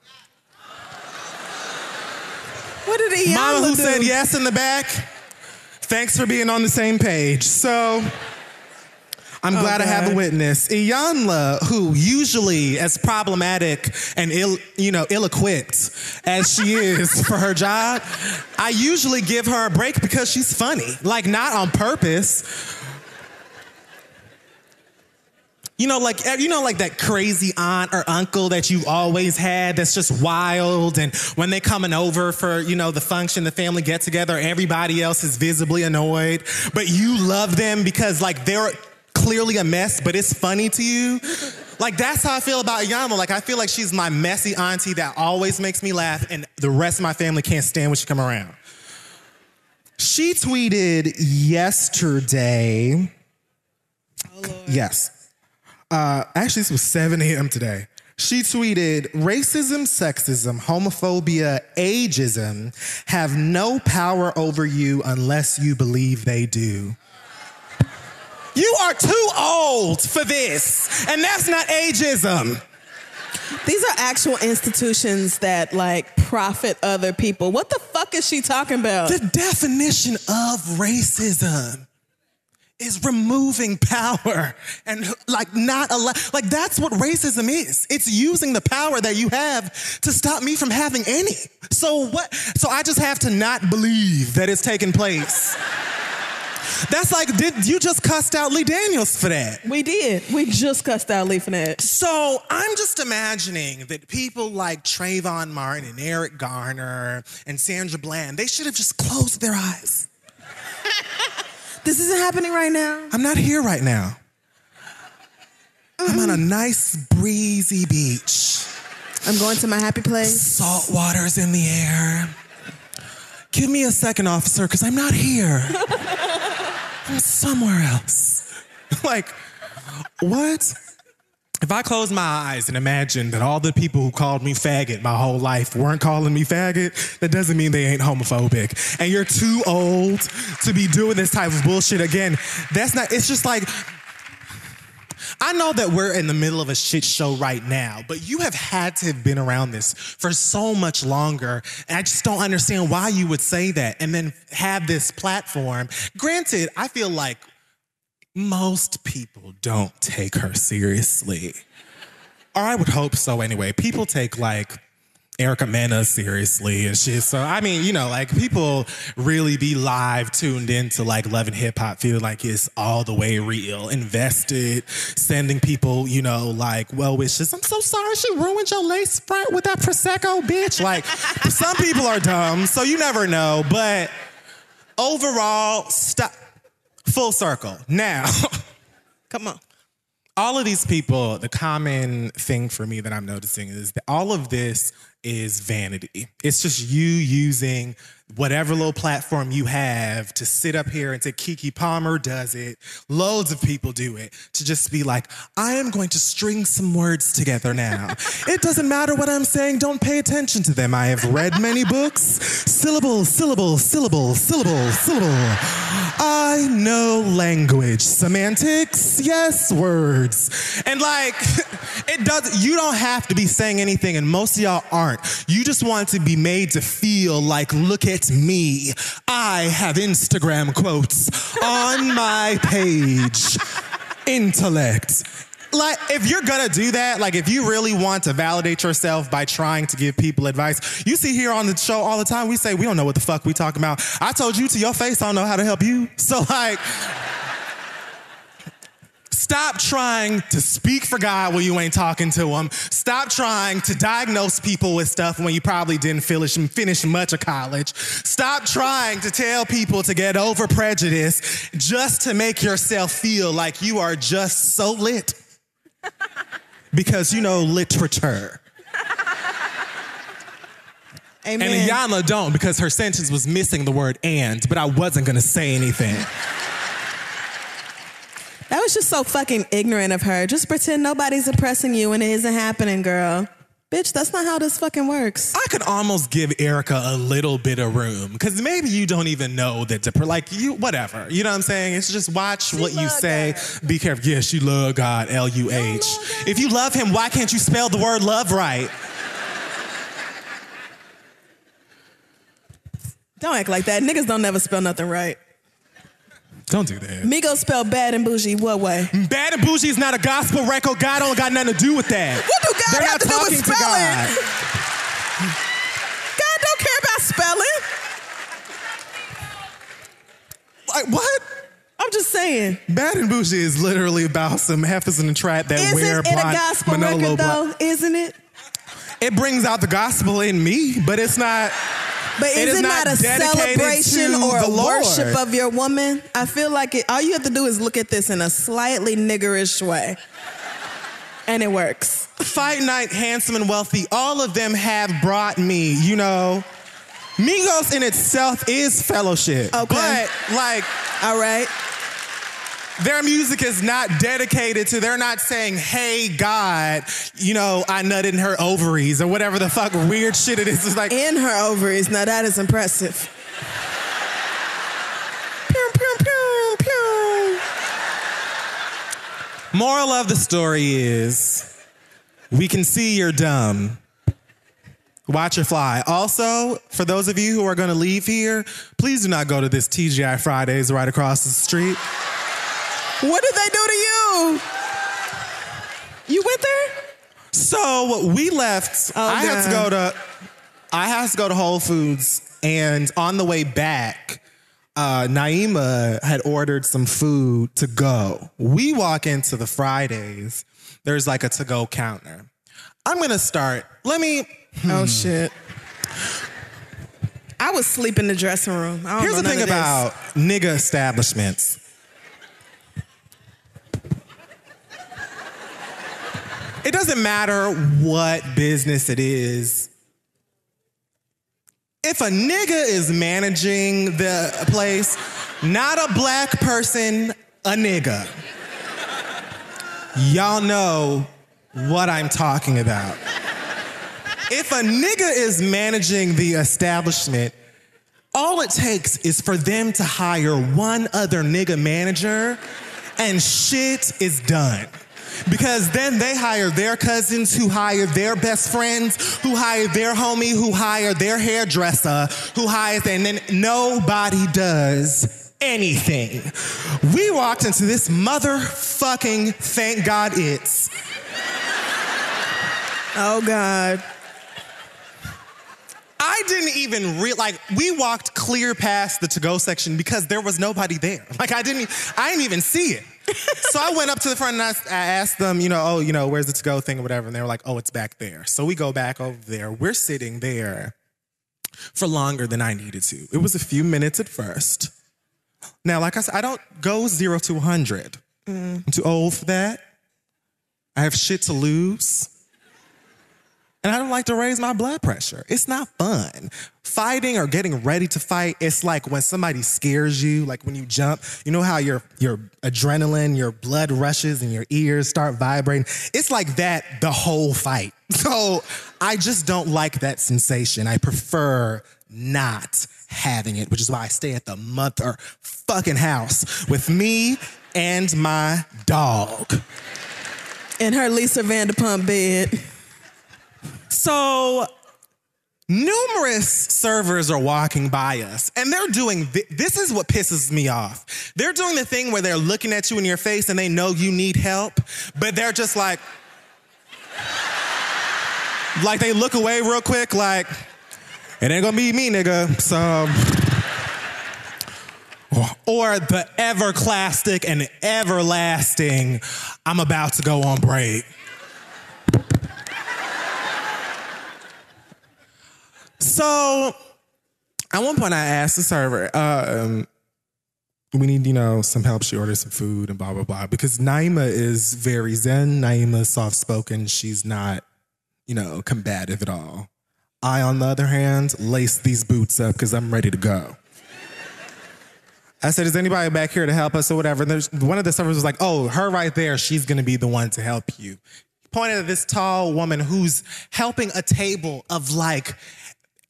What did Iyanla Mama who do? said yes in the back, thanks for being on the same page. So I'm glad I have a witness. Iyanla, who usually as problematic and ill-equipped as she is for her job, I usually give her a break because she's funny. Like, not on purpose. Like that crazy aunt or uncle that you've always had that's just wild, and when they're coming over for, the function, the family get together, everybody else is visibly annoyed, but you love them because like they're clearly a mess, but it's funny to you. Like, that's how I feel about Yana. Like, I feel like she's my messy auntie that always makes me laugh, and the rest of my family can't stand when she come around. She tweeted yesterday. Oh, Lord. Yes. Actually, this was 7 a.m. today. She tweeted, racism, sexism, homophobia, ageism have no power over you unless you believe they do. You are too old for this, and that's not ageism. These are actual institutions that, like, profit other people. What the fuck is she talking about? The definition of racism is removing power and, like, like, that's what racism is. It's using the power that you have to stop me from having any. So what? So I just have to not believe that it's taking place. That's like, did you just cussed out Lee Daniels for that? We did. We just cussed out Lee for that. So I'm just imagining that people like Trayvon Martin and Eric Garner and Sandra Bland, they should have just closed their eyes. This isn't happening right now. I'm not here right now. I'm on a nice breezy beach. I'm going to my happy place. Salt water's in the air. Give me a second, officer, because I'm not here. I'm somewhere else. Like, what? If I close my eyes and imagine that all the people who called me faggot my whole life weren't calling me faggot, that doesn't mean they ain't homophobic. And you're too old to be doing this type of bullshit again. That's not, it's just like, I know that we're in the middle of a shit show right now, but you have had to have been around this for so much longer, and I just don't understand why you would say that and then have this platform. Granted, I feel like most people don't take her seriously. Or I would hope so anyway. People take, like, Erica Mena seriously and shit. So, I mean, you know, like, people really be live tuned into, like, Love and Hip Hop, feel like it's all the way real, invested, sending people, you know, like, well wishes. I'm so sorry she ruined your lace front with that Prosecco, bitch. Like, some people are dumb, so you never know. But overall, stop. Full circle. Now, come on. All of these people, the common thing for me that I'm noticing is that all of this is vanity. It's just you using whatever little platform you have to sit up here and say, Keke Palmer does it. Loads of people do it. To just be like, I am going to string some words together now. It doesn't matter what I'm saying. Don't pay attention to them. I have read many books. Syllable, syllable, syllable, syllable, syllable. I know language. Semantics, yes, words. And like, you don't have to be saying anything, and most of y'all aren't. You just want to be made to feel like, look at me. I have Instagram quotes on my page. Intellect. Like, if you're gonna do that, like, if you really want to validate yourself by trying to give people advice, you see here on the show all the time, we say, we don't know what the fuck we talking about. I told you to your face, I don't know how to help you. So, like, stop trying to speak for God when you ain't talking to him. Stop trying to diagnose people with stuff when you probably didn't finish much of college. Stop trying to tell people to get over prejudice just to make yourself feel like you are just so lit. Because you know literature. Amen. And Yana don't, because her sentence was missing the word and, but I wasn't gonna say anything. That was just so fucking ignorant of her. Just pretend nobody's oppressing you and it isn't happening, girl. Bitch, that's not how this fucking works. I could almost give Erica a little bit of room, because maybe you don't even know that, like, you, whatever. You know what I'm saying? It's just watch what you say. God. Be careful. Yes, you love God, L-U-H. If you love him, why can't you spell the word love right? Don't act like that. Niggas don't never spell nothing right. Don't do that. Migos spell bad and bougie what way? Bad and bougie is not a gospel record. God don't got nothing to do with that. What do God have to do with spelling? God don't care about spelling. Like, what? I'm just saying. Bad and bougie is literally about some heifers in the trap that wear blind Manolo. Isn't it a gospel record, though? Isn't it? It brings out the gospel in me, but it's not... But is it not a celebration or a worship of your woman? I feel like all you have to do is look at this in a slightly niggerish way. And it works. Fight Night, Handsome and Wealthy, all of them have brought me, you know. Migos in itself is fellowship. Okay. But, like... All right. Their music is not dedicated to, they're not saying, hey, God, you know, I nutted in her ovaries or whatever the fuck weird shit it is. It's like... In her ovaries. Now that is impressive. Pew, pew, pew, pew. Moral of the story is, we can see you're dumb. Watch your fly. Also, for those of you who are going to leave here, please do not go to this TGI Fridays right across the street. What did they do to you? You went there? So we left. Oh, I had to go to Whole Foods, and on the way back, Naima had ordered some food to go. We walk into the Fridays. There's like a to-go counter. I'm gonna start. Oh shit. I was sleep in the dressing room. I don't Here's know the thing none of about nigga establishments. It doesn't matter what business it is. If a nigga is managing the place, not a black person, a nigga. Y'all know what I'm talking about. If a nigga is managing the establishment, all it takes is for them to hire one other nigga manager and shit is done. Because then they hire their cousins, who hire their best friends, who hire their homie, who hire their hairdresser, who hires, and then nobody does anything. We walked into this motherfucking thank God it's. Oh God. I didn't even we walked clear past the to-go section because there was nobody there. Like I didn't even see it. So I went up to the front and I asked them, where's the to-go thing or whatever. And they were like, oh, it's back there. So we go back over there. We're sitting there for longer than I needed to. It was a few minutes at first. Now, like I said, I don't go 0 to 100. I'm too old for that. I have shit to lose. And I don't like to raise my blood pressure. It's not fun. Fighting or getting ready to fight, it's like when somebody scares you, like when you jump, you know how your adrenaline, your blood rushes and your ears start vibrating? It's like that the whole fight. So I just don't like that sensation. I prefer not having it, which is why I stay at the motherfucking house with me and my dog. In her Lisa Vanderpump bed. So, numerous servers are walking by us, and they're doing, this is what pisses me off. They're doing the thing where they're looking at you in your face and they know you need help, but they're just like they look away real quick like, it ain't gonna be me, nigga, so. Or the everclastic and everlasting, I'm about to go on break. So, at one point I asked the server, we need, some help. She ordered some food and blah, blah, blah. Because Naima is very zen. Naima is soft-spoken. She's not, combative at all. I, on the other hand, lace these boots up because I'm ready to go. I said, is anybody back here to help us or whatever? And one of the servers was like, oh, her right there, she's going to be the one to help you. He pointed at this tall woman who's helping a table of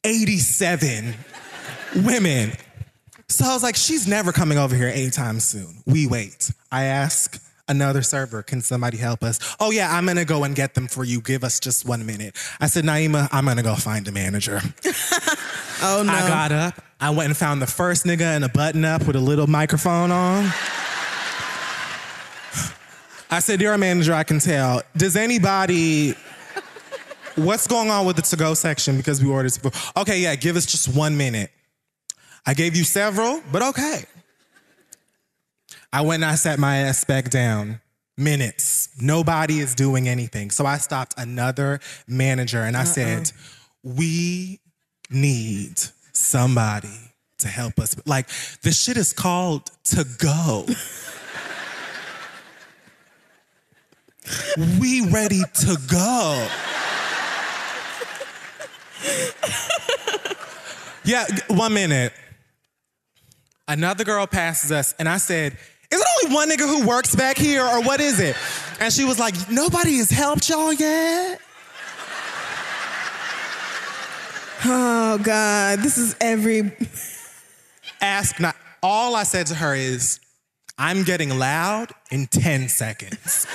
87 women. So I was like, she's never coming over here anytime soon. We wait. I ask another server, can somebody help us? Oh yeah, I'm gonna go and get them for you. Give us just 1 minute. I said, Naima, I'm gonna go find a manager. Oh no. I got up. I went and found the first nigga in a button up with a little microphone on. I said, you're a manager, I can tell. Does anybody... What's going on with the to-go section because we ordered some food? Okay, yeah, give us just 1 minute. I gave you several, but okay. I went and I sat my ass back down. Minutes. Nobody is doing anything. So I stopped another manager and I said, we need somebody to help us. This shit is called to go. We ready to go. Yeah, 1 minute. Another girl passes us, and I said, is it only one nigga who works back here, or what is it? And she was like, nobody has helped y'all yet? Oh, God, this is every... Ask not. All I said to her is, I'm getting loud in 10 seconds.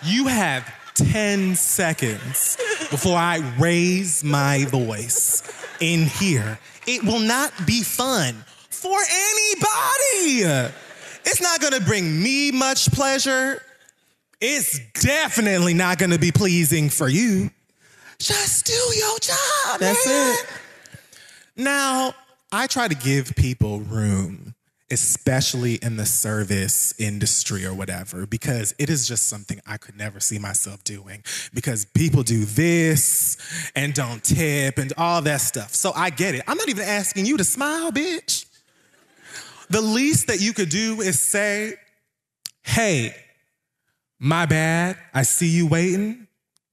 You have 10 seconds before I raise my voice in here. It will not be fun for anybody. It's not gonna bring me much pleasure. It's definitely not gonna be pleasing for you. Just do your job, That's man. it. Now, I try to give people room, especially in the service industry or whatever, because it is just something I could never see myself doing, because people do this and don't tip and all that stuff. So I get it. I'm not even asking you to smile, bitch. The least that you could do is say, hey, my bad, I see you waiting.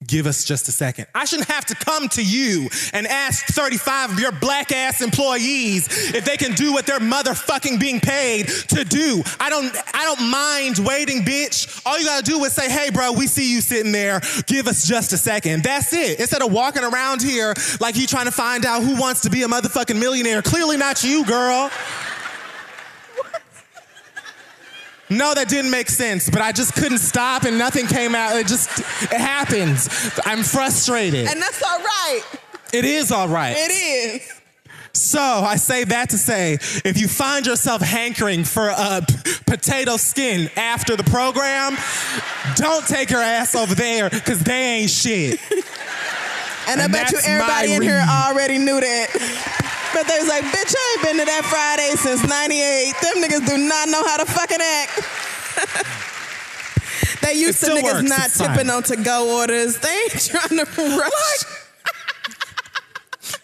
Give us just a second. I shouldn't have to come to you and ask 35 of your black ass employees if they can do what they're motherfucking being paid to do. I don't mind waiting, bitch. All you gotta do is say, hey, bro, we see you sitting there. Give us just a second. That's it. Instead of walking around here like you trying to find out who wants to be a motherfucking millionaire. Clearly not you, girl. No, that didn't make sense, but I just couldn't stop and nothing came out. It happens. I'm frustrated. And that's all right. It is all right. It is. So I say that to say, if you find yourself hankering for a potato skin after the program, don't take your ass over there, because they ain't shit. And I bet you everybody in here already knew that. But they was like, bitch, I ain't been to that Friday since 98. Them niggas do not know how to fucking act. They used to niggas works. not It's tipping fine. on to-go orders. They ain't trying to rush.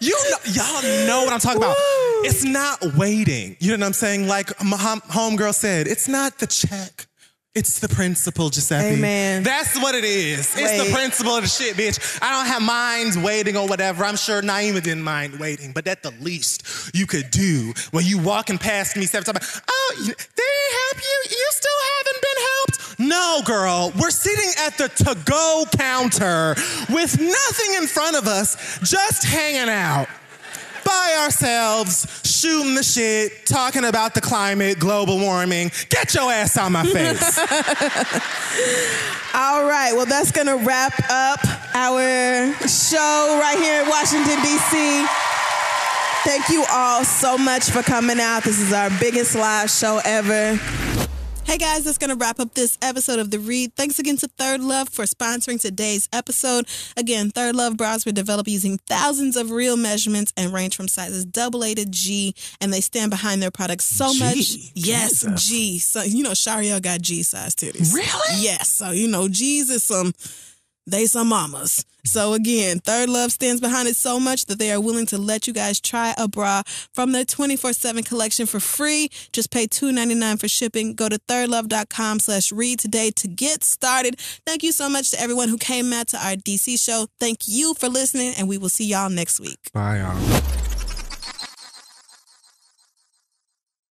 Y'all know what I'm talking about. It's not waiting. You know what I'm saying? Like my homegirl said, it's not the check. It's the principle, Giuseppe. Amen. That's what it is. Wait. It's the principle of the shit, bitch. I don't have minds waiting or whatever. I'm sure Naima didn't mind waiting, but at the least you could do when you walking past me 7 times. Oh, they didn't help you? You still haven't been helped? No, girl. We're sitting at the to-go counter with nothing in front of us, just hanging out. By ourselves, shooting the shit, talking about the climate, global warming. Get your ass out my face. All right, well, that's going to wrap up our show right here in Washington, D.C. Thank you all so much for coming out. This is our biggest live show ever. Hey guys, that's going to wrap up this episode of The Read. Thanks again to Third Love for sponsoring today's episode. Again, Third Love bras were developed using thousands of real measurements and range from sizes AA to G, and they stand behind their products so G? much. Yes, Jesus. G. So, Shariel got G size titties. Really? Yes. So, G's is some mamas. So again, Third Love stands behind it so much that they are willing to let you guys try a bra from their 24/7 collection for free. Just pay $2.99 for shipping. Go to thirdlove.com/read today to get started. Thank you so much to everyone who came out to our DC show. Thank you for listening, and we will see y'all next week. Bye, y'all.